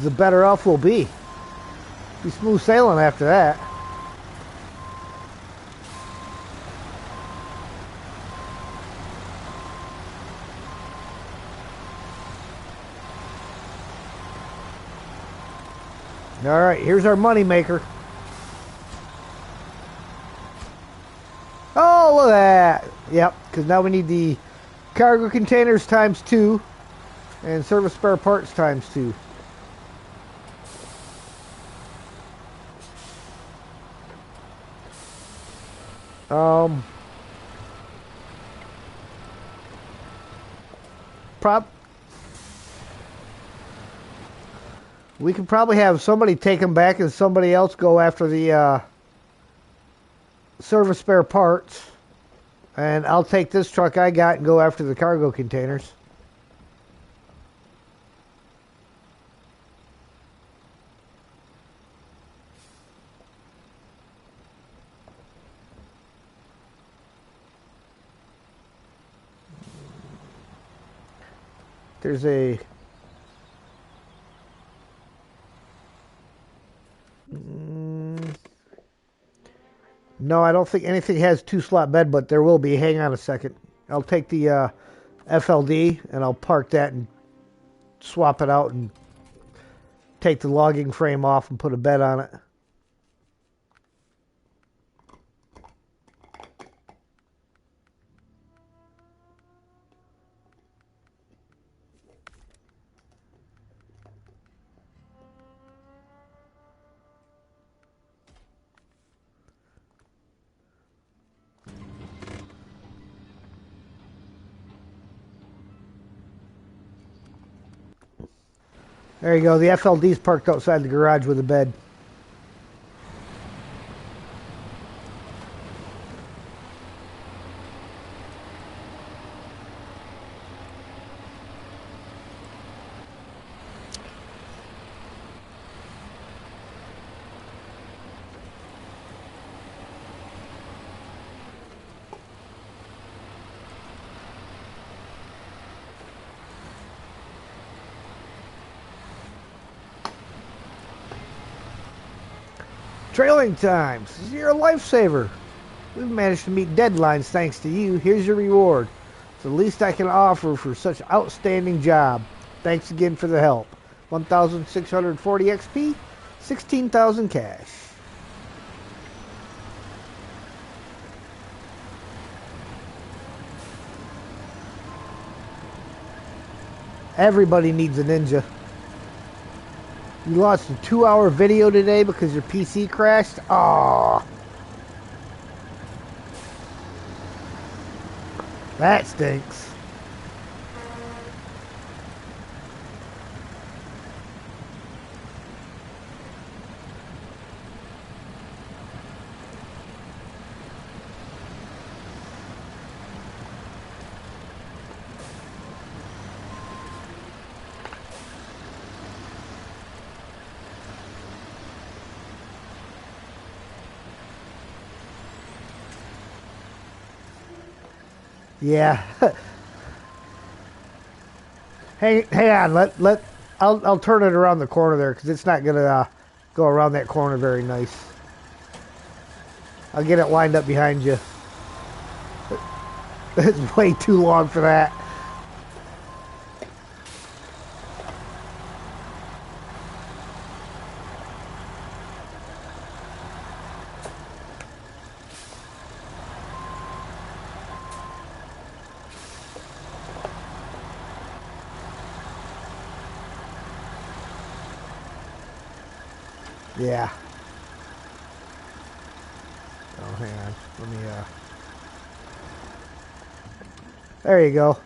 the better off we'll be. Be smooth sailing after that. All right, here's our money maker. Oh, look at that. Yep, because now we need the cargo containers times 2 and service spare parts times 2. We could probably have somebody take them back and somebody else go after the service spare parts. And I'll take this truck I got and go after the cargo containers. There's a... No, I don't think anything has 2-slot bed, but there will be. Hang on a second. I'll take the FLD and I'll park that and swap it out and take the logging frame off and put a bed on it. There you go. The FLD's parked outside the garage with a bed. Trailing times. You're a lifesaver. We've managed to meet deadlines thanks to you. Here's your reward. It's the least I can offer for such outstanding job. Thanks again for the help. 1,640 XP, 16,000 cash. Everybody needs a ninja. You lost a 2-hour video today because your PC crashed? Aww. That stinks. Yeah. Hang on. I'll turn it around the corner there because it's not gonna go around that corner very nice. I'll get it lined up behind you. It's way too long for that. Yeah. Oh, hang on. Let me, There you go.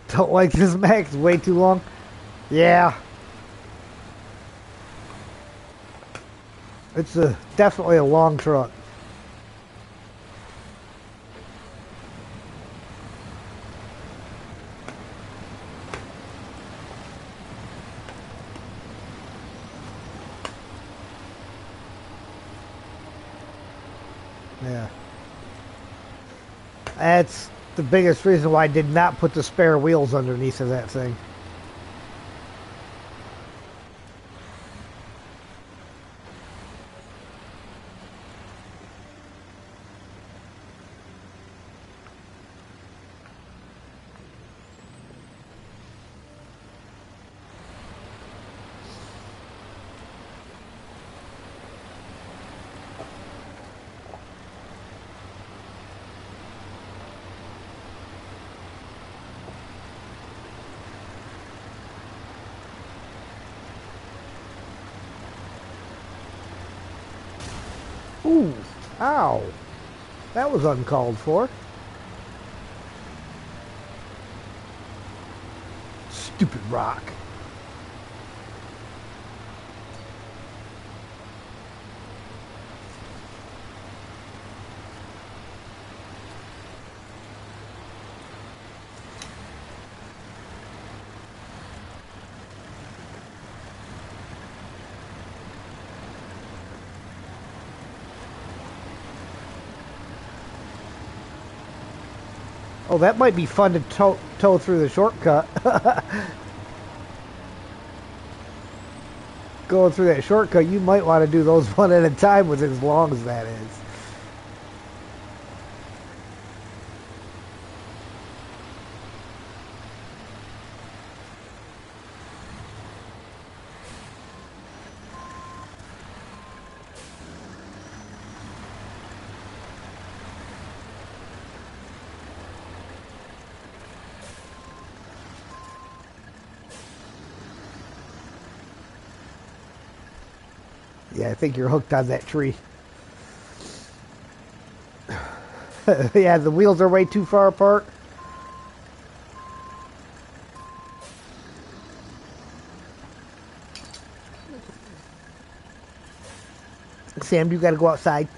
Don't like this Max, way too long. Yeah. It's definitely a long truck. Yeah. That's the biggest reason why I did not put the spare wheels underneath of that thing. Ooh, ow. That was uncalled for. Stupid rock. Oh, that might be fun to tow through the shortcut. Going through that shortcut, you might want to do those one at a time with as long as that is. Yeah, I think you're hooked on that tree. Yeah, the wheels are way too far apart. Sam, you got to go outside.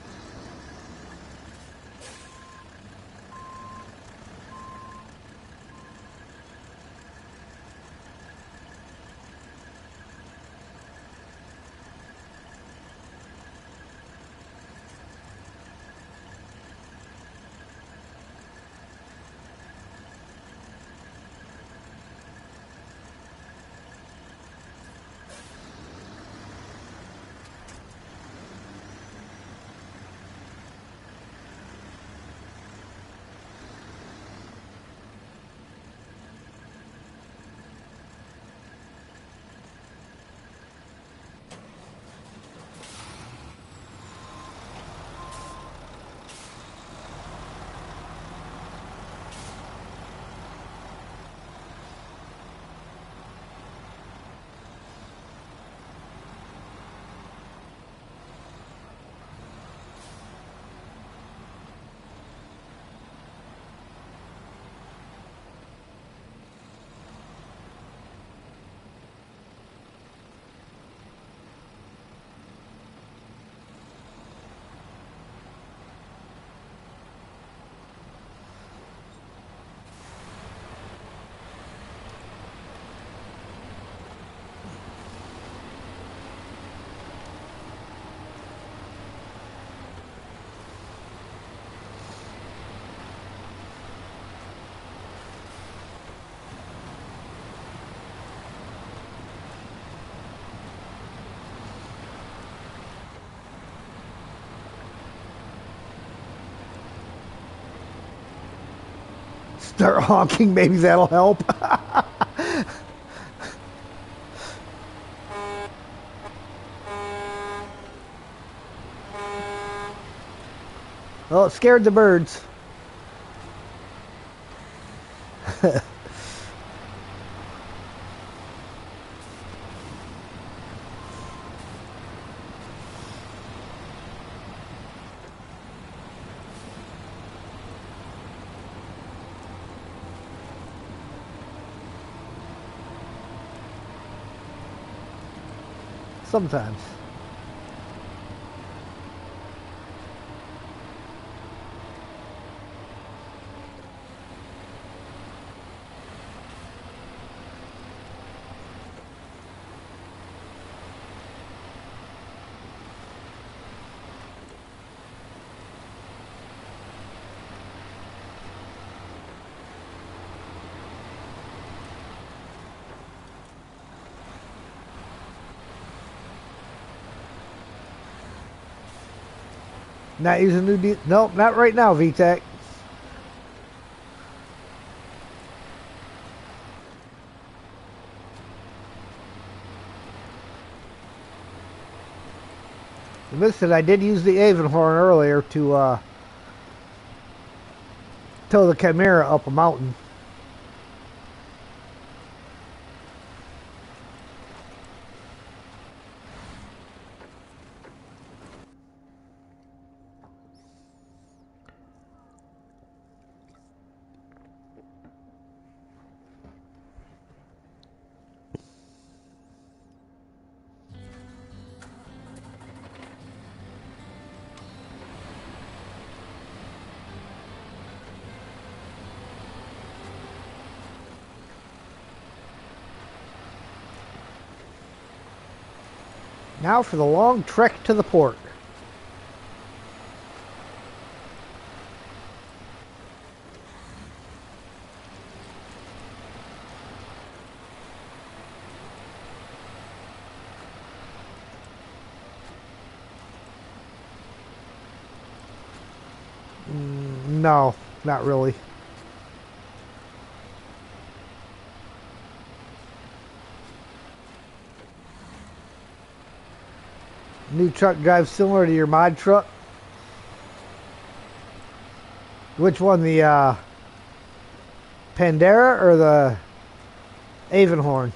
Start honking, maybe that'll help. Well, it scared the birds. Sometimes. Not using new nope, not right now, VTech. Listen, I did use the Avonhorn earlier to tow the Chimera up a mountain. Now for the long trek to the port. No, not really. New truck drives similar to your mod truck. Which one, the Pandera or the Avonhorn?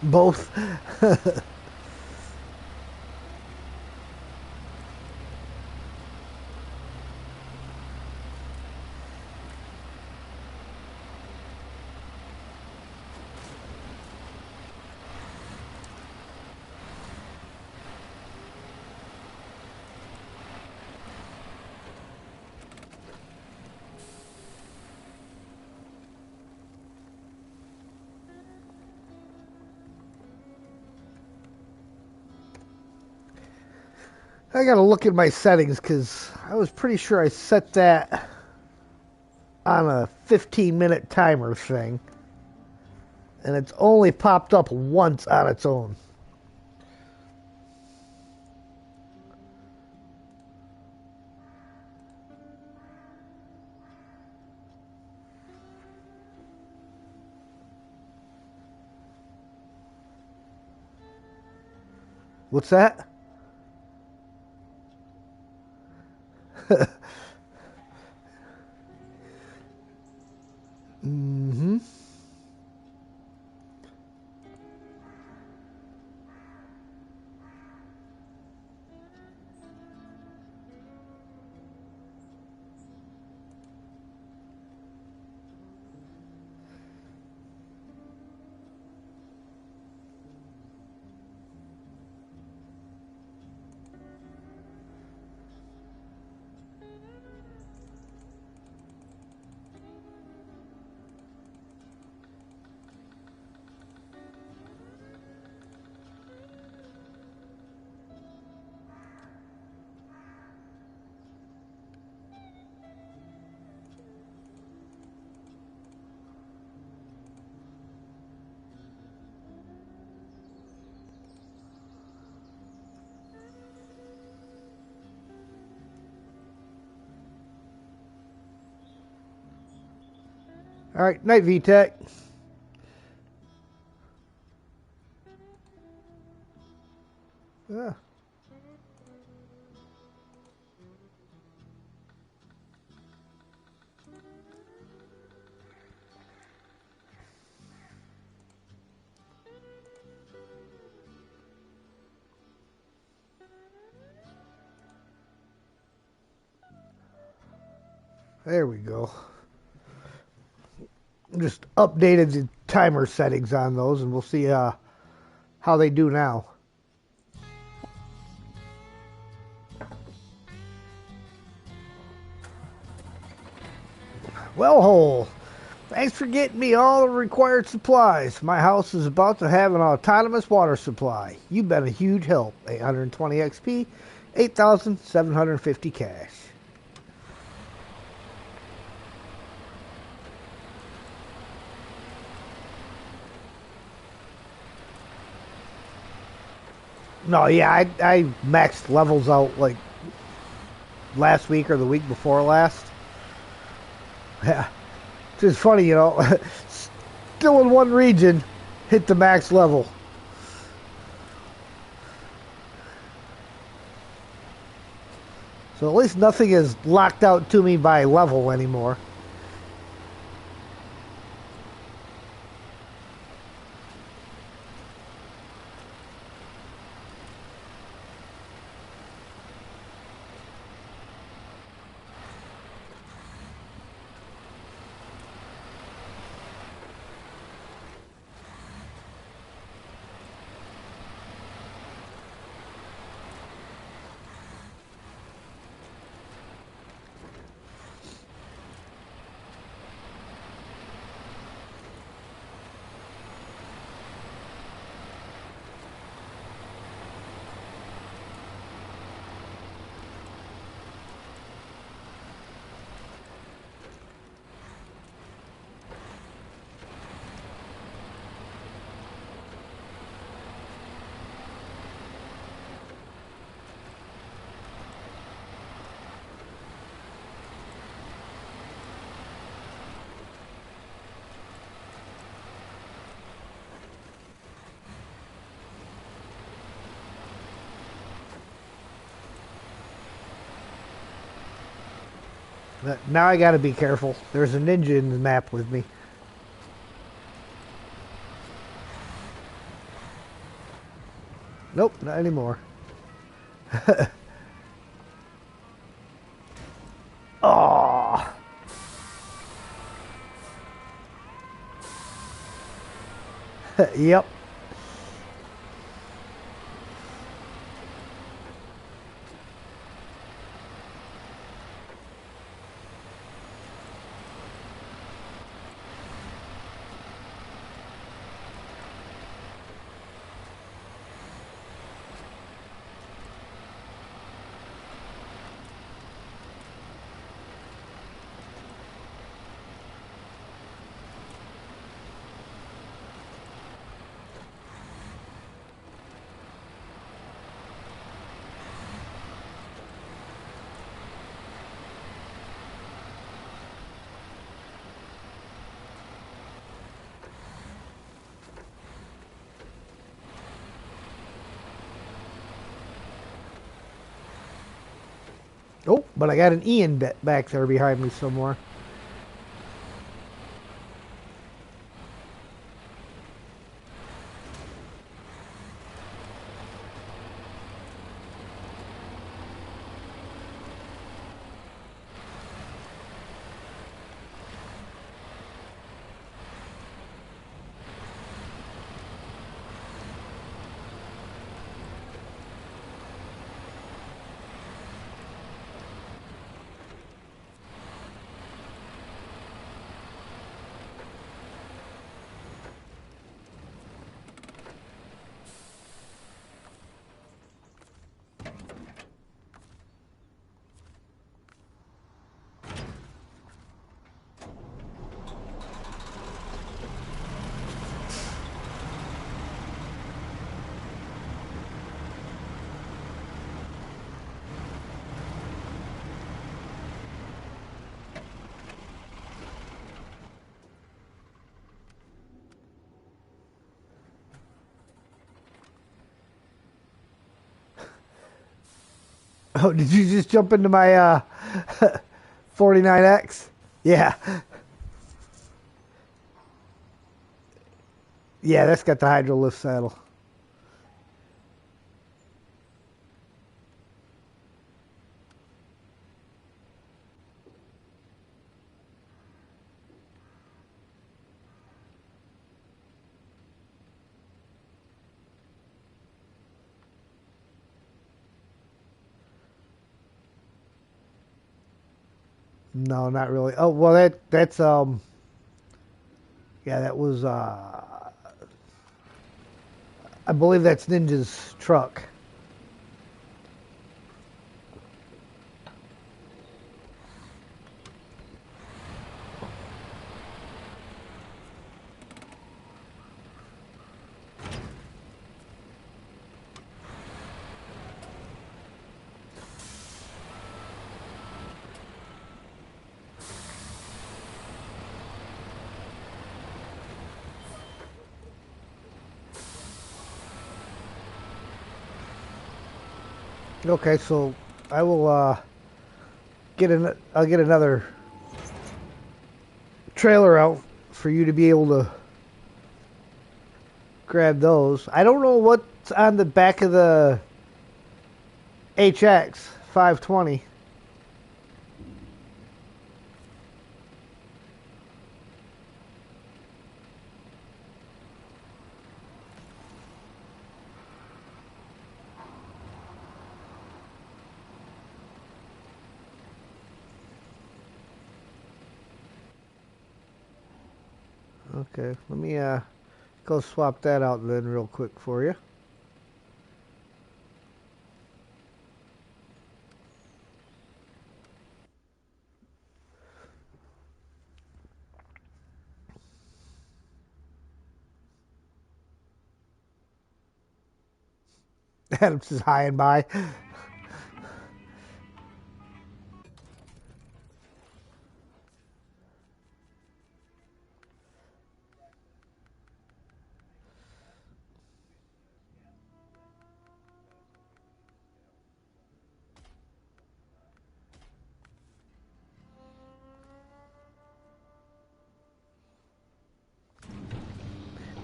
Both. I gotta look at my settings because I was pretty sure I set that on a 15-minute timer thing. And it's only popped up once on its own. What's that? Mm-hmm. All right, night VTech. Yeah. There we go. Just updated the timer settings on those, and we'll see how they do now. Well, Hole, thanks for getting me all the required supplies. My house is about to have an autonomous water supply. You've been a huge help. 820 XP, 8,750 cash. No, yeah, I maxed levels out like last week or the week before last. Yeah, it's just funny, you know. Still in one region, hit the max level. So at least nothing is locked out to me by level anymore. But now I gotta be careful. There's a ninja in the map with me. Nope, not anymore. Oh, yep. Oh, but I got an Ian back there behind me somewhere. Oh, did you just jump into my 49X? Yeah. Yeah, that's got the hydro lift saddle. No, not really. Oh, well, that's yeah, that was I believe that's Ninja's truck. Okay, so I will I'll get another trailer out for you to be able to grab those. I don't know what's on the back of the HX 520. Okay, let me go swap that out then real quick for you. Adams is high and by.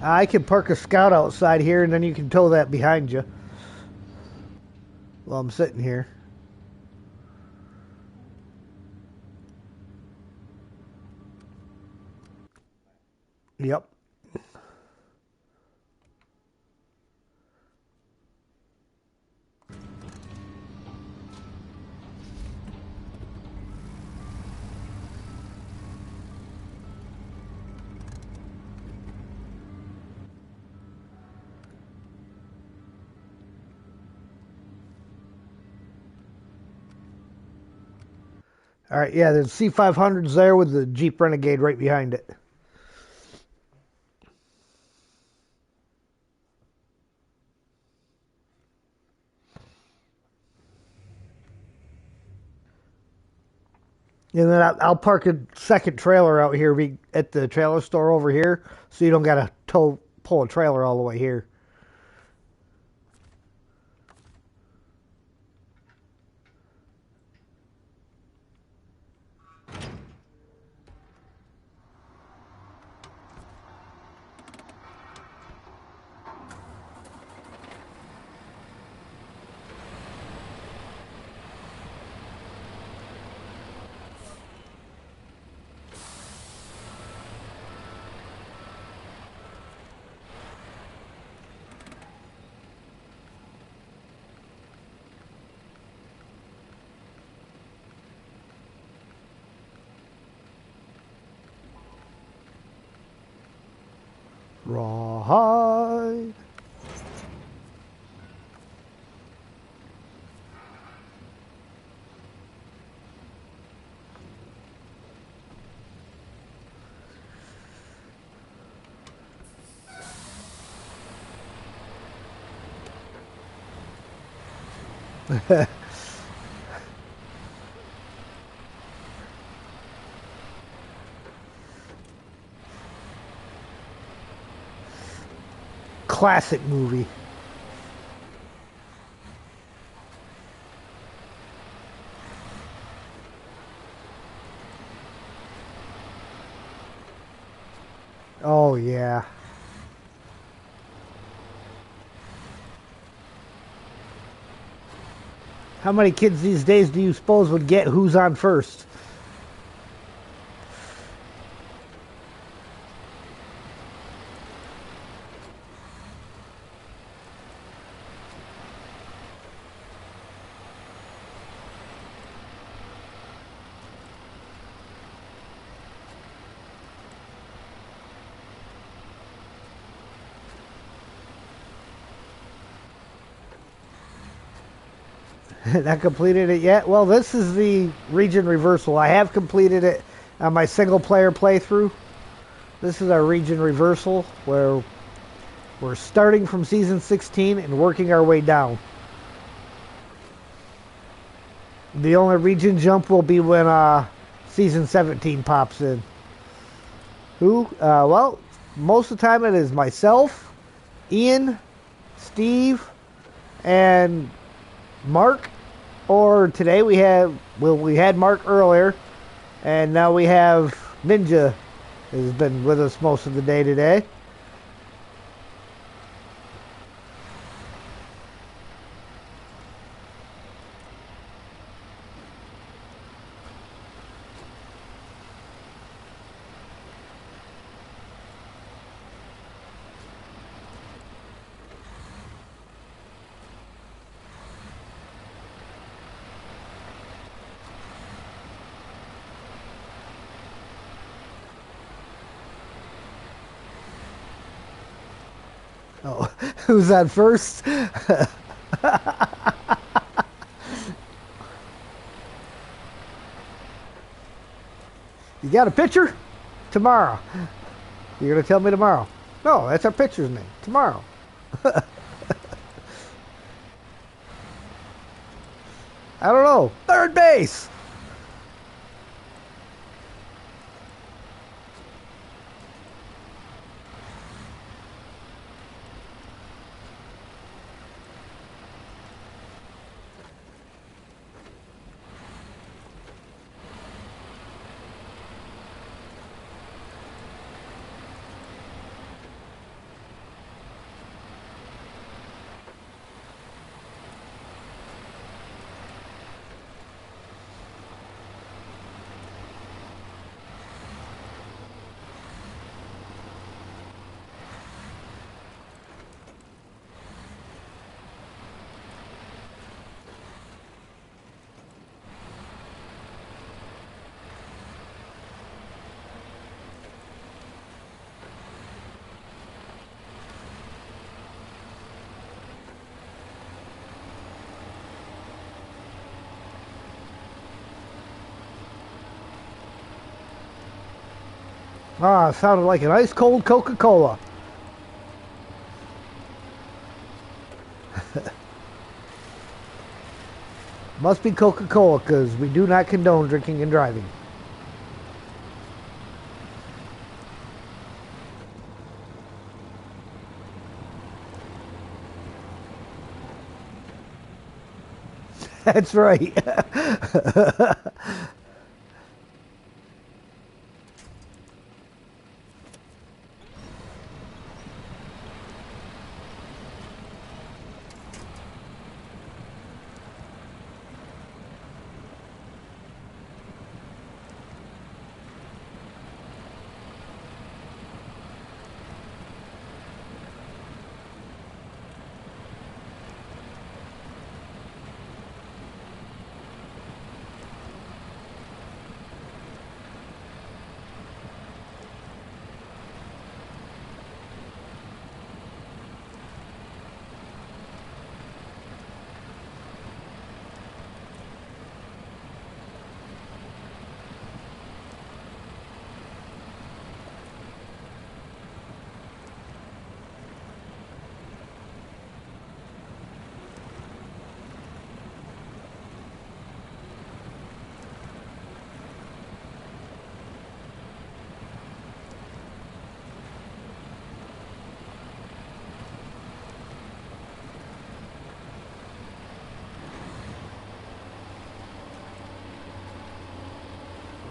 I can park a scout outside here, and then you can tow that behind you while I'm sitting here. Yep. All right, yeah, there's C500s there with the Jeep Renegade right behind it. And then I'll park a second trailer out here at the trailer store over here, so you don't got to pull a trailer all the way here. Rawhide. Classic movie. Oh, yeah. How many kids these days do you suppose would get Who's on First? Not completed it yet? Well, this is the region reversal. I have completed it on my single player playthrough. This is our region reversal where we're starting from season 16 and working our way down. The only region jump will be when season 17 pops in. Who? Well, most of the time it is myself, Ian, Steve, and Mark, or today we had Mark earlier, and now we have Ninja has been with us most of the day today. Oh, who's on first? You got a picture? Tomorrow. You're gonna tell me tomorrow. No, that's our pitcher's name. Tomorrow. I don't know. Third base. Ah, sounded like an ice cold Coca-Cola. Must be Coca-Cola because we do not condone drinking and driving. That's right.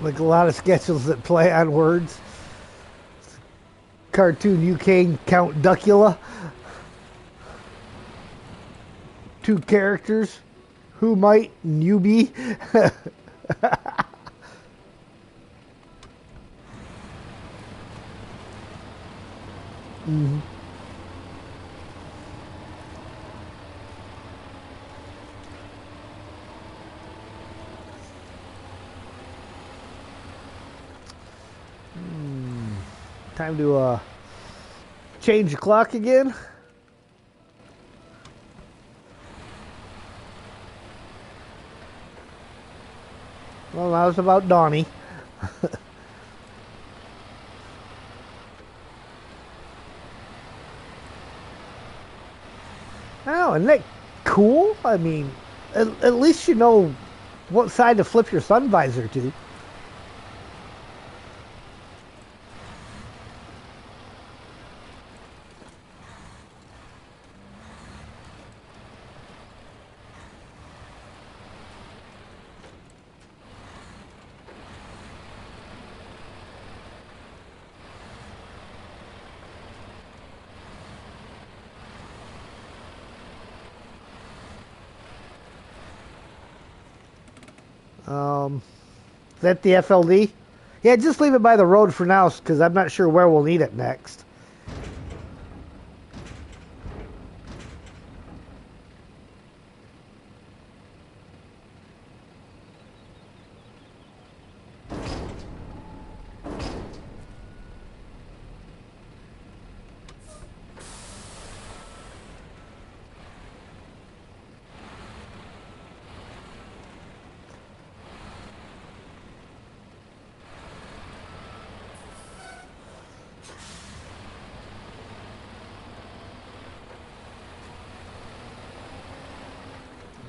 Like a lot of sketches that play on words. Cartoon you can Count Duckula. Two characters. Who might and you be? Mm-hmm. Time to change the clock again. Well, that was about Donnie. Oh, isn't that cool? I mean, at least you know what side to flip your sun visor to. Is that the FLD? Yeah, just leave it by the road for now, because I'm not sure where we'll need it next.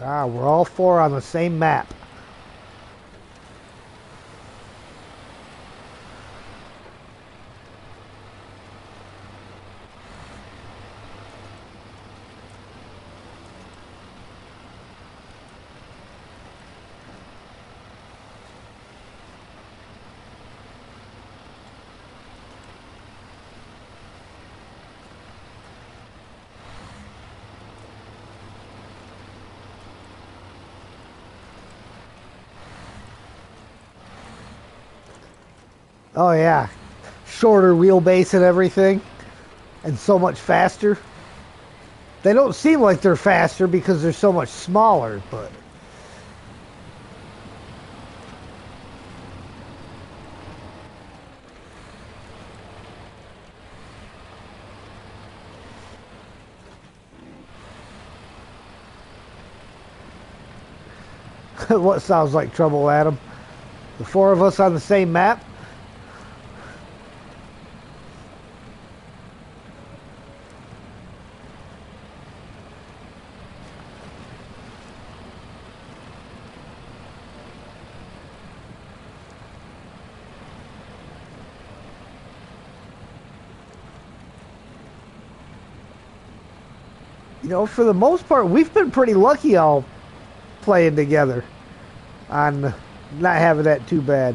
Ah, we're all four on the same map. Oh yeah, shorter wheelbase and everything, and so much faster. They don't seem like they're faster because they're so much smaller, but what sounds like trouble, Adam? The four of us on the same map? You know, for the most part, we've been pretty lucky all playing together on not having that too bad.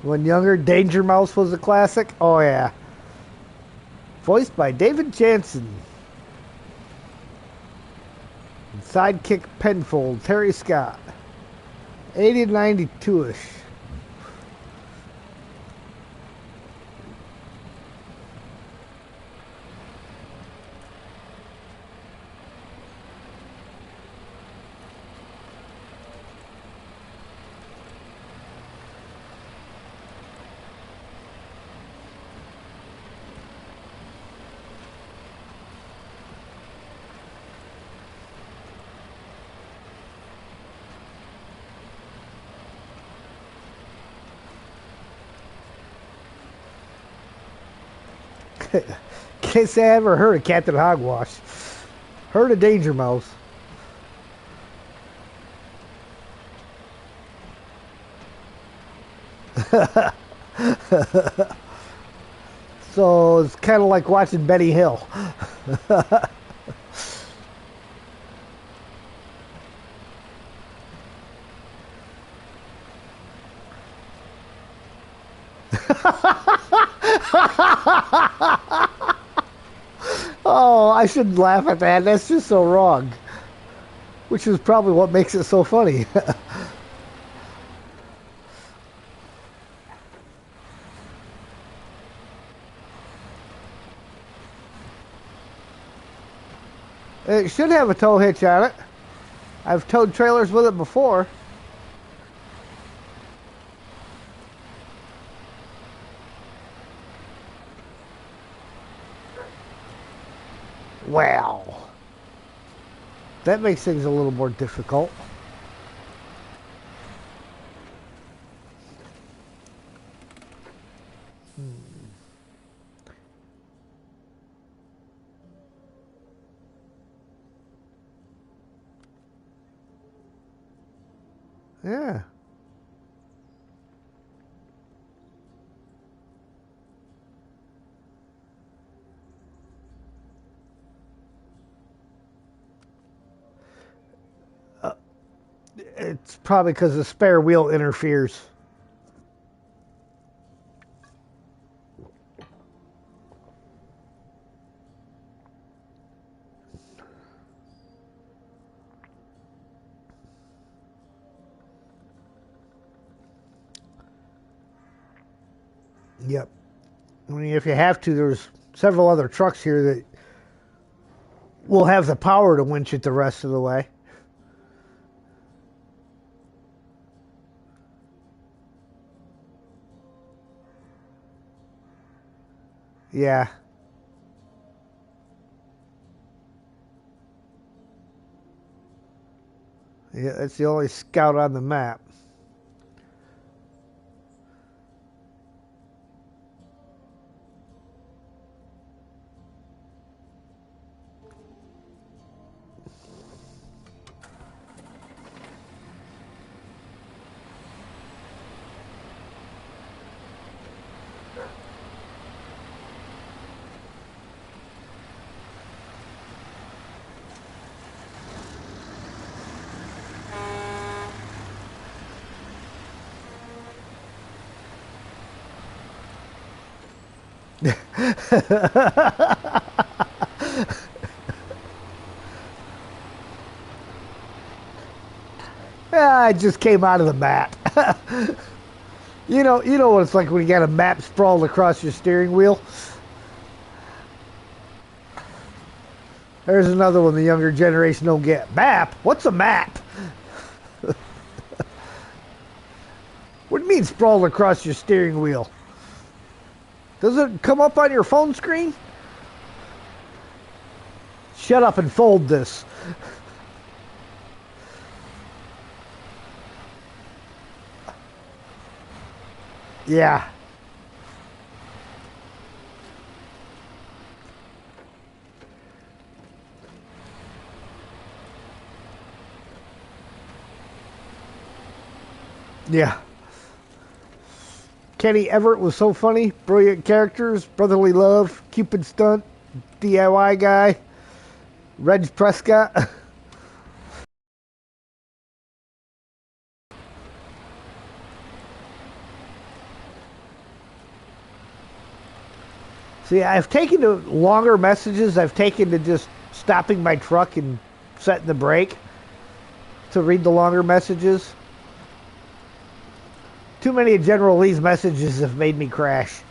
When younger, Danger Mouse was a classic. Oh yeah, voiced by David Jansen. And sidekick Penfold, Terry Scott. 80 to 92-ish. Can't say I ever heard of Captain Hogwash. Heard of Danger Mouse. So it's kind of like watching Benny Hill. Oh, I shouldn't laugh at that. That's just so wrong. Which is probably what makes it so funny. It should have a tow hitch on it. I've towed trailers with it before. Wow. That makes things a little more difficult. Yeah. It's probably because the spare wheel interferes. Yep. I mean, if you have to, there's several other trucks here that will have the power to winch it the rest of the way. Yeah. Yeah, that's the only scout on the map. Yeah, I just came out of the map. You know what it's like when you got a map sprawled across your steering wheel. There's another one the younger generation don't get. Map? What's a map? What do you mean sprawled across your steering wheel? Does it come up on your phone screen? Shut up and fold this. Yeah. Yeah. Kenny Everett was so funny. Brilliant characters. Brotherly love. Cupid stunt. DIY guy. Reg Prescott. See, I've taken to longer messages. I've taken to just stopping my truck and setting the brake to read the longer messages. Too many of General Lee's messages have made me crash.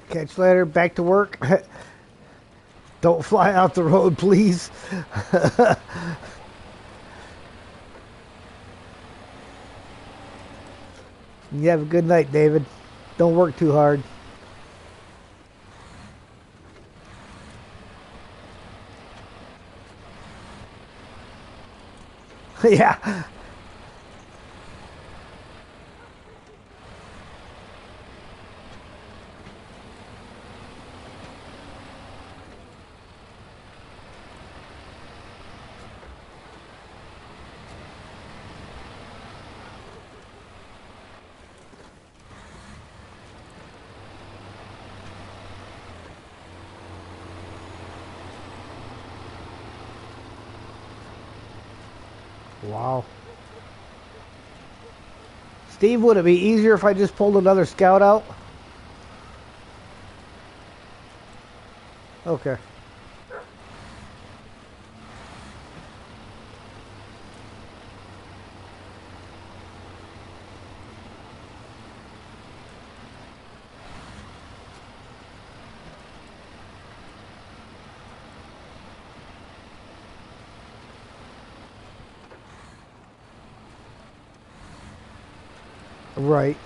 Catch you later. Back to work. Don't fly out the road, please. You have a good night, David. Don't work too hard. Yeah. Wow. Steve, would it be easier if I just pulled another scout out? Okay. Right.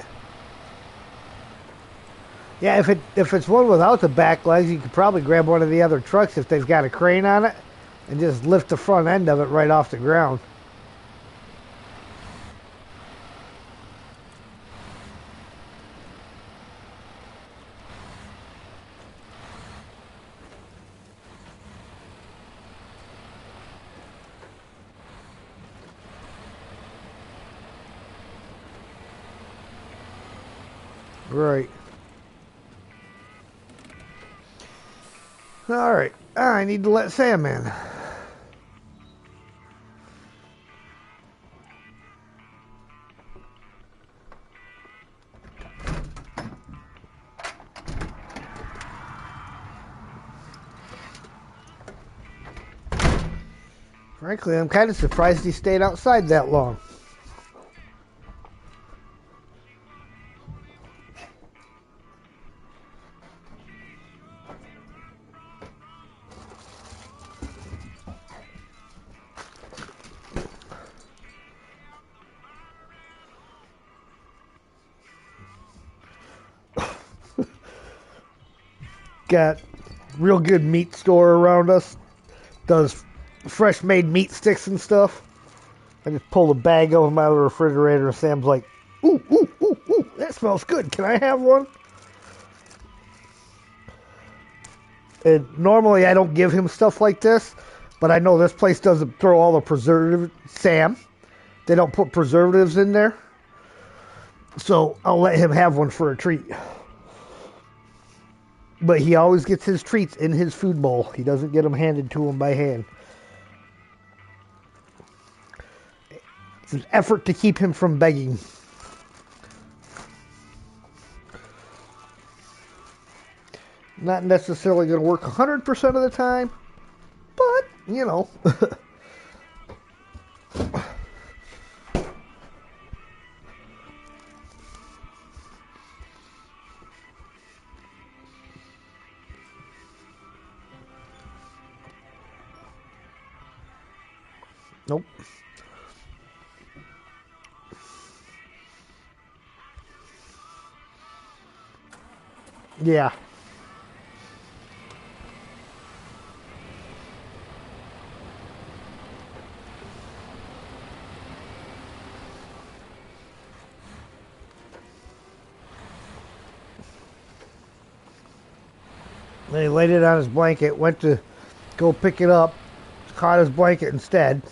Yeah, if it's one without the back legs, you could probably grab one of the other trucks if they've got a crane on it and just lift the front end of it right off the ground. Right. All right. I need to let Sam in. Frankly, I'm kind of surprised he stayed outside that long. Got real good meat store around us. Does fresh made meat sticks and stuff. I just pulled a bag of them out of the refrigerator and Sam's like, ooh, ooh, ooh, ooh, that smells good. Can I have one? And normally I don't give him stuff like this, but I know this place doesn't throw all the preservatives. Sam, they don't put preservatives in there. So I'll let him have one for a treat. But he always gets his treats in his food bowl. He doesn't get them handed to him by hand. It's an effort to keep him from begging. Not necessarily going to work 100% of the time, but, you know. Nope. Yeah. Then he laid it on his blanket, went to go pick it up, caught his blanket instead.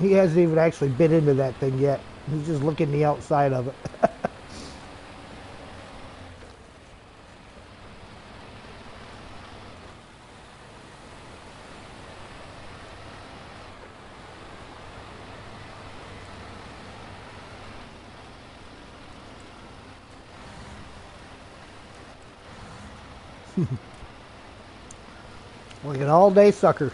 He hasn't even actually been into that thing yet. He's just looking the outside of it. Like an all-day sucker.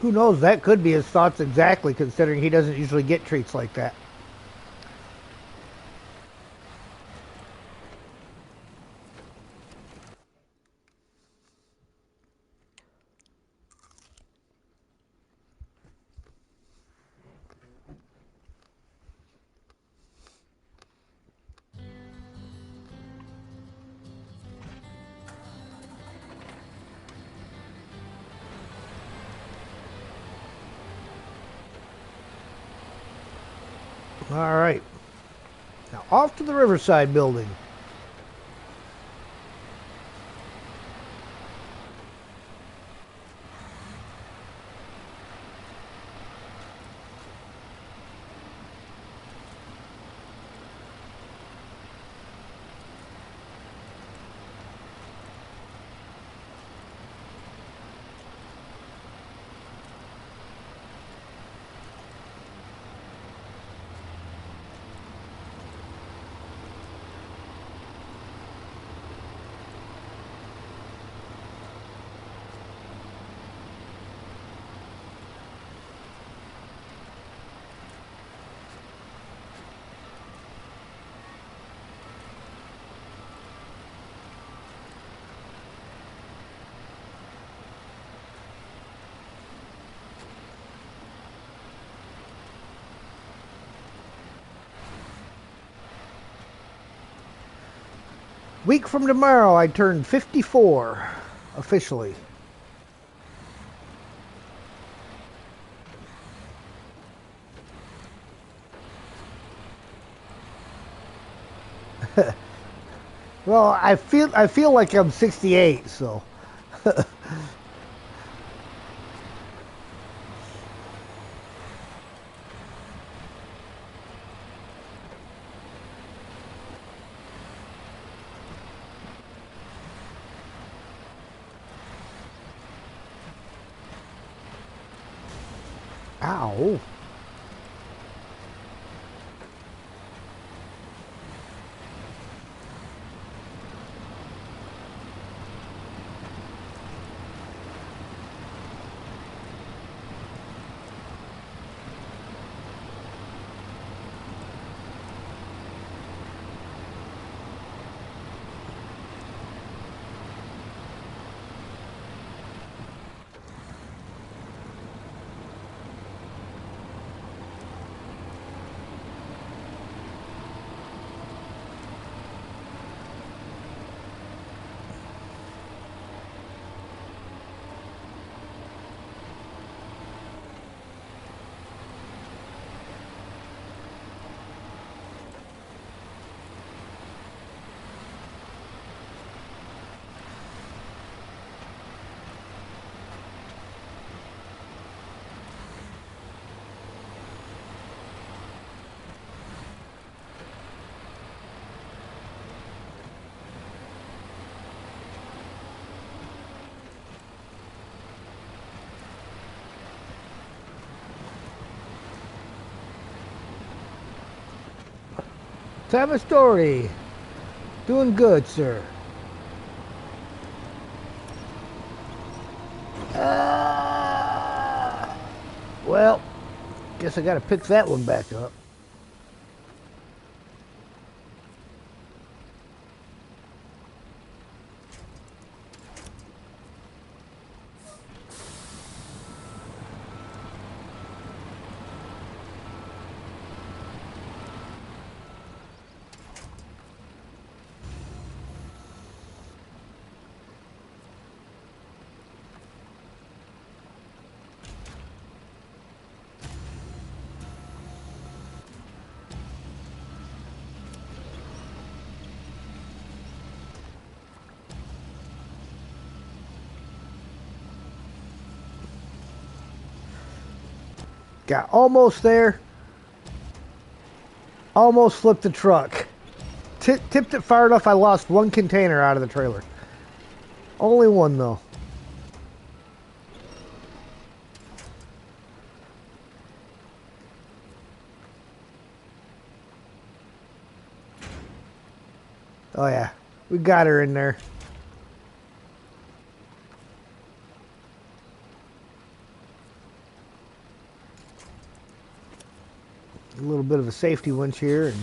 Who knows? That could be his thoughts exactly, considering he doesn't usually get treats like that. All right. Now off to the Riverside building. Week from tomorrow, I turn 54, officially. Well, I feel like I'm 68, so. Ow. Time of story. Doing good, sir. Well, guess I gotta pick that one back up. Got almost there. Almost flipped the truck. Tipped it far enough I lost one container out of the trailer. Only one though. Oh yeah, we got her in there. A little bit of a safety winch here, and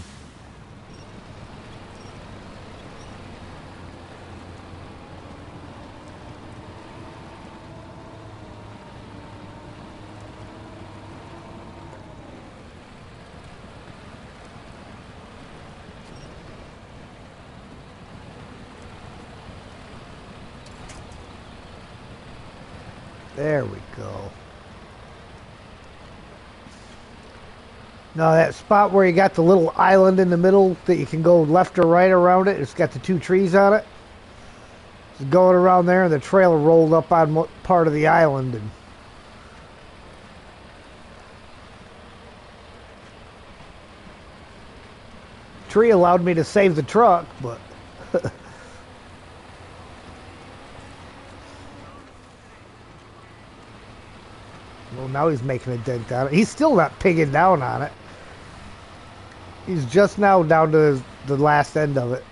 there we go. Now that spot where you got the little island in the middle that you can go left or right around it, it's got the two trees on it. It's going around there and the trailer rolled up on part of the island. And tree allowed me to save the truck, but well, now he's making a dent on it. He's still not pigging down on it. He's just now down to the last end of it.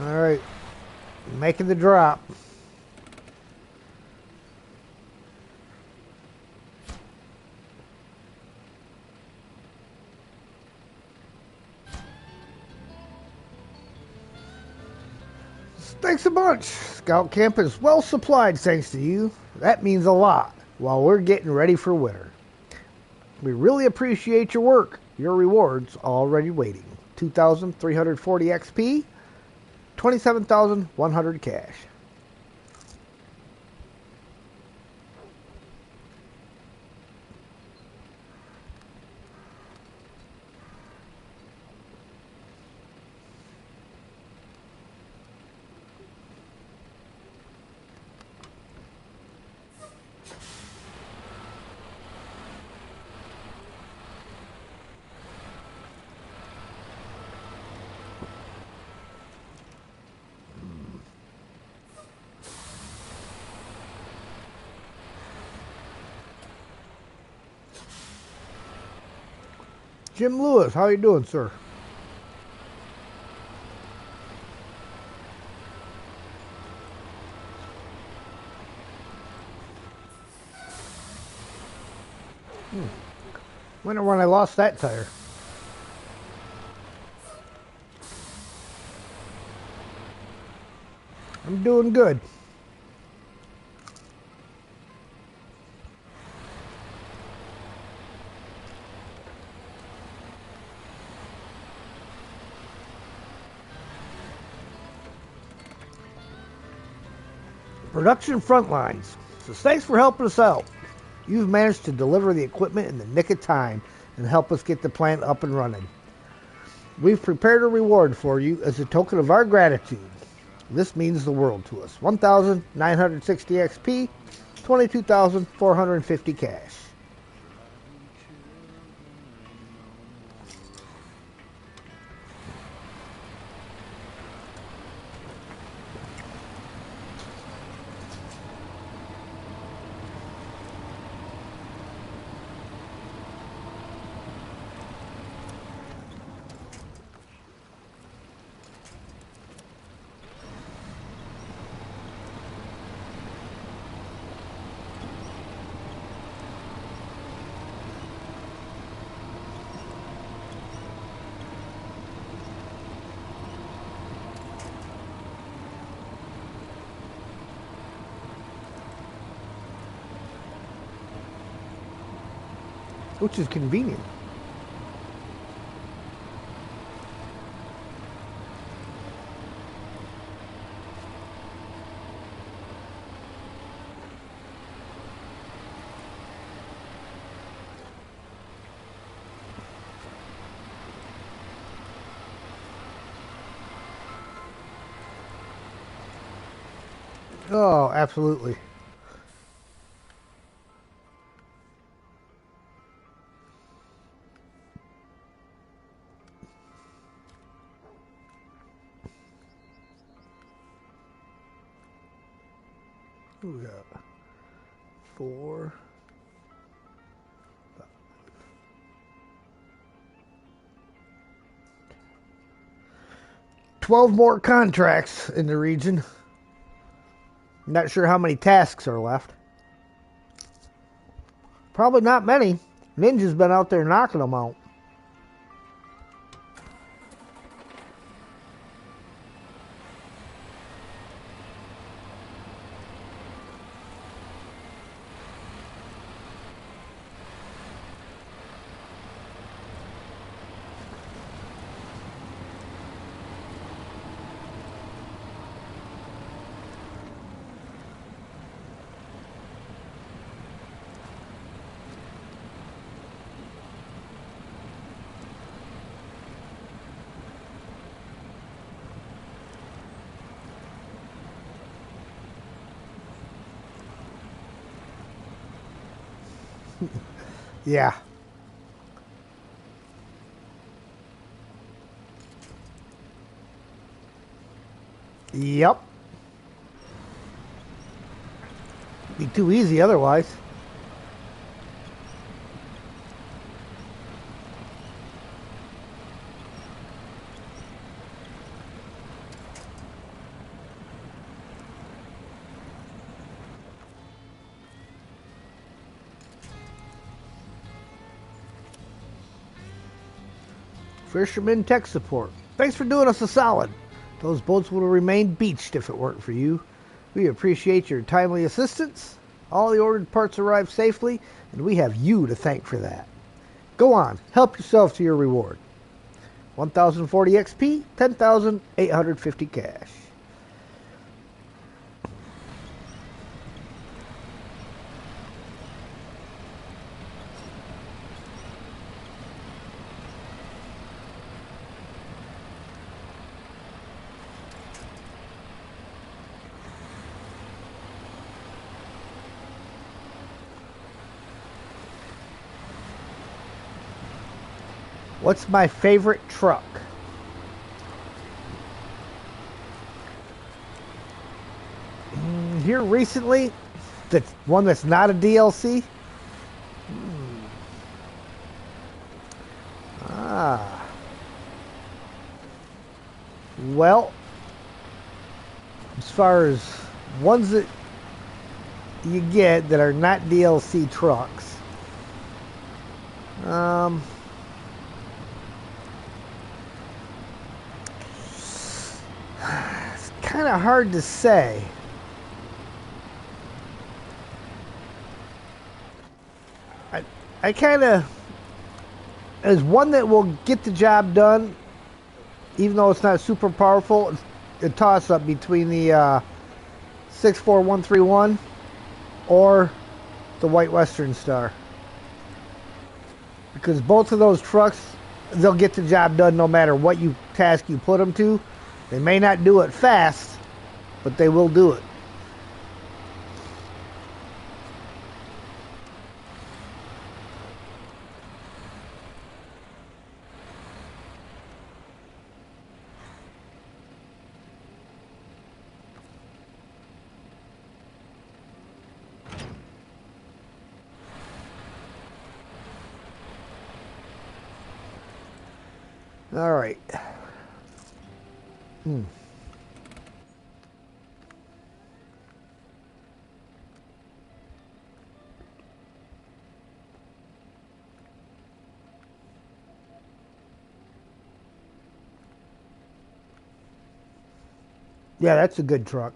All right, making the drop. Thanks a bunch. Scout camp is well supplied thanks to you. That means a lot while we're getting ready for winter. We really appreciate your work. Your rewards already waiting. 2,340 XP, 27,100 cash. Jim Lewis, how you doing, sir? Wonder when I lost that tire. I'm doing good. Production front lines. So thanks for helping us out. You've managed to deliver the equipment in the nick of time and help us get the plant up and running. We've prepared a reward for you as a token of our gratitude. This means the world to us. 1,960 XP, 22,450 cash. Which is convenient. Oh, absolutely. We got 4, 5. 12 more contracts in the region. Not sure how many tasks are left. Probably not many. Ninja's been out there knocking them out. Yeah. Yep. Be too easy otherwise. Fisherman tech support. Thanks for doing us a solid. Those boats would have remained beached if it weren't for you. We appreciate your timely assistance. All the ordered parts arrived safely, and we have you to thank for that. Go on, help yourself to your reward. 1,040 XP, 10,850 cash. What's my favorite truck? Here recently, the one that's not a DLC. Well, as far as ones that you get that are not DLC trucks, it's kind of hard to say. I kind of, as one that will get the job done, even though it's not super powerful, it's a toss-up between the 64131 or the White Western Star. Because both of those trucks, they'll get the job done no matter what task you put them to. They may not do it fast, but they will do it. All right. Yeah, that's a good truck.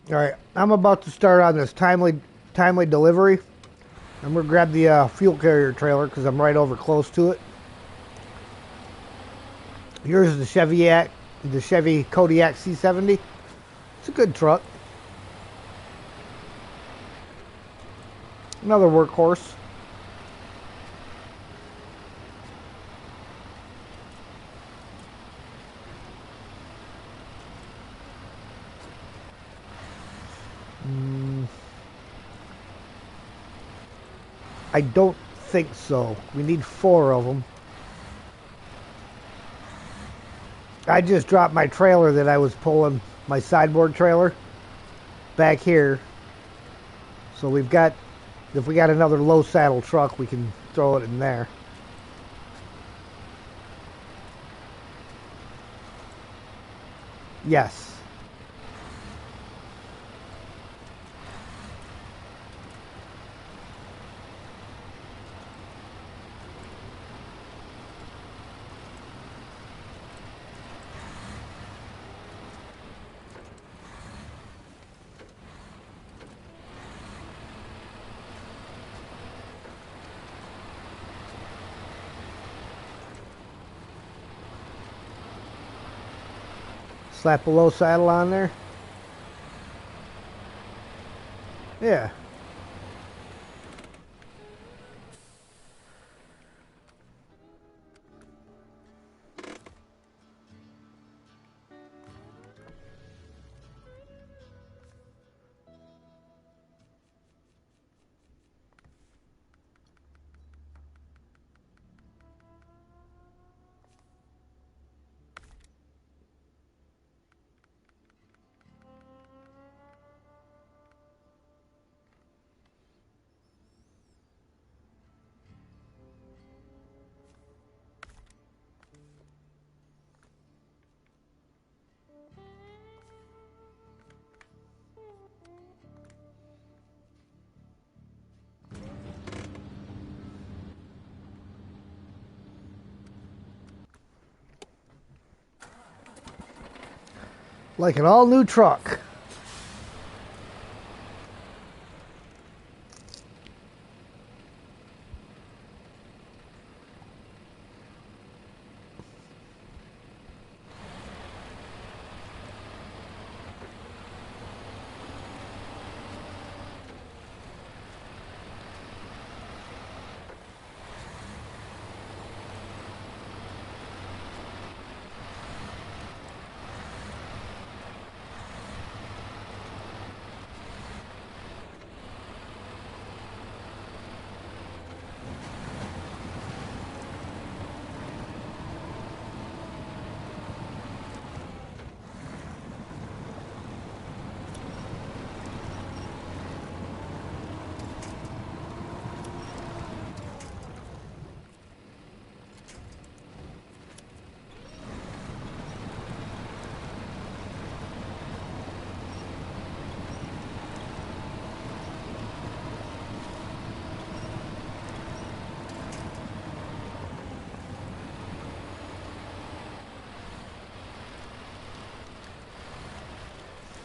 All right, I'm about to start on this timely delivery. I'm gonna grab the fuel carrier trailer because I'm right over close to it. Here's the Chevy Kodiak C70. It's a good truck. Another workhorse. I don't think so. We need 4 of them. I just dropped my trailer that I was pulling, my sideboard trailer, back here. So we've got, if we got another low saddle truck, we can throw it in there. Yes. Slap a low saddle on there. Yeah. Like an all new truck.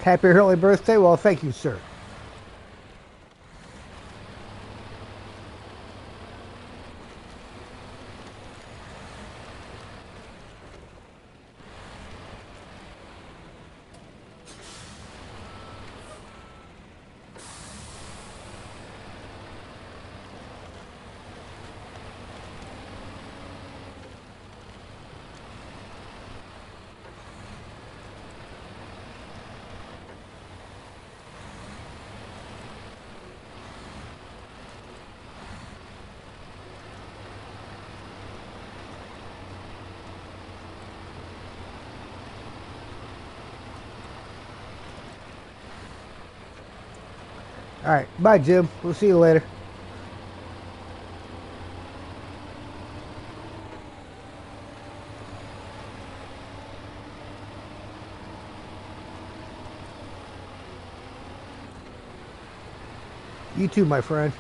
Happy early birthday. Well, thank you, sir. All right. Bye, Jim. We'll see you later. You too, my friend.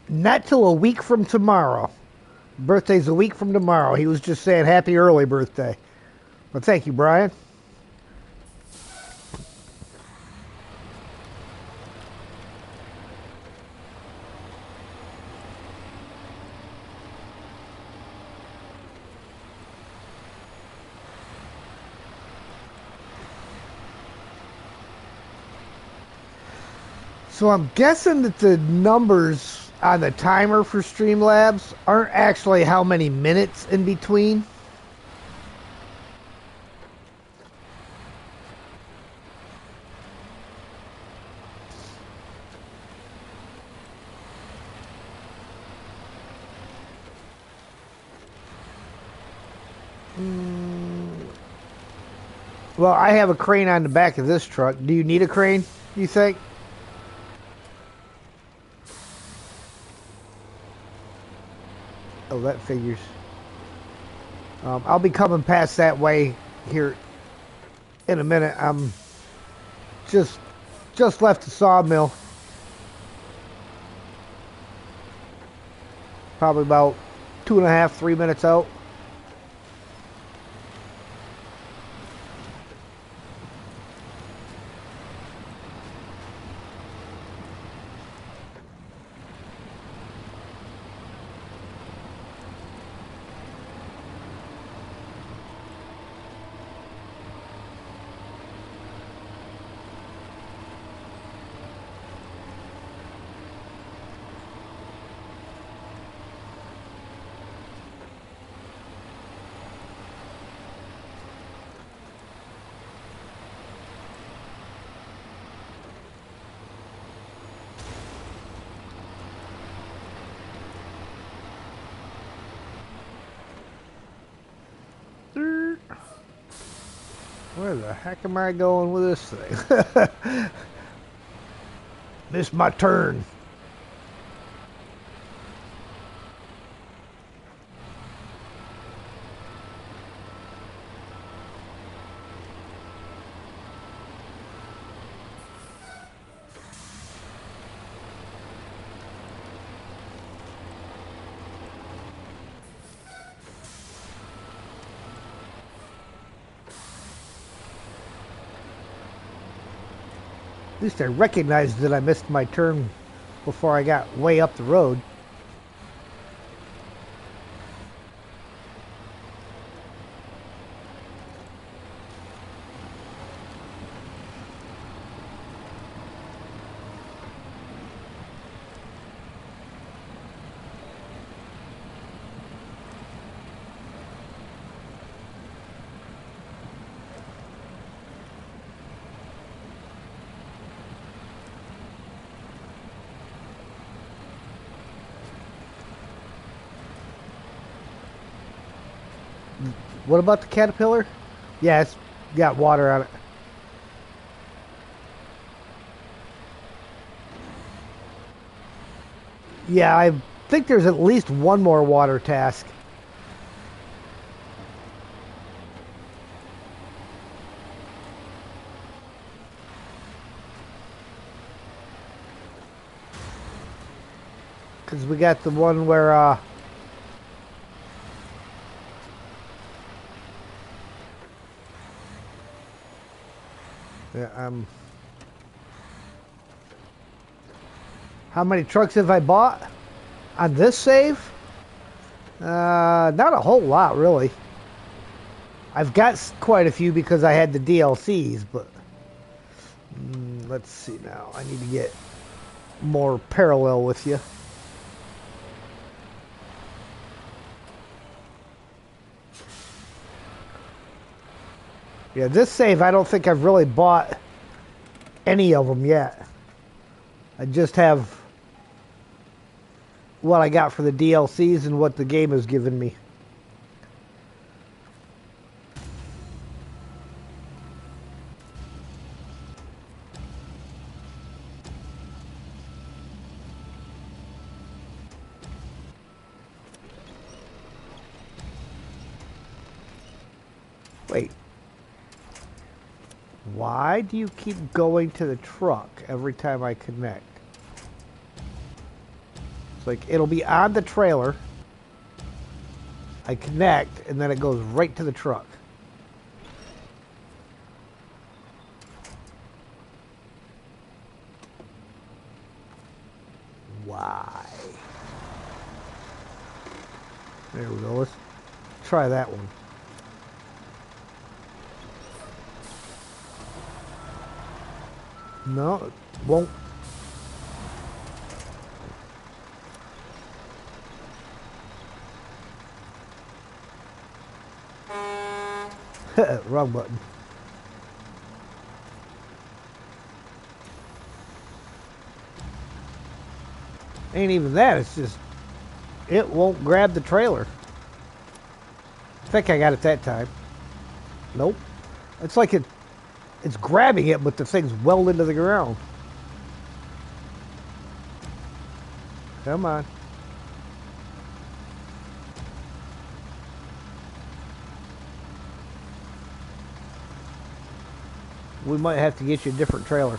Not till a week from tomorrow. Birthday's a week from tomorrow. He was just saying happy early birthday. Well, thank you, Brian. So I'm guessing that the numbers on the timer for Streamlabs aren't actually how many minutes in between. Well, I have a crane on the back of this truck. Do you need a crane, you think? Oh, that figures. I'll be coming past that way here in a minute. I'm just left the sawmill. Probably about 2.5, 3 minutes out. Where the heck am I going with this thing? Missed my turn. At least I recognized that I missed my turn before I got way up the road. What about the Caterpillar? Yeah, it's got water on it. Yeah, I think there's at least one more water task. Because we got the one where, yeah, how many trucks have I bought on this save? Not a whole lot, really. I've got quite a few because I had the DLCs, but let's see now. I need to get more parallel with you. Yeah, this save, I don't think I've really bought any of them yet. I just have what I got for the DLCs and what the game has given me. Wait. Why do you keep going to the truck every time I connect? It's like it'll be on the trailer. I connect, and then it goes right to the truck. Why? There we go. Let's try that one. No, it won't. Wrong button. Ain't even that. It's just it won't grab the trailer. I think I got it that time. Nope. It's like it's grabbing it, but the thing's well into the ground. Come on. We might have to get you a different trailer.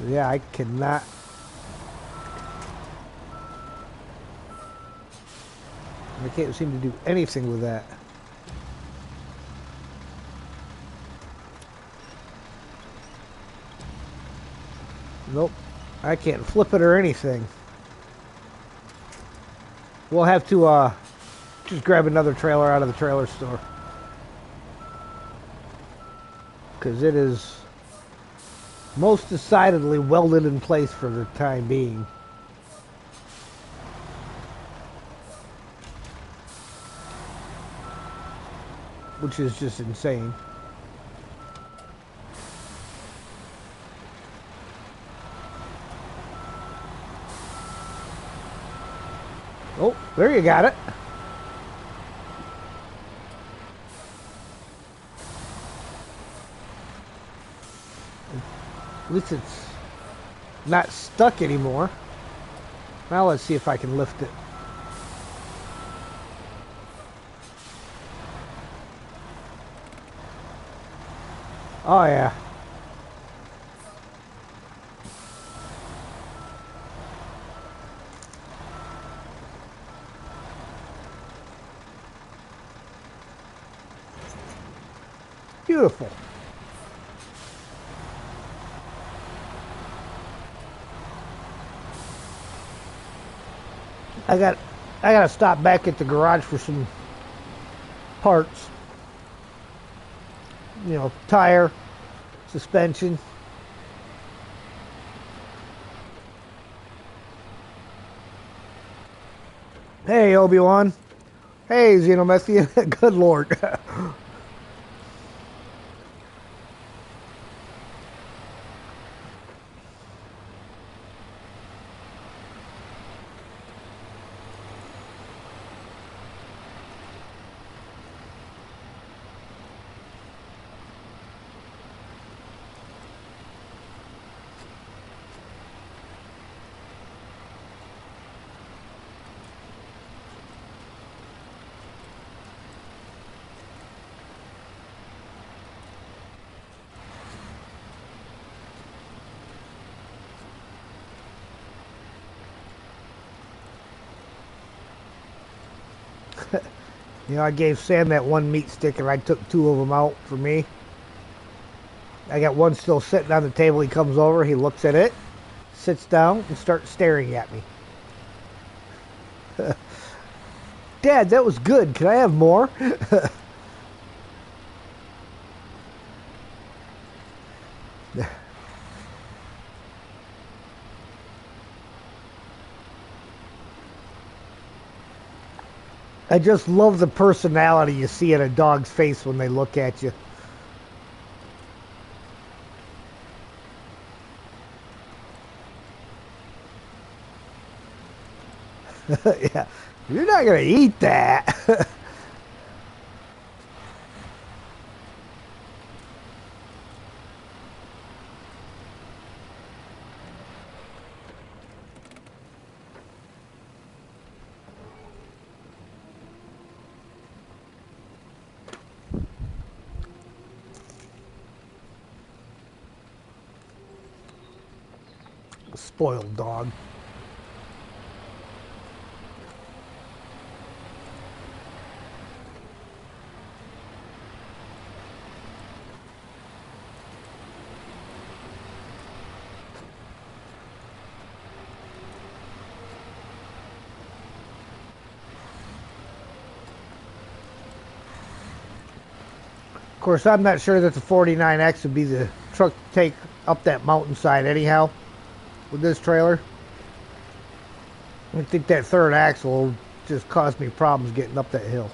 Yeah, I cannot. I can't seem to do anything with that. Nope. I can't flip it or anything. We'll have to just grab another trailer out of the trailer store. Because it is most decidedly welded in place for the time being. Which is just insane. Oh, there you got it. At least it's not stuck anymore. Now let's see if I can lift it. Oh yeah. Beautiful. I gotta stop back at the garage for some parts. You know, tire, suspension. Hey, Obi-Wan. Hey, Xenomethian. Good Lord. You know, I gave Sam that one meat stick and I took two of them out for me. I got one still sitting on the table. He comes over, he looks at it, sits down, and starts staring at me. Dad, that was good. Can I have more? I just love the personality you see in a dog's face when they look at you. Yeah, you're not gonna eat that. Spoiled dog. Of course, I'm not sure that the 49X would be the truck to take up that mountainside anyhow with this trailer. I think that third axle will just cause me problems getting up that hill.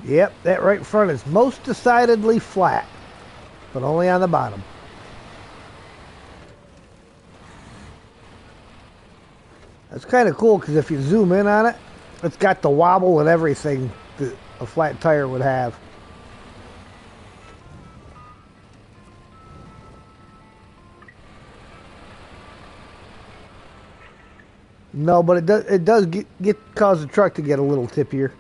Yep, that right front is most decidedly flat, but only on the bottom. That's kind of cool because if you zoom in on it, it's got the wobble and everything that a flat tire would have. No, but it does cause the truck to get a little tippier.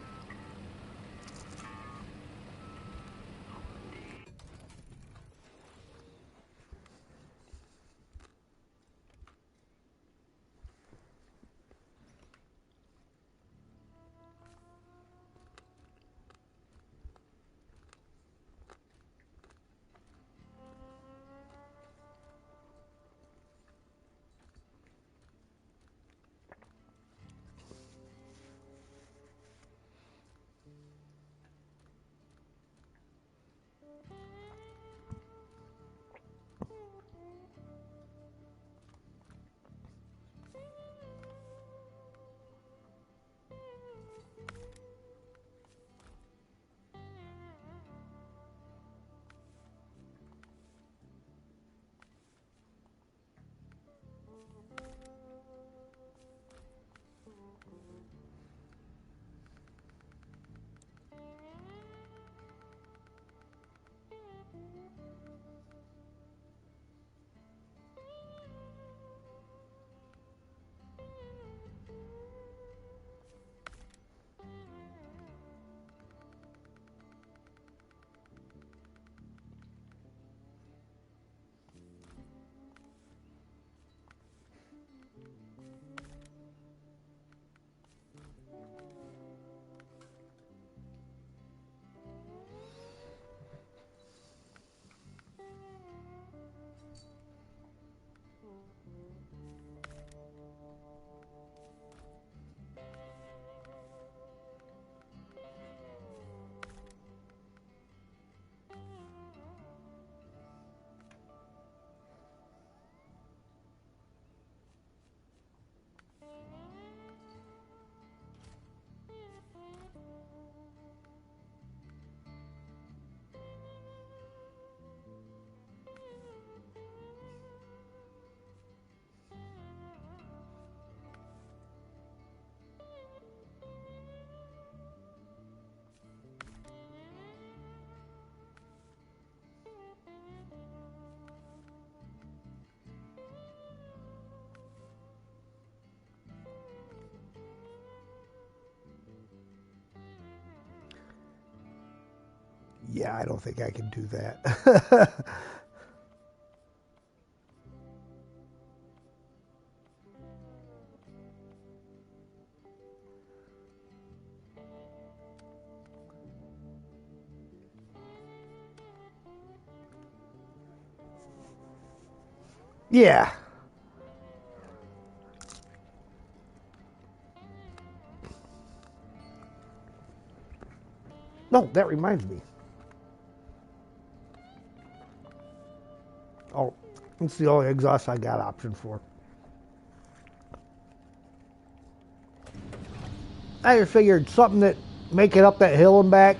Yeah, I don't think I can do that. Yeah. No, that reminds me. Oh, it's the only exhaust I got option for. I just figured something that make it up that hill and back,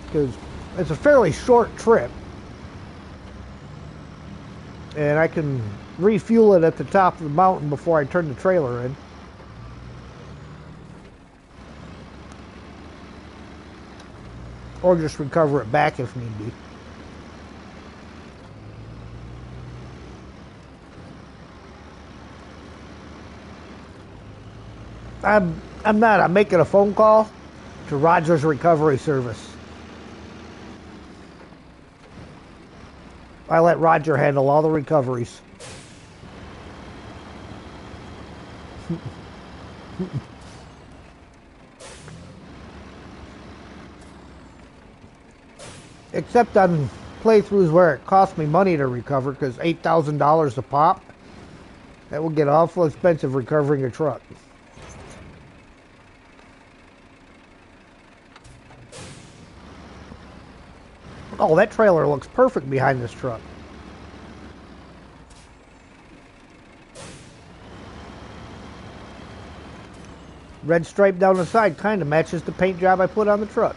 because it's a fairly short trip, and I can refuel it at the top of the mountain before I turn the trailer in. Or just recover it back if need be. I'm not. I'm making a phone call to Rogers Recovery Service. I let Roger handle all the recoveries. Except on playthroughs where it cost me money to recover, because $8,000 a pop, that will get awful expensive recovering a truck. Oh, that trailer looks perfect behind this truck. Red stripe down the side kind of matches the paint job I put on the truck.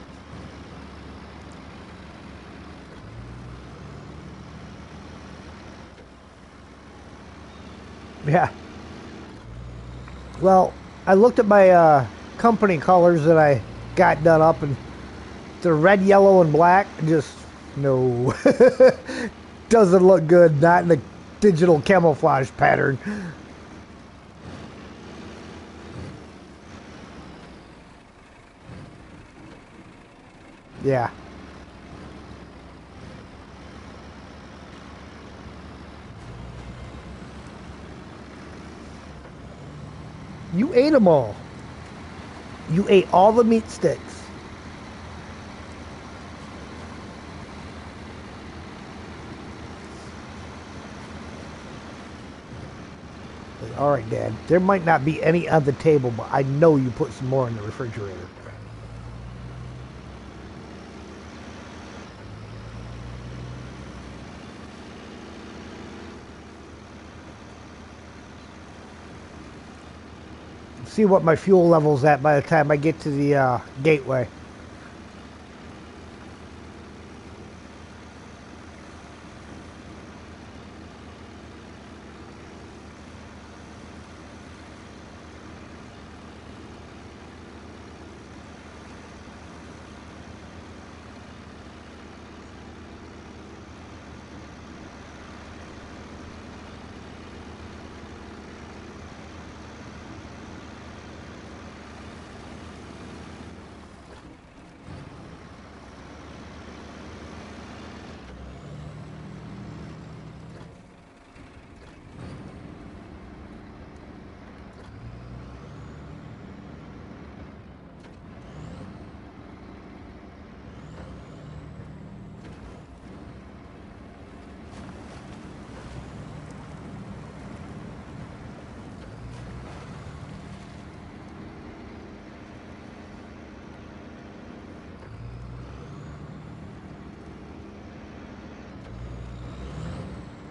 Yeah. Well, I looked at my company colors that I got done up, and the red, yellow, and black, just no. Doesn't look good, not in the digital camouflage pattern. Yeah. You ate them all. You ate all the meat sticks. All right, Dad. There might not be any on the table, but I know you put some more in the refrigerator. See what my fuel level's at by the time I get to the gateway.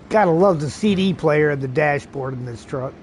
Gotta love the CD player and the dashboard in this truck.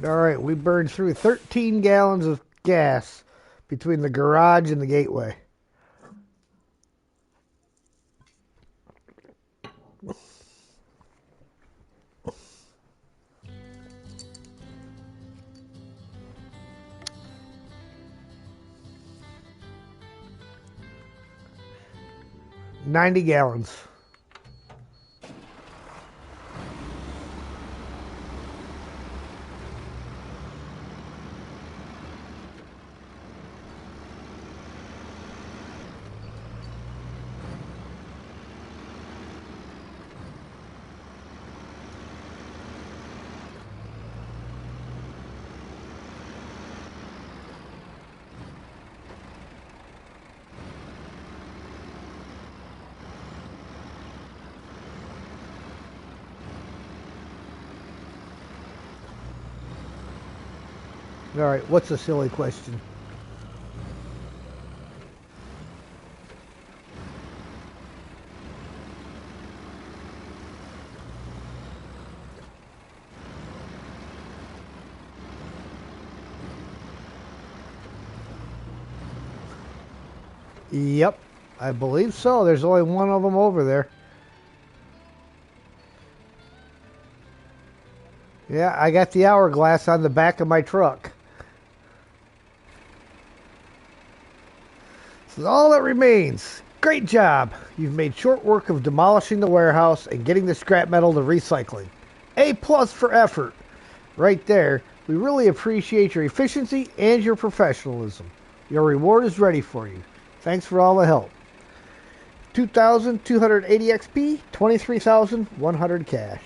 All right, we burned through 13 gallons of gas between the garage and the gateway. $90 gallons. All right, what's a silly question? Yep, I believe so. There's only one of them over there. Yeah, I got the hourglass on the back of my truck. This is all that remains. Great job. You've made short work of demolishing the warehouse and getting the scrap metal to recycling. A plus for effort. Right there. We really appreciate your efficiency and your professionalism. Your reward is ready for you. Thanks for all the help. 2,280 XP, 23,100 cash.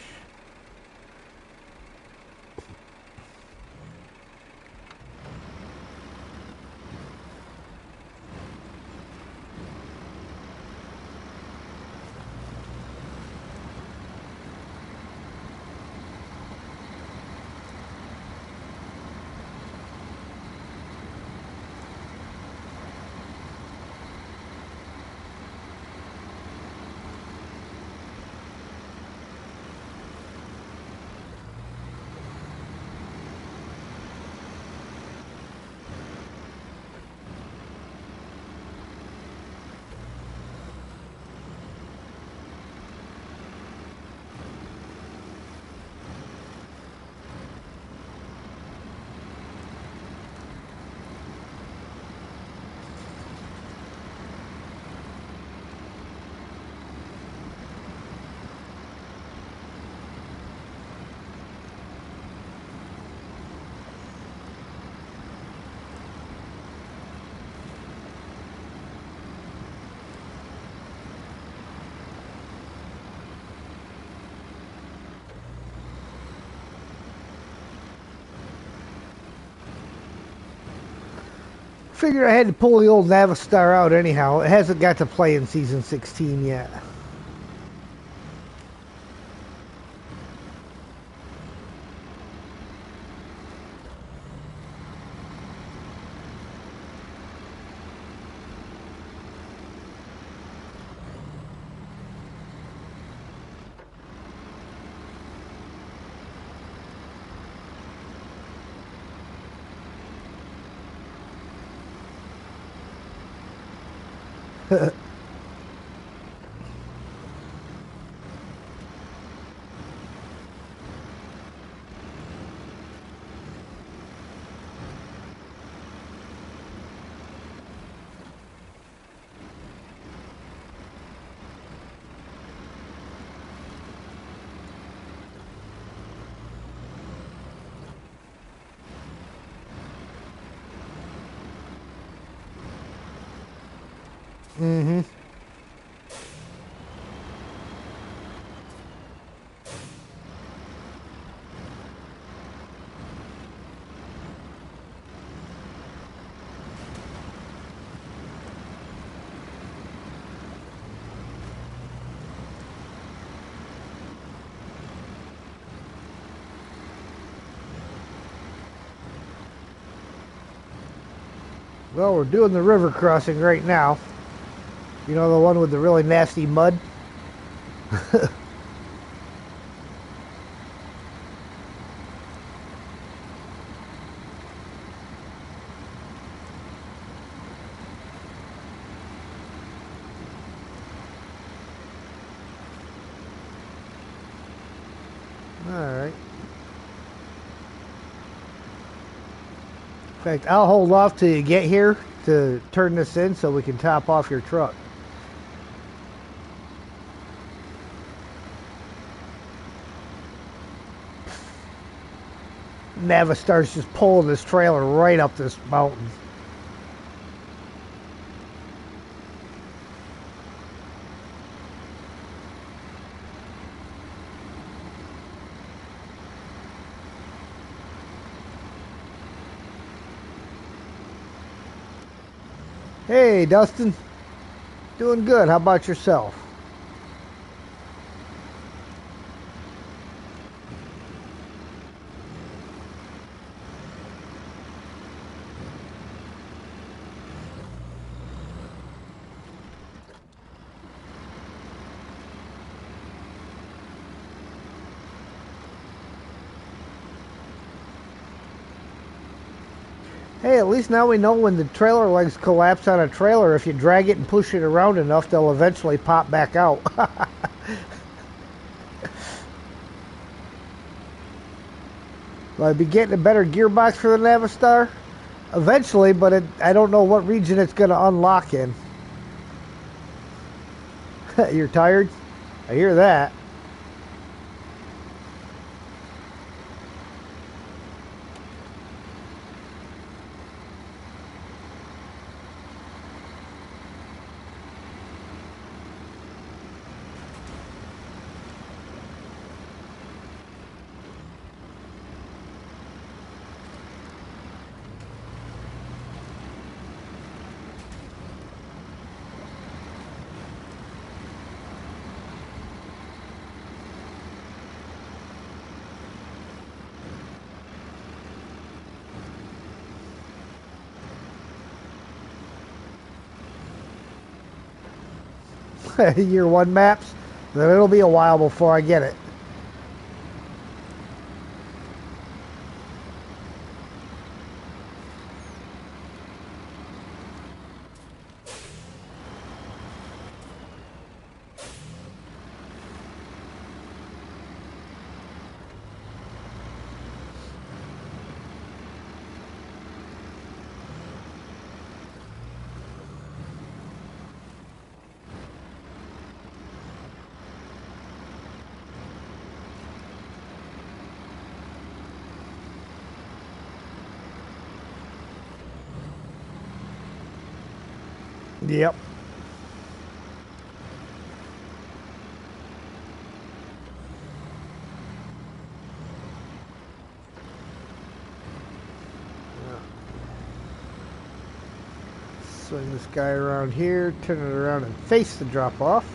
Figured I had to pull the old Navistar out anyhow. It hasn't got to play in Season 16 yet. Mm-hmm. Well, we're doing the river crossing right now. You know, the one with the really nasty mud? Of In fact, I'll hold off till you get here to turn this in so we can top off your truck. Navistar's just pulling this trailer right up this mountain. Hey, Dustin. Doing good. How about yourself? Hey, at least now we know when the trailer legs collapse on a trailer, if you drag it and push it around enough, they'll eventually pop back out. Will I be getting a better gearbox for the Navistar? Eventually, but I don't know what region it's going to unlock in. You're tired? I hear that. Year one maps, then it'll be a while before I get it. Yep. Swing this guy around here, turn it around and face the drop off.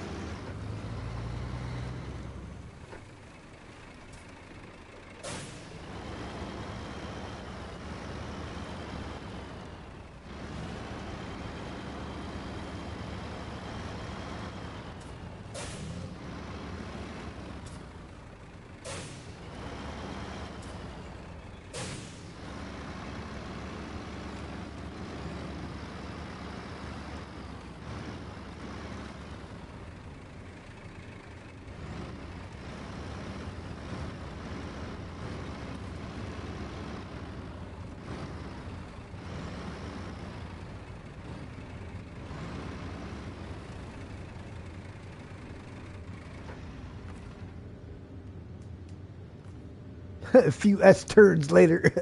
A few S turns later.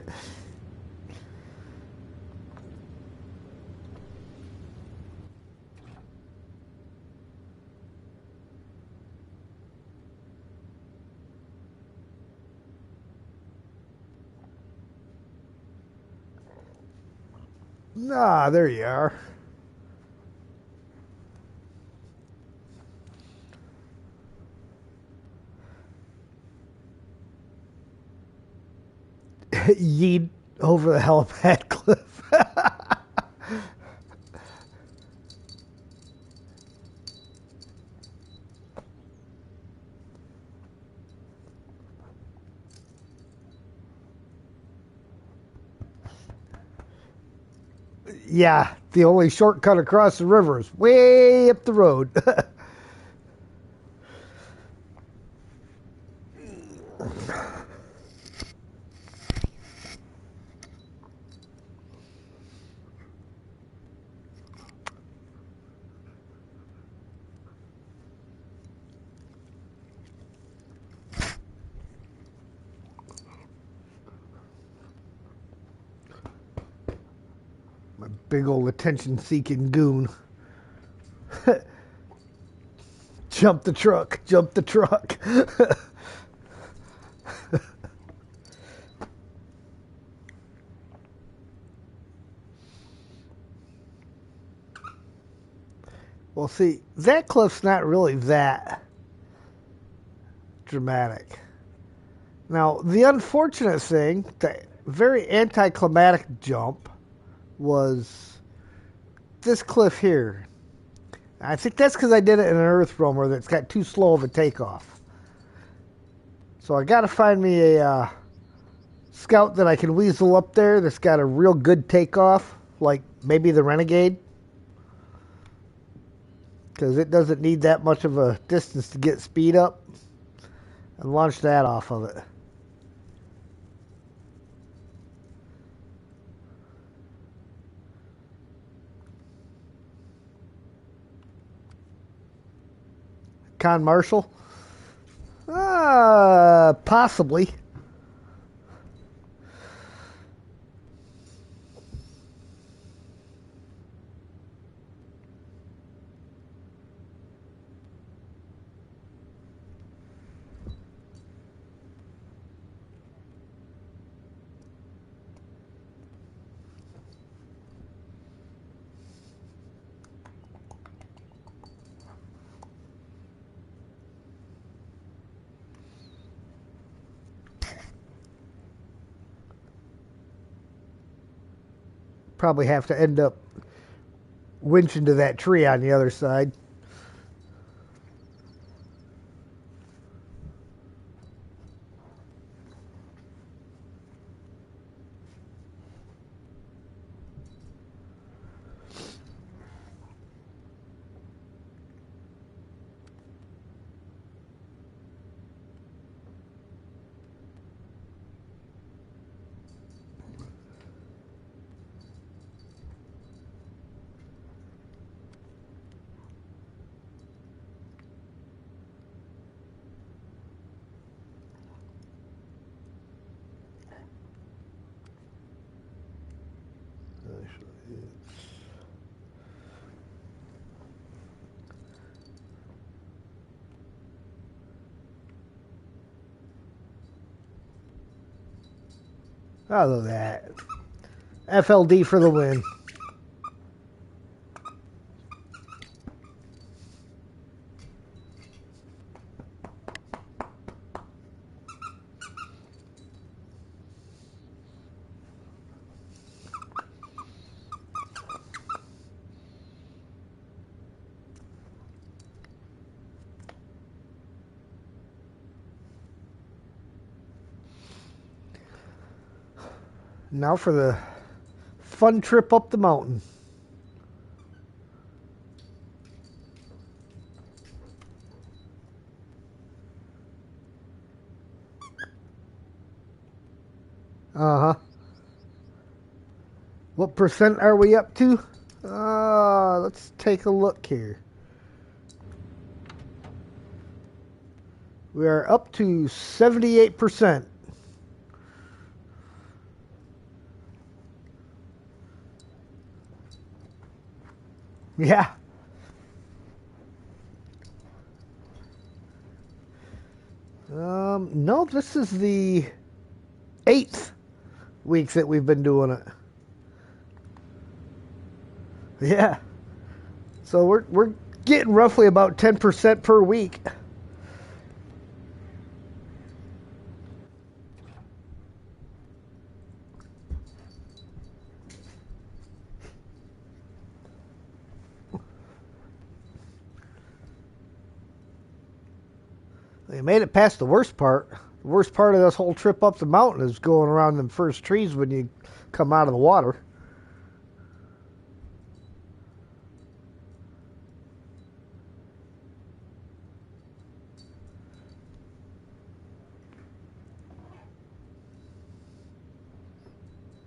Ah, there you are. Yeet over the helipad cliff. Yeah, the only shortcut across the river is way up the road. A big old attention-seeking goon. Jump the truck. Jump the truck. Well, see, that cliff's not really that dramatic. Now, the unfortunate thing, the very anticlimactic jump, was this cliff here. I think that's because I did it in an earth roamer that's got too slow of a takeoff. So I got to find me a scout that I can weasel up there that's got a real good takeoff, like maybe the Renegade. Because it doesn't need that much of a distance to get speed up. And launch that off of it. Con Marshall? Possibly. Probably have to end up winching to that tree on the other side. Oh, look at that. FLD for the win. Now for the fun trip up the mountain. Uh-huh. What percent are we up to? Let's take a look here. We are up to 78%. Yeah. No, this is the 8th week that we've been doing it. Yeah. So we're getting roughly about 10% per week. They made it past the worst part. The worst part of this whole trip up the mountain is going around them first trees when you come out of the water.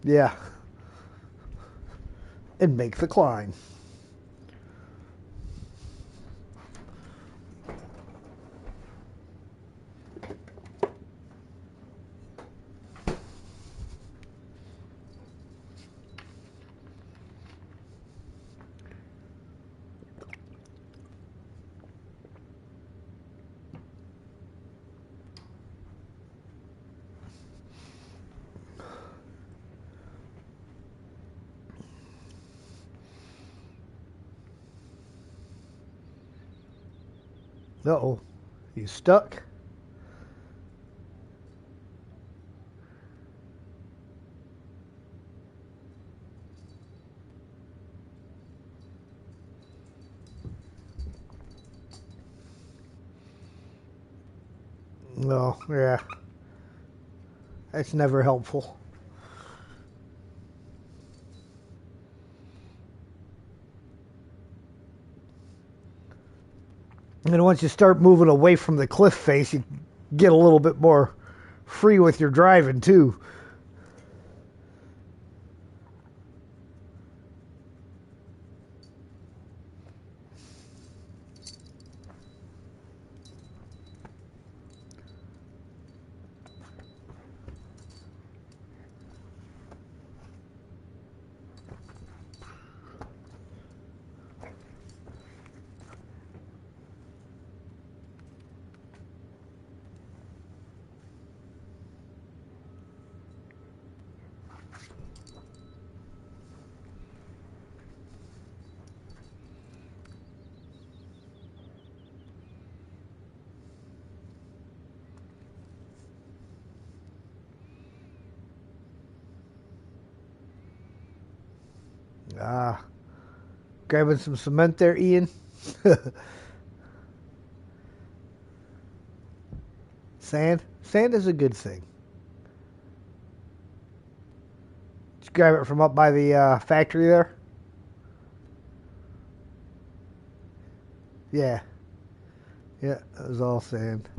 Yeah. And make the climb. Uh-oh. You stuck? No, yeah. That's never helpful. And once you start moving away from the cliff face, you get a little bit more free with your driving, too. Ah, grabbing some cement there, Ian. Sand? Sand is a good thing. Did you grab it from up by the factory there? Yeah. Yeah, it was all sand.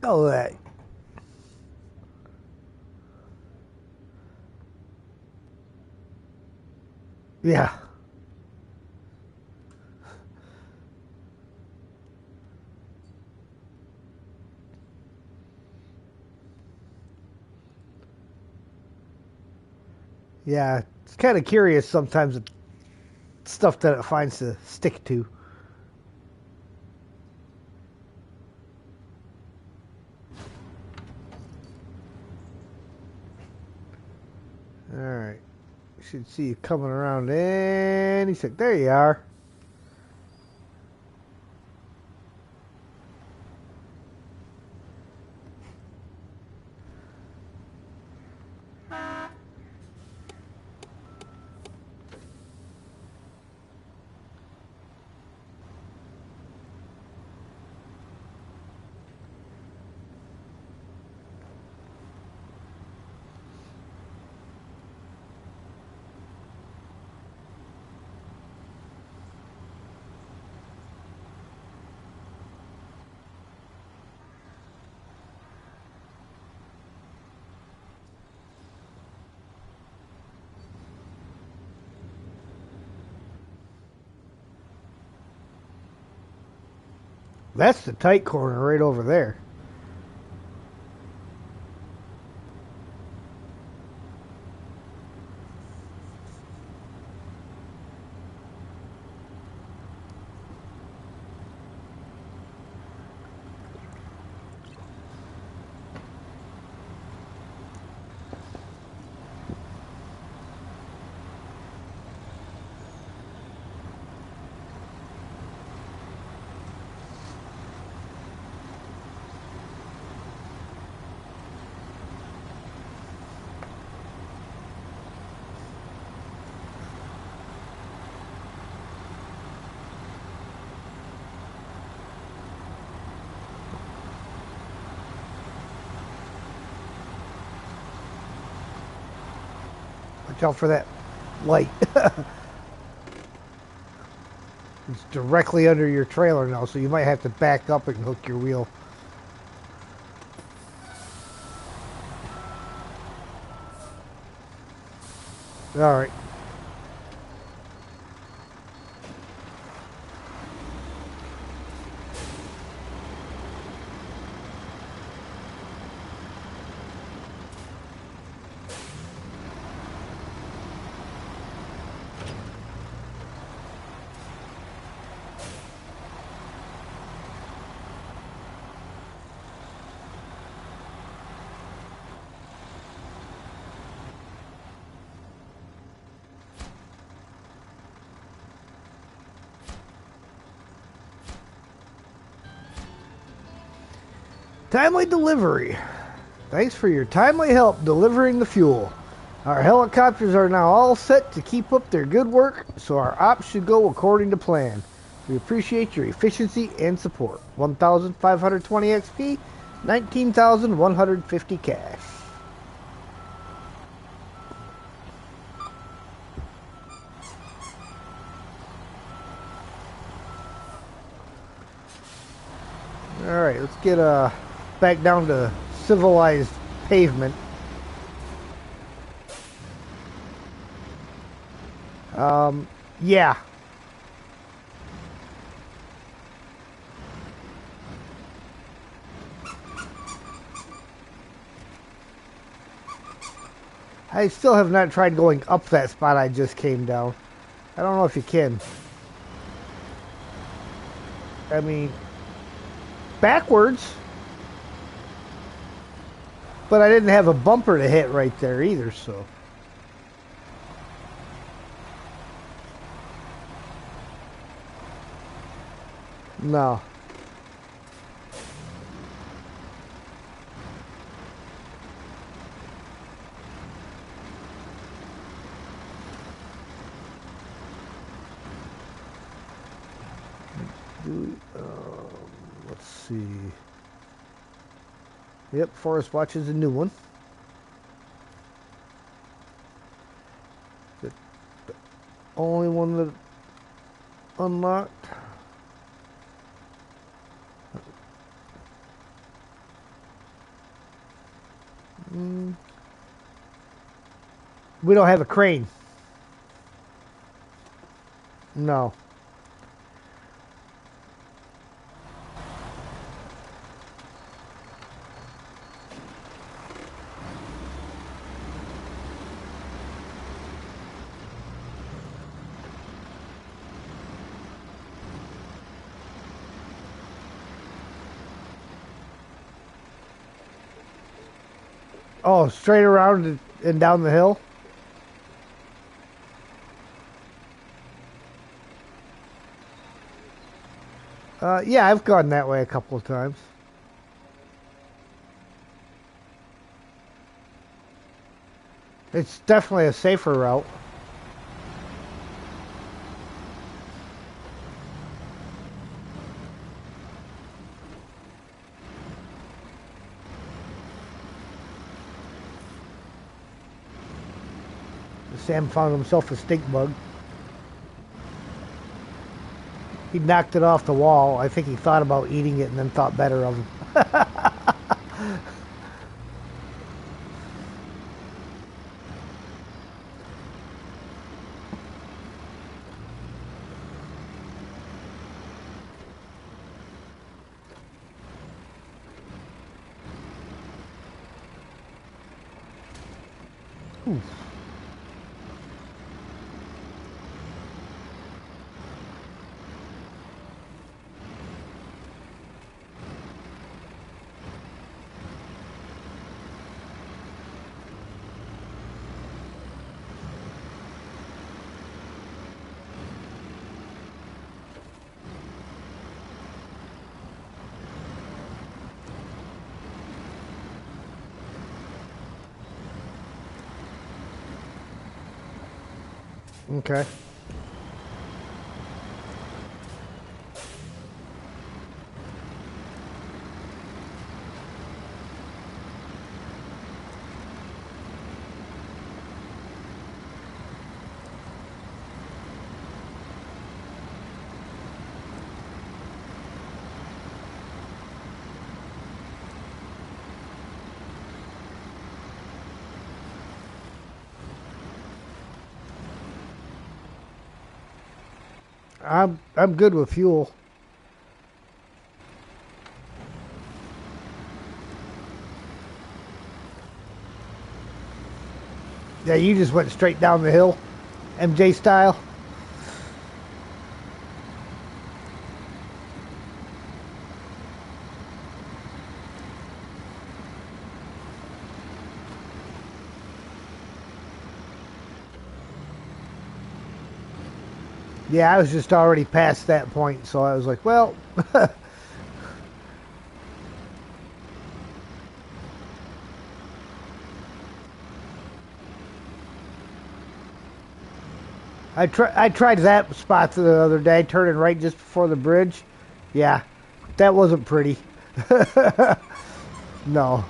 Oh, that. Yeah. Yeah, it's kind of curious sometimes the stuff that it finds to stick to. Alright. Should see you coming around any second. There you are. That's the tight corner right over there. Watch out for that light. It's directly under your trailer now, so you might have to back up and hook your wheel. Alright. Timely delivery. Thanks for your timely help delivering the fuel. Our helicopters are now all set to keep up their good work, so our ops should go according to plan. We appreciate your efficiency and support. 1,520 XP, 19,150 cash. Alright, let's get back down to civilized pavement. Yeah. I still have not tried going up that spot I just came down. I don't know if you can. I mean, backwards. But I didn't have a bumper to hit right there either, so. No. Let's see. Yep, Forest Watch is a new one. The only one that unlocked. We don't have a crane. No. Oh, straight around and down the hill? Yeah, I've gone that way a couple of times. It's definitely a safer route. Sam found himself a stink bug. He knocked it off the wall. I think he thought about eating it and then thought better of him. Okay. I'm good with fuel. Yeah, you just went straight down the hill, MJ style. Yeah, I was just already past that point, so I was like, well, I tried that spot the other day, turning right just before the bridge. Yeah, that wasn't pretty. No.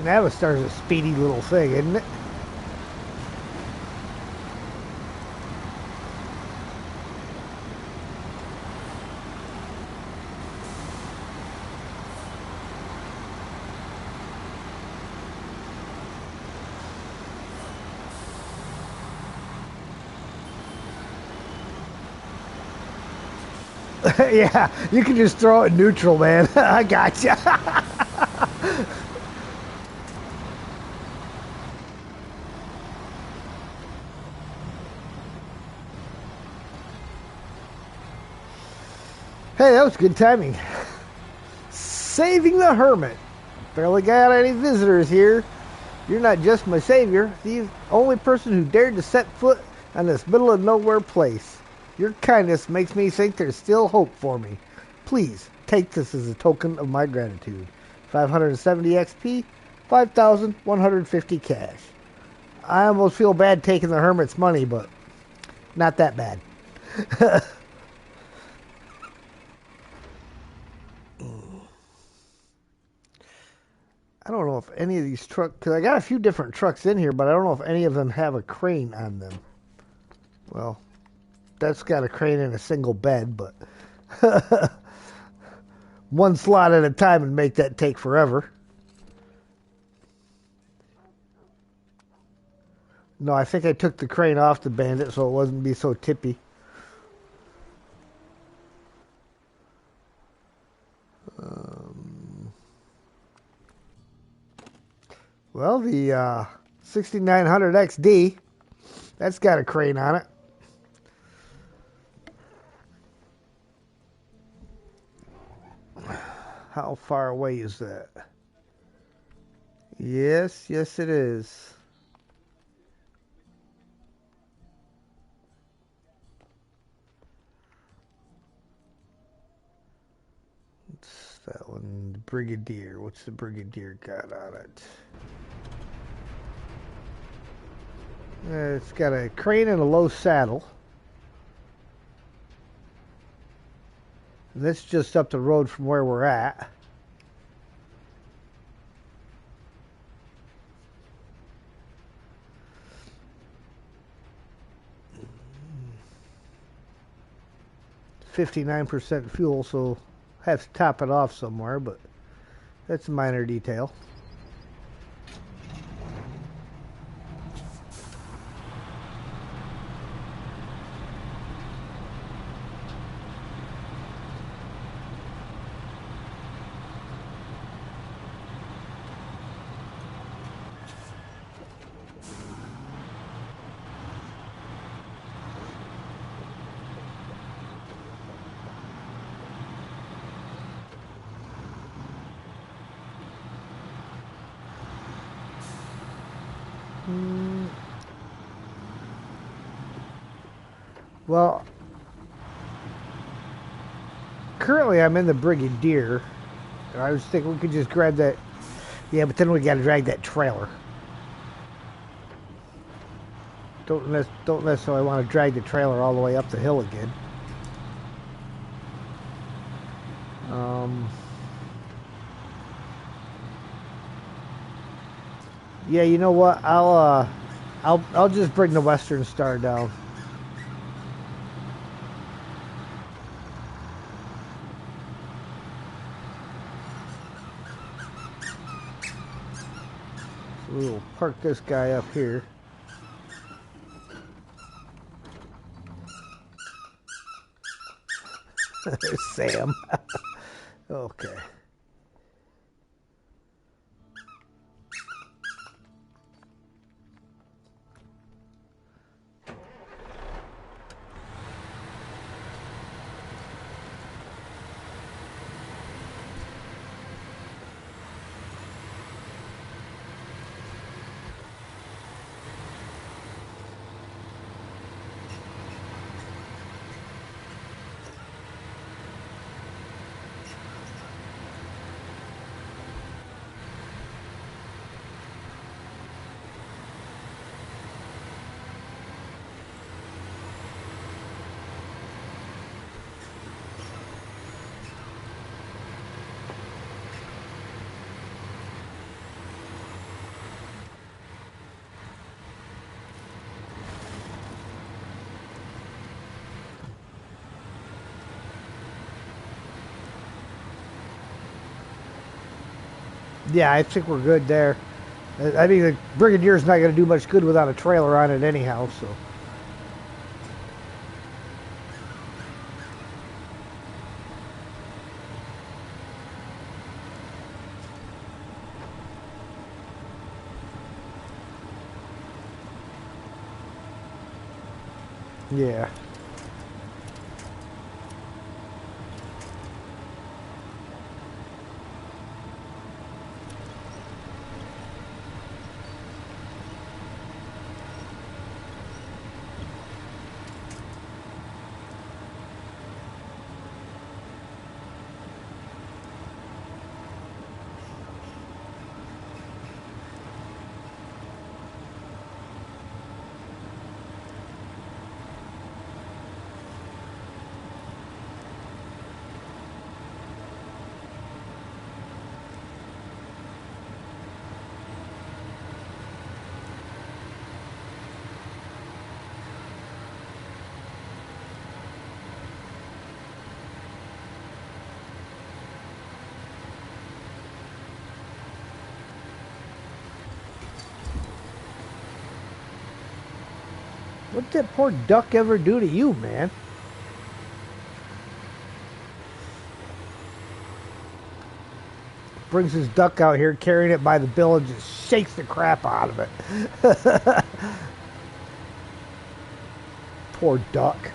Navistar's a speedy little thing, isn't it? Yeah, you can just throw it in neutral, man. I gotcha. Hey, that was good timing. Saving the Hermit. Barely got any visitors here. You're not just my savior, the only person who dared to set foot on this middle of nowhere place. Your kindness makes me think there's still hope for me. Please, take this as a token of my gratitude. 570 XP, 5,150 cash. I almost feel bad taking the Hermit's money, but not that bad. I don't know if any of these trucks, because I got a few different trucks in here, but I don't know if any of them have a crane on them. Well, that's got a crane in a single bed, but one slot at a time and make that take forever. No, I think I took the crane off the Bandit so it wasn't be so tippy. Well, the 6900 XD, that's got a crane on it. How far away is that? Yes, yes it is. What's that one? The Brigadier. What's the Brigadier got on it? It's got a crane and a low saddle. And that's just up the road from where we're at. .59% fuel, so have to top it off somewhere, but that's a minor detail. Well, currently I'm in the Brigadier. I was thinking we could just grab that. Yeah, but then we got to drag that trailer. Don't necessarily want to drag the trailer all the way up the hill again. Yeah, you know what? I'll just bring the Western Star down. We'll park this guy up here. There's Sam. Okay. Yeah, I think we're good there. I mean, the Brigadier's not going to do much good without a trailer on it anyhow, so. Yeah. What did that poor duck ever do to you, man? Brings his duck out here, carrying it by the bill, and just shakes the crap out of it. Poor duck.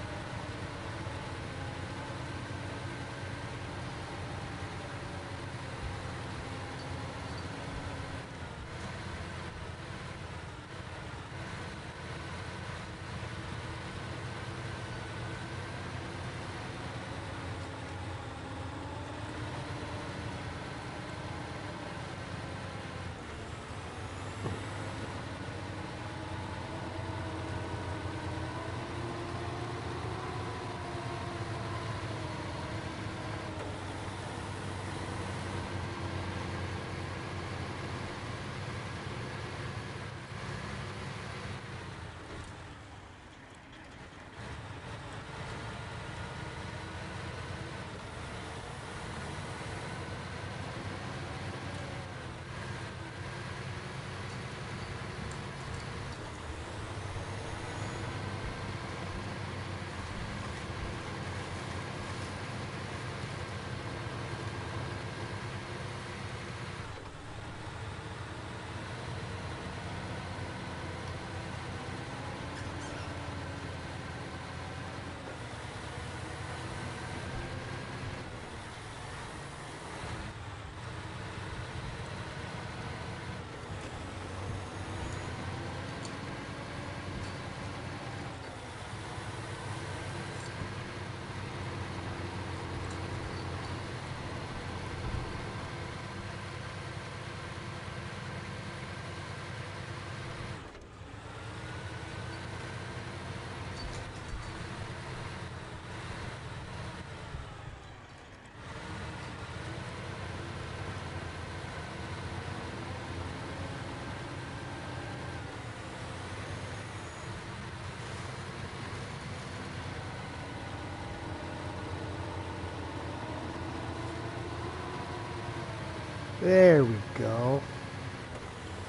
There we go.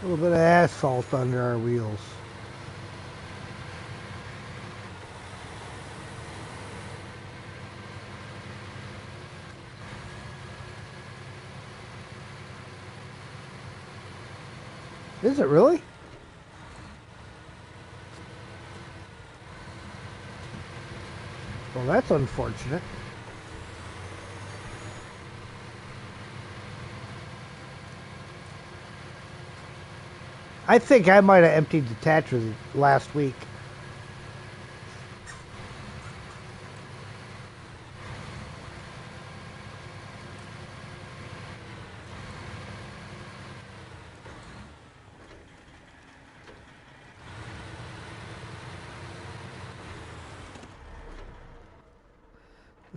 A little bit of asphalt under our wheels. Is it really? Well, that's unfortunate. I think I might have emptied the Tatras last week.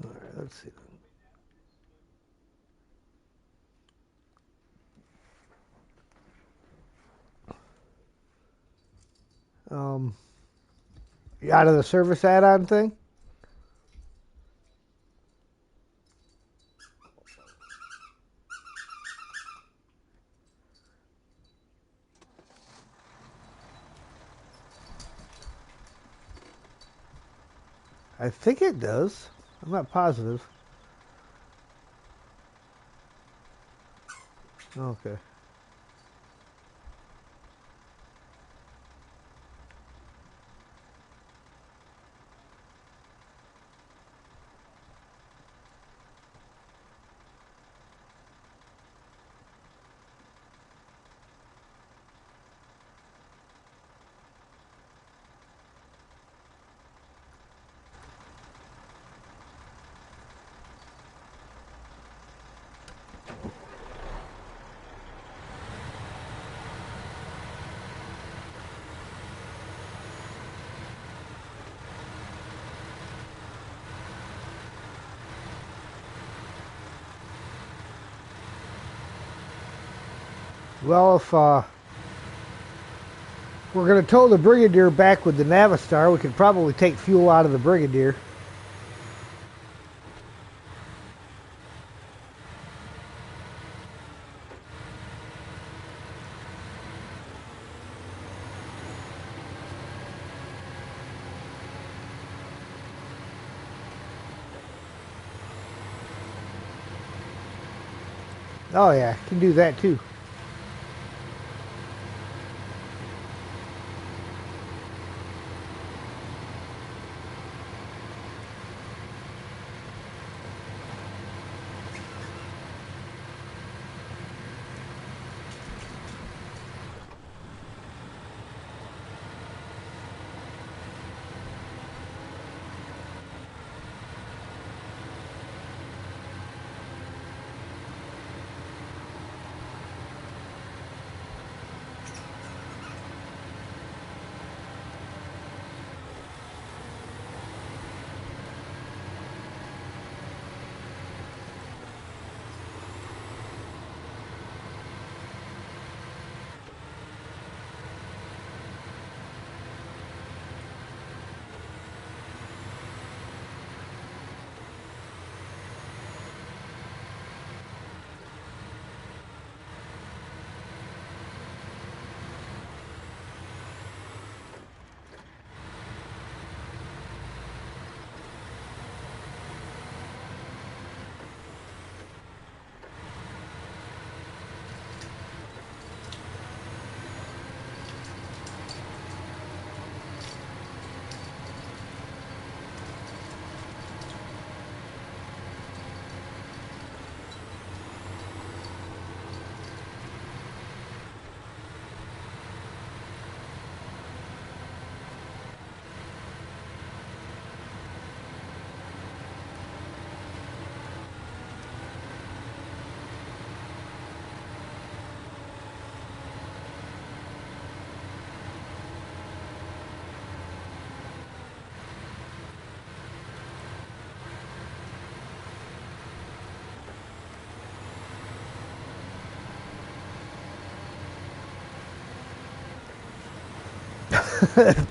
All right, let's see. You out of the service add-on thing? I think it does. I'm not positive. Okay. Well, if we're going to tow the Brigadier back with the Navistar, we could probably take fuel out of the Brigadier. Oh yeah, can do that too.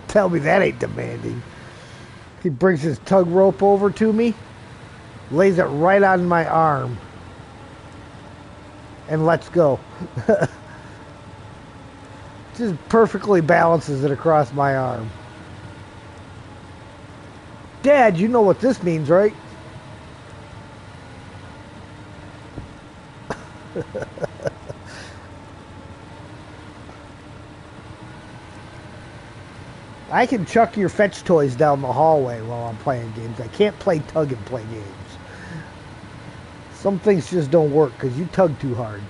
Tell me that ain't demanding. He brings his tug rope over to me, lays it right on my arm, and lets go. Just perfectly balances it across my arm. Dad, you know what this means, right? I can chuck your fetch toys down the hallway while I'm playing games. I can't play tug and play games. Some things just don't work because you tug too hard.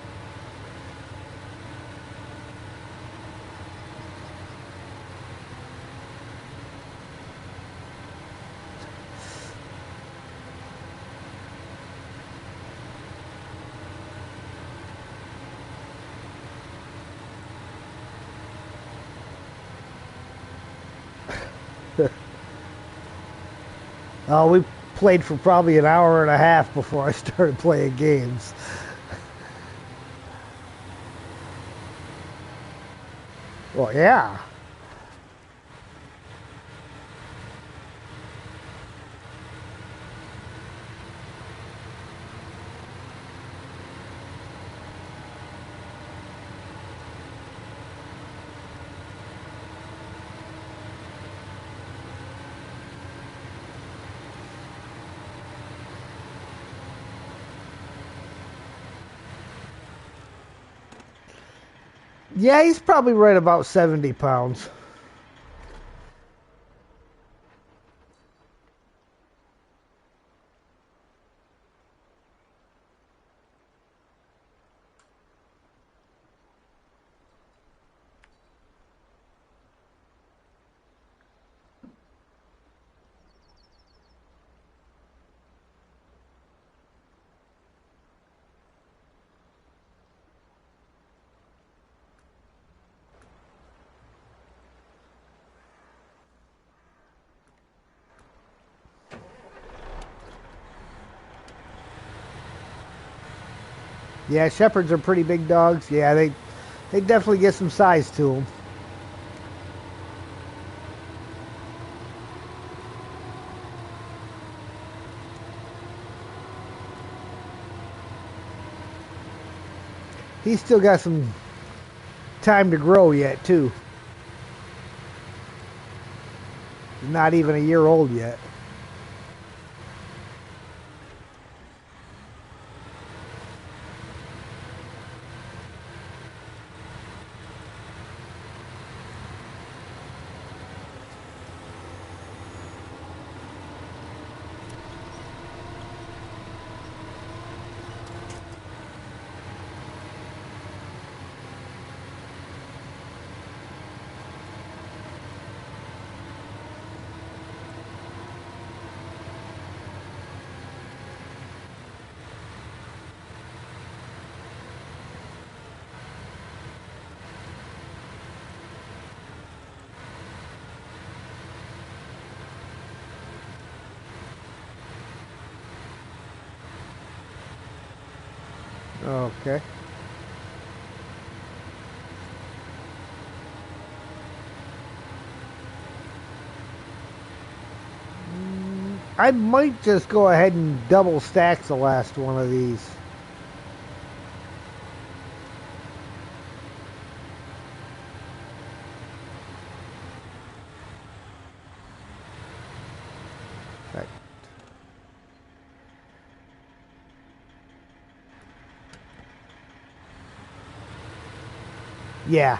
We played for probably an hour and a half before I started playing games. Well, yeah. Yeah, he's probably right about 70 pounds. Yeah, Shepherds are pretty big dogs. Yeah, they definitely get some size to them. He's still got some time to grow yet, too. He's not even a year old yet. Okay. I might just go ahead and double stack the last one of these. Right. Yeah.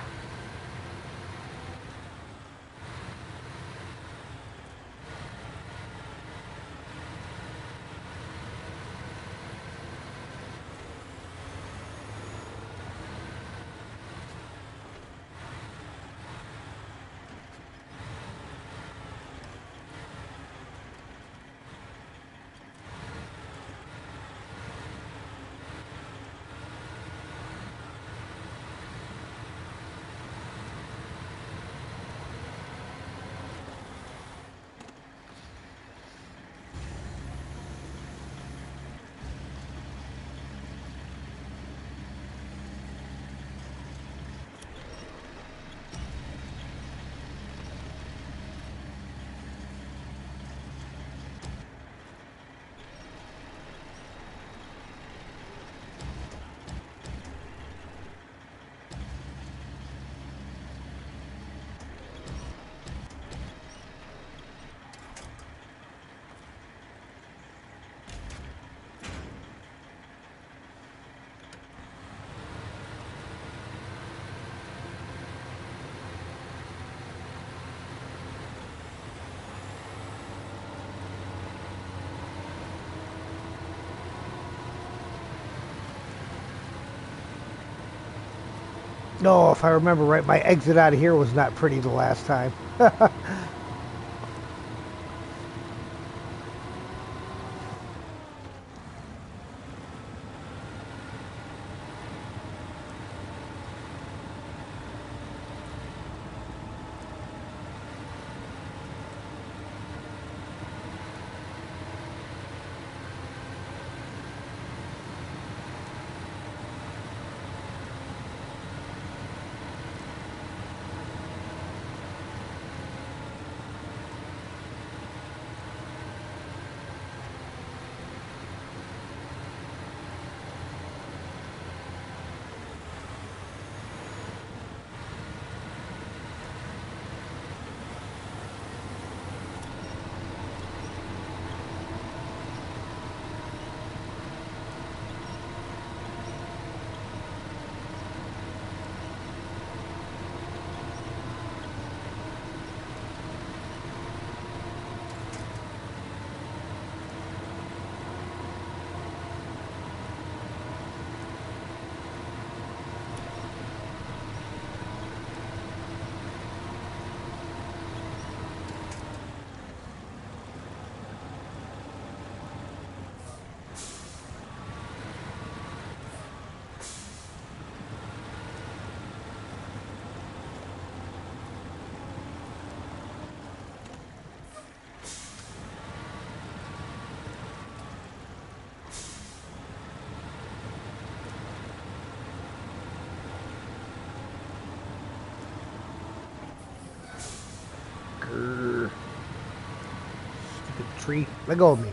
No, if I remember right, my exit out of here was not pretty the last time. Grr. Stupid tree. Let go of me.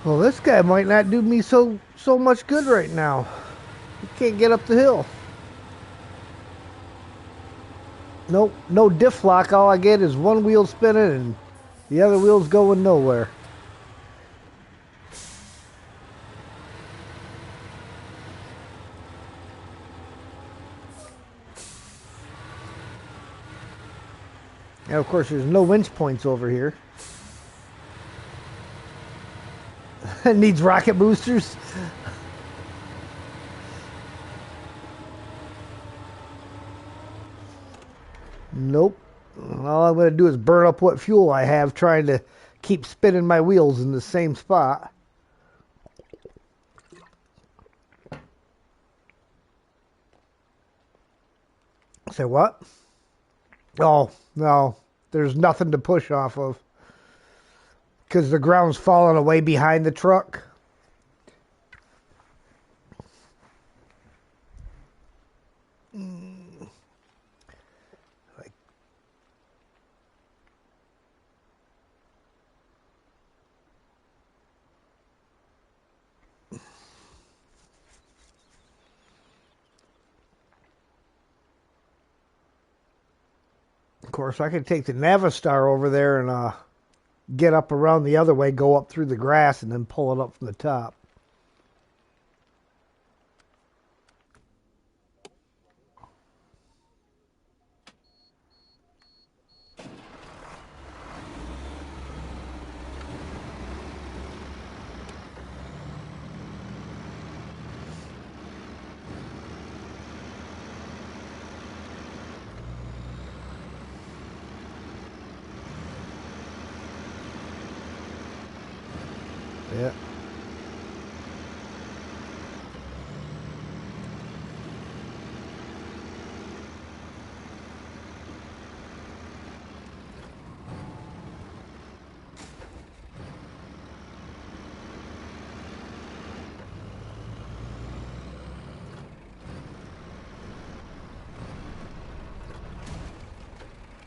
Well, this guy might not do me so much good right now. He can't get up the hill. Nope, no diff lock. All I get is one wheel spinning and the other wheel's going nowhere. And of course, there's no winch points over here. It needs rocket boosters. Nope. All I'm going to do is burn up what fuel I have trying to keep spinning my wheels in the same spot. Say what? Oh, no. There's nothing to push off of. Because the ground's falling away behind the truck. course, I could take the Navistar over there and get up around the other way, go up through the grass, and then pull it up from the top. Yeah.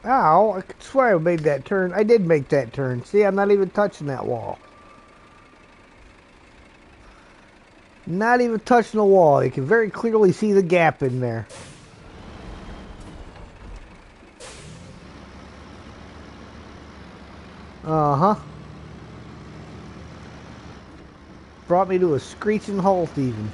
Ow, I could swear I made that turn. I did make that turn. See, I'm not even touching that wall. Not even touching the wall. You can very clearly see the gap in there. Uh-huh. Brought me to a screeching halt even.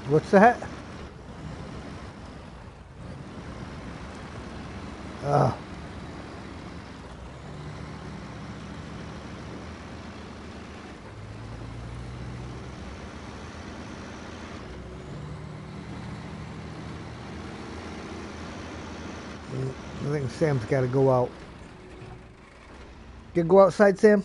What's that? Uh, I think Sam's got to go out. You go outside, Sam?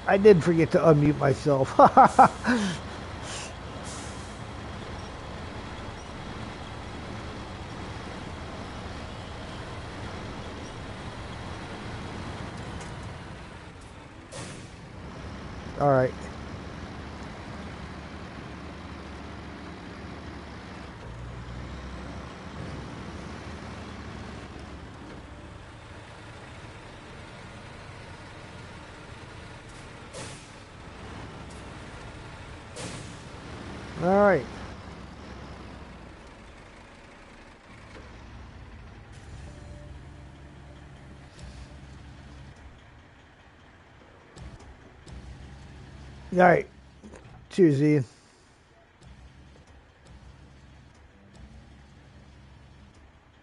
I did forget to unmute myself. All right. All right. All right. Cheers, Ian.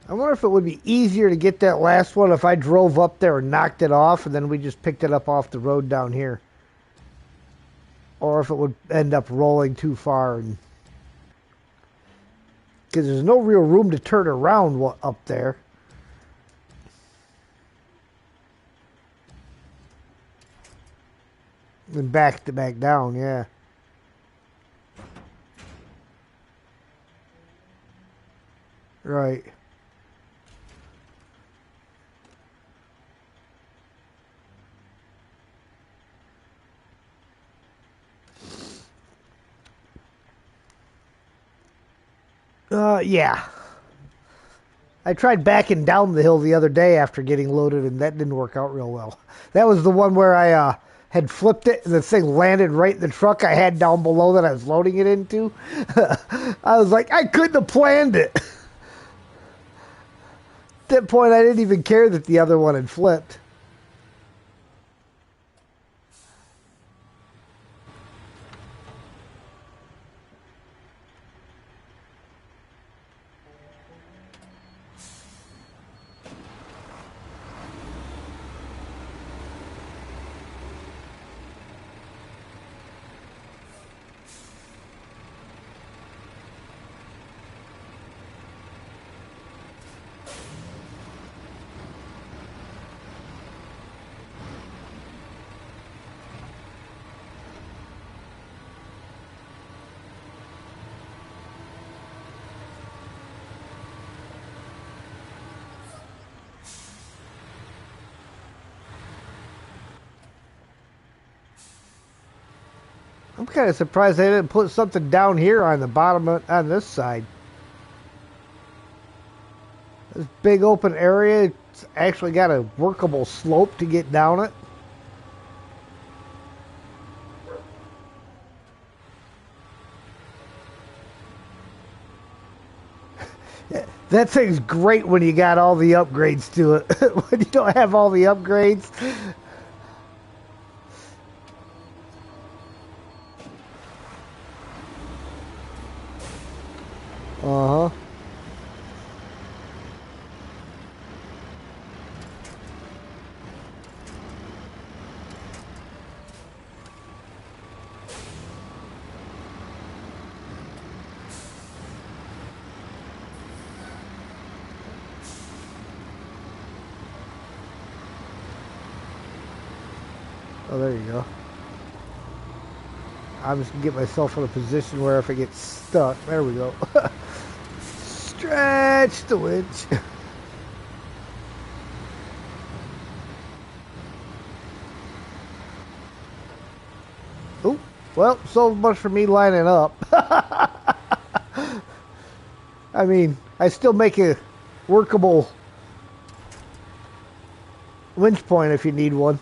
I wonder if it would be easier to get that last one if I drove up there and knocked it off and then we just picked it up off the road down here. Or if it would end up rolling too far. Because there's no real room to turn around up there. And back down, yeah. Right. Yeah. I tried backing down the hill the other day after getting loaded, and that didn't work out real well. That was the one where I had flipped it, and the thing landed right in the truck I had down below that I was loading it into. I was like, I couldn't have planned it. At that point, I didn't even care that the other one had flipped. I'm kind of surprised they didn't put something down here on the bottom on this side. This big open area, it's actually got a workable slope to get down it. That thing's great when you got all the upgrades to it. When you don't have all the upgrades. Uh-huh. Oh, there you go. I'm just going to get myself in a position where if I get stuck, there we go. Stretch the winch. Oh, well, so much for me lining up. I mean, I still make a workable winch point if you need one.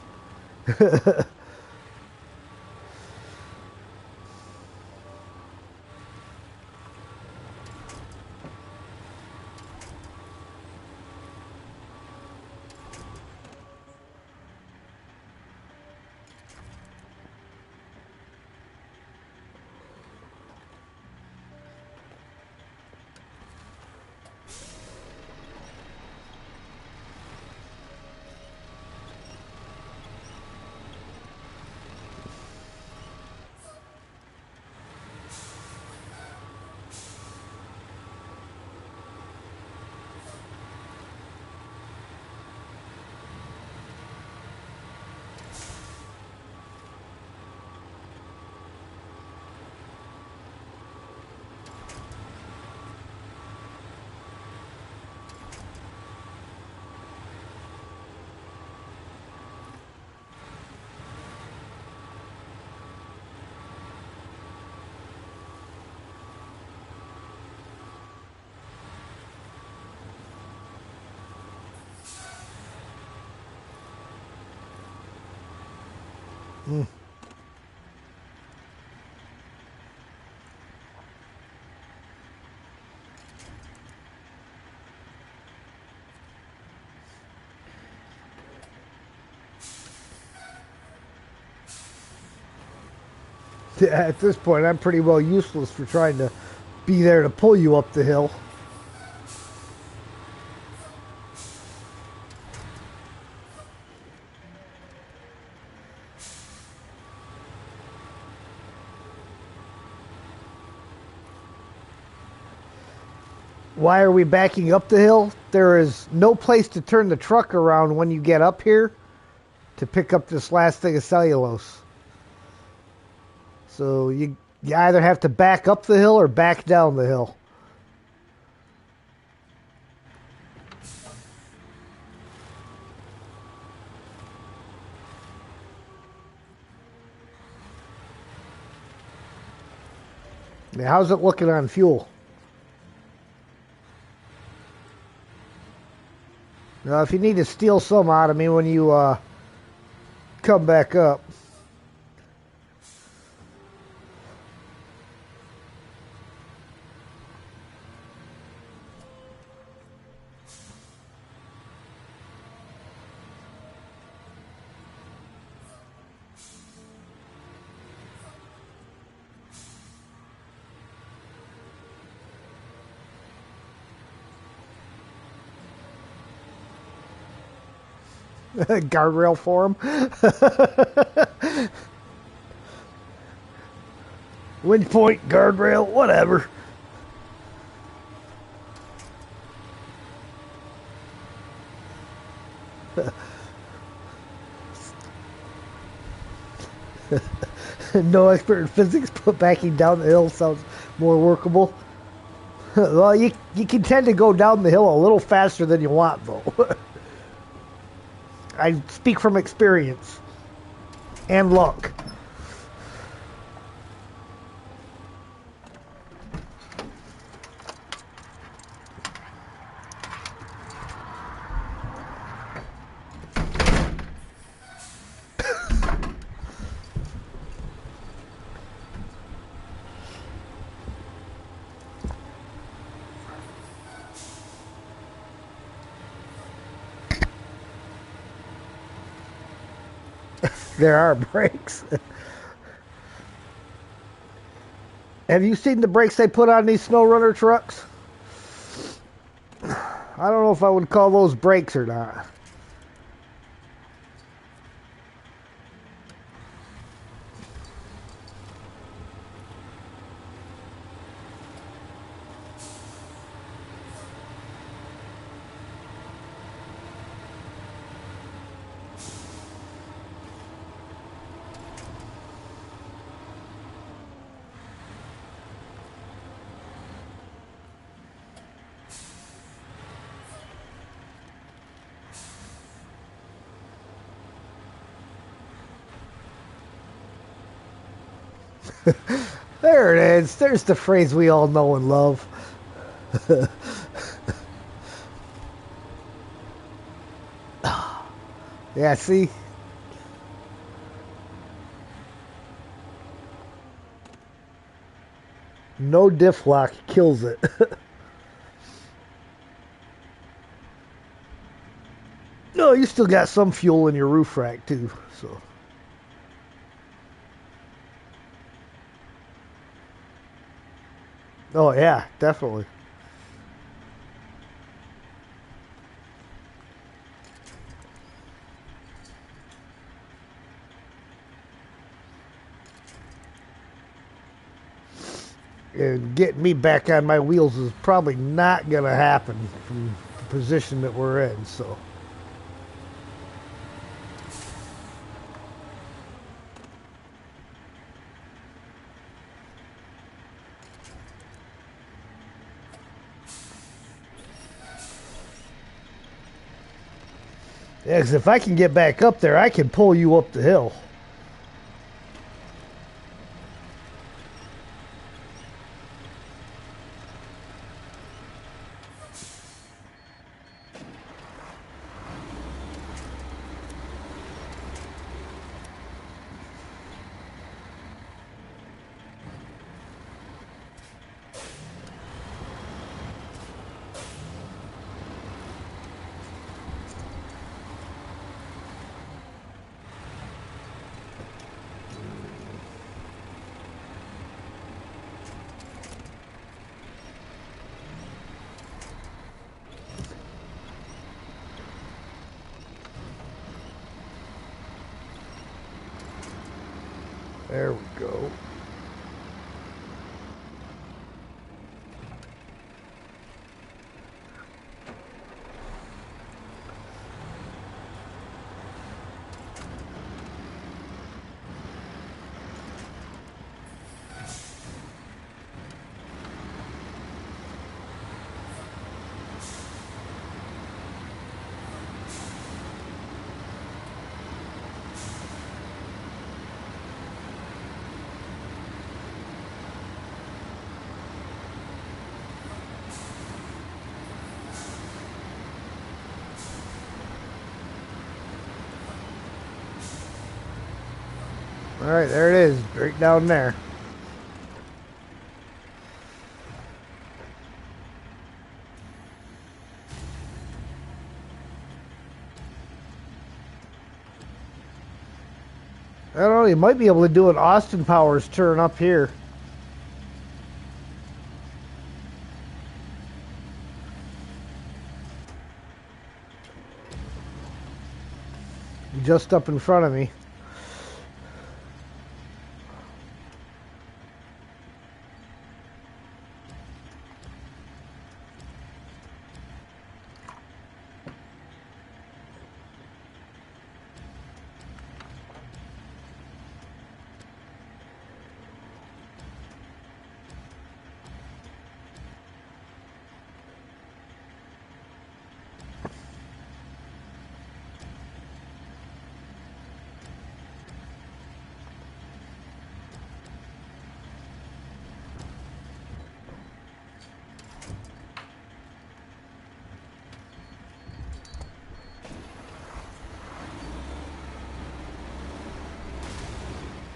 At this point, I'm pretty well useless for trying to be there to pull you up the hill. Why are we backing up the hill? There is no place to turn the truck around when you get up here to pick up this last thing of cellulose. So you either have to back up the hill or back down the hill. Now, how's it looking on fuel? Now, if you need to steal some out of me when you come back up. Guardrail for him. Wind point, guardrail, whatever. No expert in physics, but backing down the hill sounds more workable. Well, you can tend to go down the hill a little faster than you want, though. I speak from experience and luck. There are brakes. Have you seen the brakes they put on these Snowrunner trucks? I don't know if I would call those brakes or not. There it is. There's the phrase we all know and love. Yeah, see? No diff lock kills it. No, you still got some fuel in your roof rack too, so. Oh yeah, definitely. And getting me back on my wheels is probably not going to happen from the position that we're in, so. Yeah, because if I can get back up there, I can pull you up the hill. There we go. Alright, there it is, right down there. I don't know, you might be able to do an Austin Powers turn up here. Just up in front of me.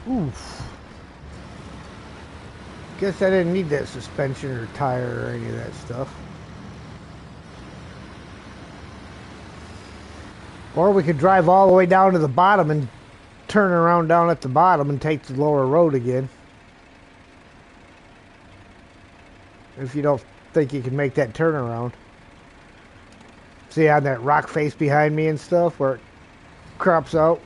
Oof. Guess I didn't need that suspension or tire or any of that stuff. Or we could drive all the way down to the bottom and turn around down at the bottom and take the lower road again. If you don't think you can make that turnaround. See on that rock face behind me and stuff where it crops out?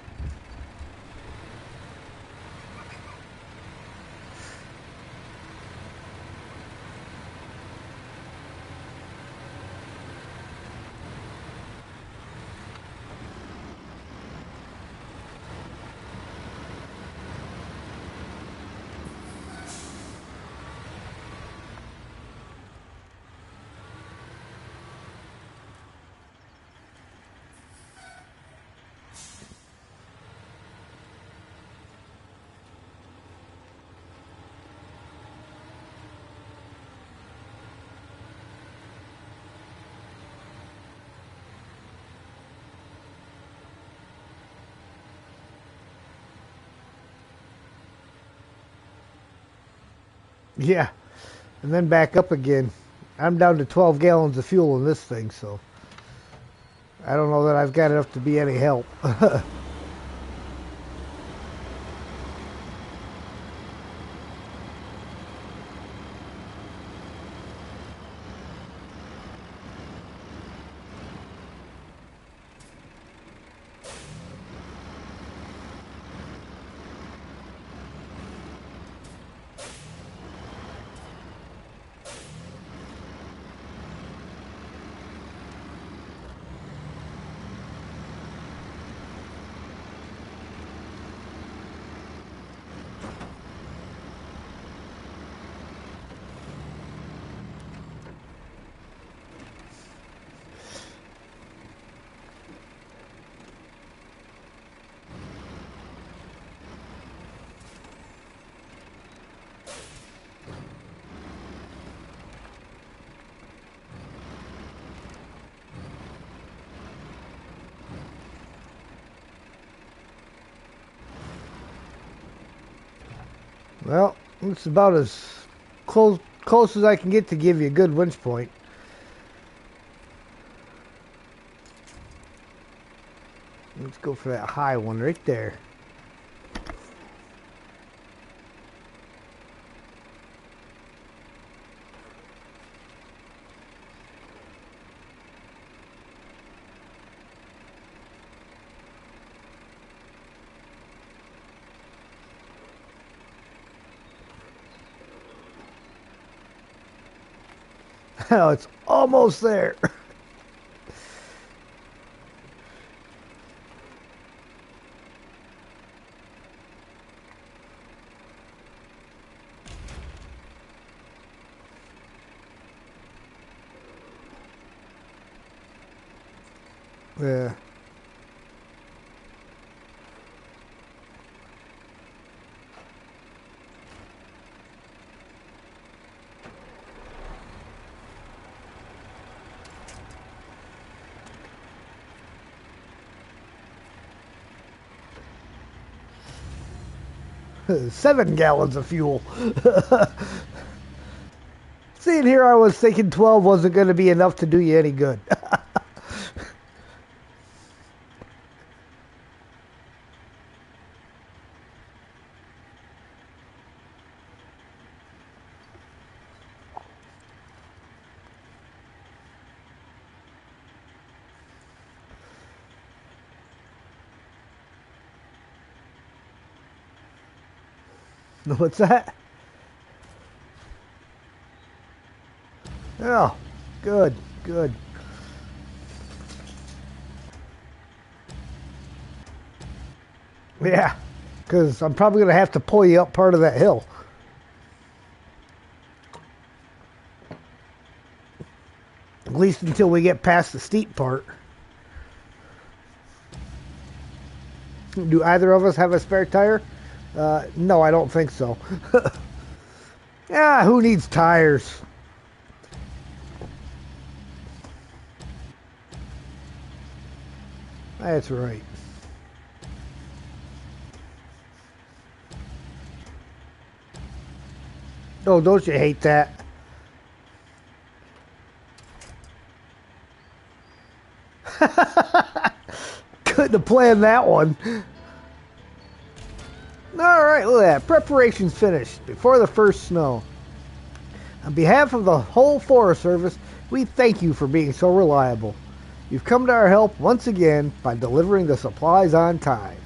Yeah, and then back up again. I'm down to 12 gallons of fuel in this thing, so I don't know that I've got enough to be any help. Well, it's about as close as I can get to give you a good winch point. Let's go for that high one right there. Oh, it's almost there. 对。7 gallons of fuel. Seeing here, I was thinking 12 wasn't going to be enough to do you any good. What's that? Oh, good, good. Yeah, because I'm probably going to have to pull you up part of that hill. At least until we get past the steep part. Do either of us have a spare tire? No, I don't think so. Yeah, who needs tires? That's right. Oh, don't you hate that? Couldn't have planned that one. Alright, look at that. Preparation's finished before the first snow. On behalf of the whole Forest Service, we thank you for being so reliable. You've come to our help once again by delivering the supplies on time.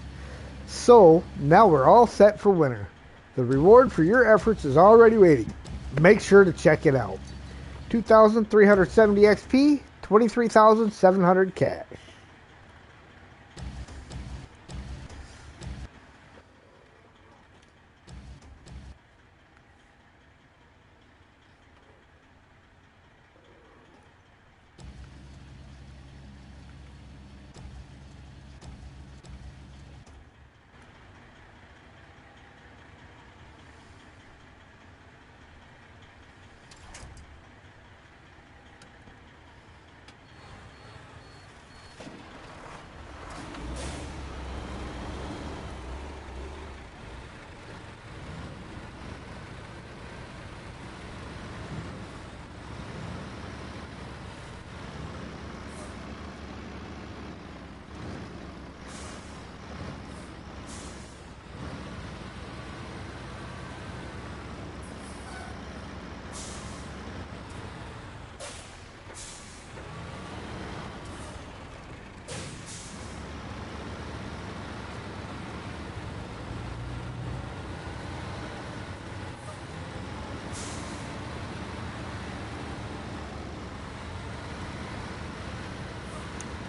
So, now we're all set for winter. The reward for your efforts is already waiting. Make sure to check it out. 2,370 XP, 23,700 cash.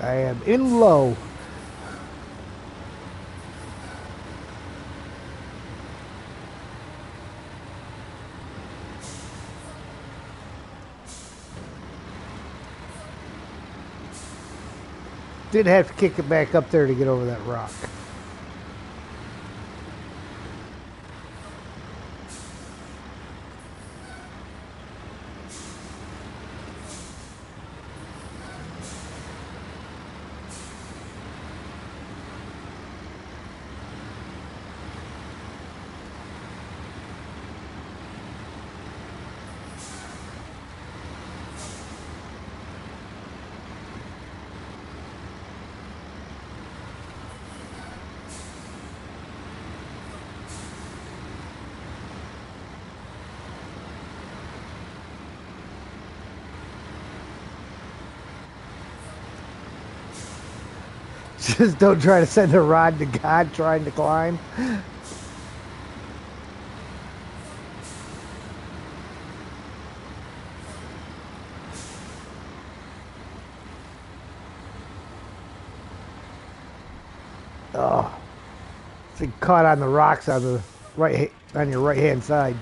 I am in low. Did have to kick it back up there to get over that rock. Just don't try to send a rod to God trying to climb. Oh, it's caught on the rocks on the on your right hand side.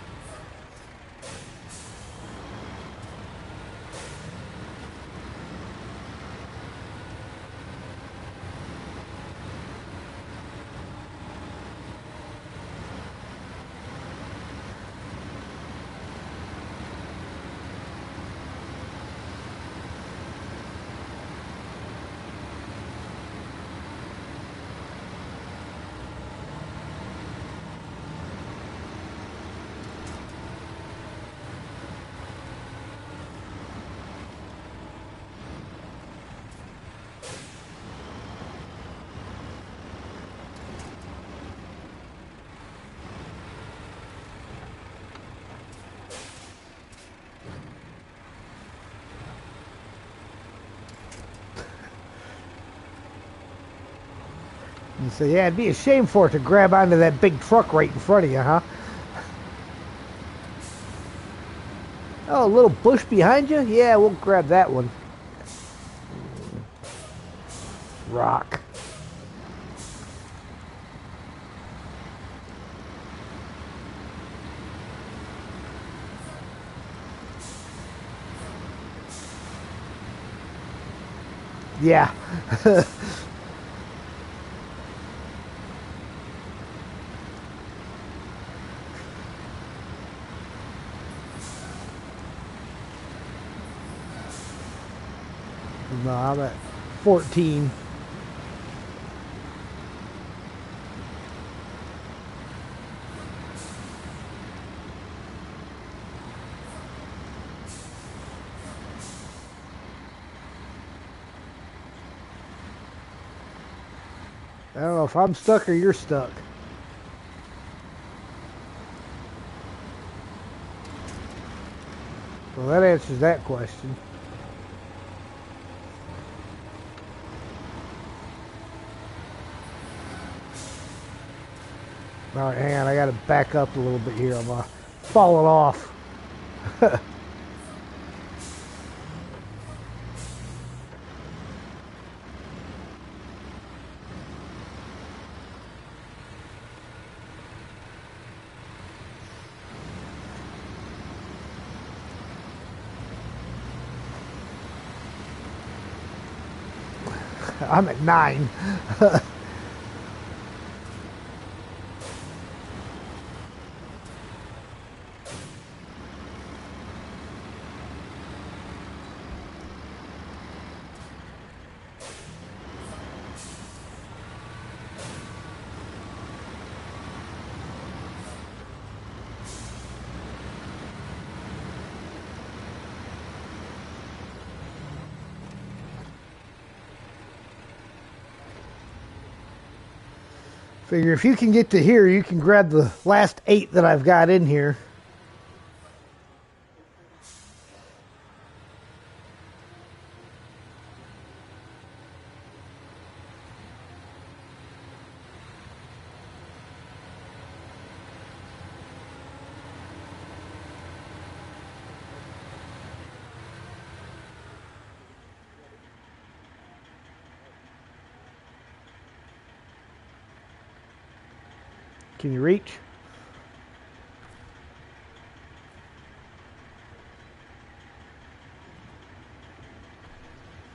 And so, yeah, it'd be a shame for it to grab onto that big truck right in front of you, huh? Oh, a little bush behind you? Yeah, we'll grab that one. Rock. Yeah. No, I'm at 14. I don't know if I'm stuck or you're stuck. Well, that answers that question. All right, hang on. I got to back up a little bit here. I'm falling off. I'm at 9. Figure if you can get to here, you can grab the last 8 that I've got in here. Can you reach?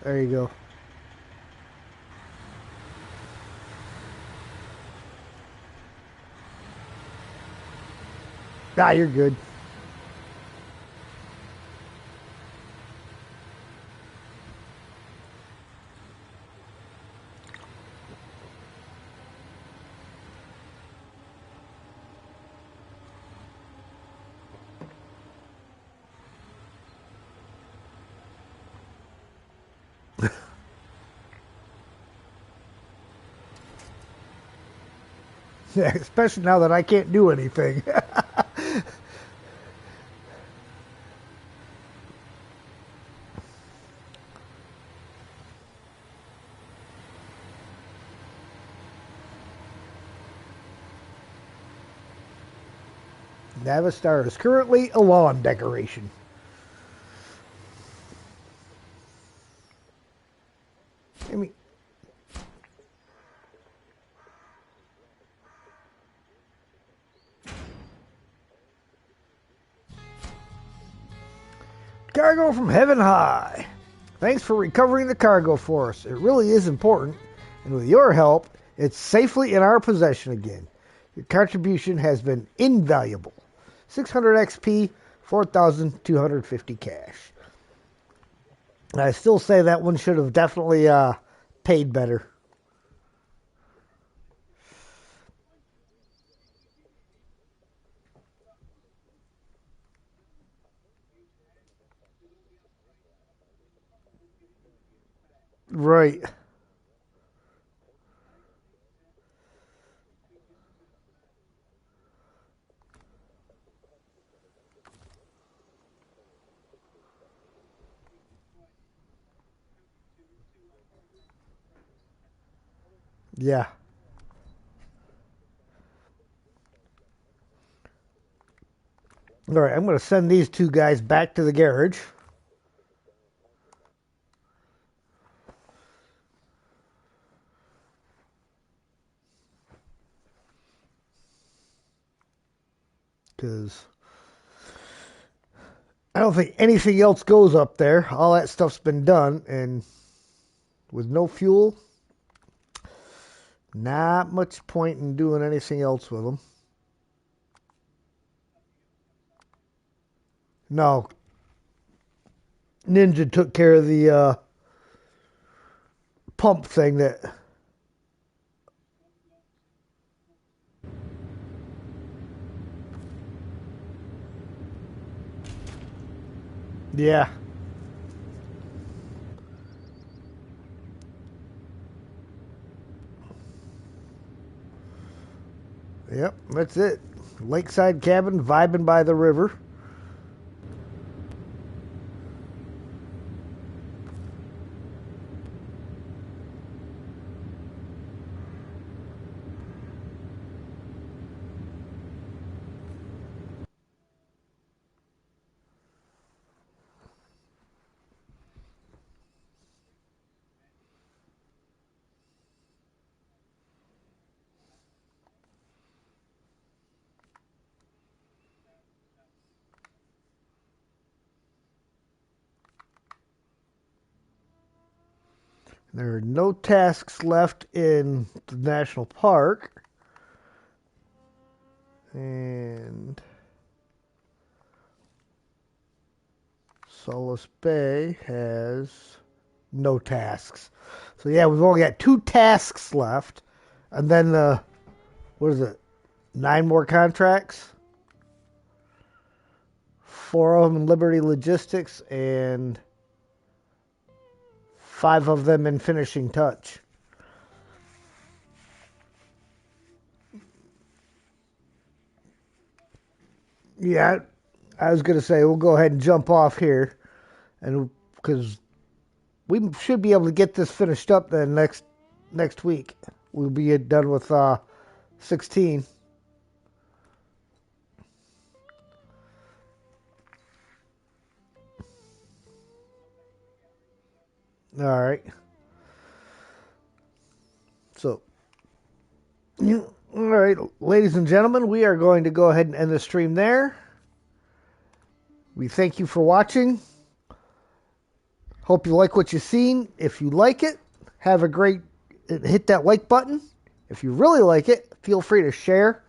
There you go. Ah, you're good. Yeah, especially now that I can't do anything. Navistar is currently a lawn decoration. I mean, Cargo from Heaven High. Thanks for recovering the cargo for us. It really is important, and with your help, it's safely in our possession again. Your contribution has been invaluable. 600 XP, 4,250 cash. I still say that one should have definitely paid better. Right. Yeah. All right, I'm going to send these two guys back to the garage. Because I don't think anything else goes up there. All that stuff's been done, and with no fuel, not much point in doing anything else with them. No. Ninja took care of the pump thing that... Yeah. Yep, that's it. Lakeside cabin, vibing by the river. There are no tasks left in the national park. And Solace Bay has no tasks. So yeah, we've only got 2 tasks left. And then what is it? 9 more contracts? 4 of them in Liberty Logistics and 5 of them in Finishing Touch. Yeah, I was going to say we'll go ahead and jump off here, and because we should be able to get this finished up then next week. We'll be done with 16. All right. So, all right, ladies and gentlemen, we are going to go ahead and end the stream there. We thank you for watching. Hope you like what you've seen. If you like it, have a great... hit that like button. If you really like it, feel free to share,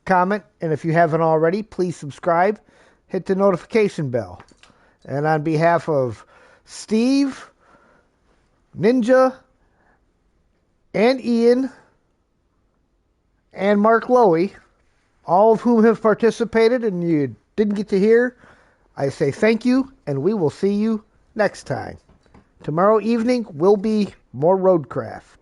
comment, and if you haven't already, please subscribe. Hit the notification bell. And on behalf of Steve, Ninja, and Ian, and Mark Lowy, all of whom have participated and you didn't get to hear, I say thank you, and we will see you next time. Tomorrow evening will be more Roadcraft.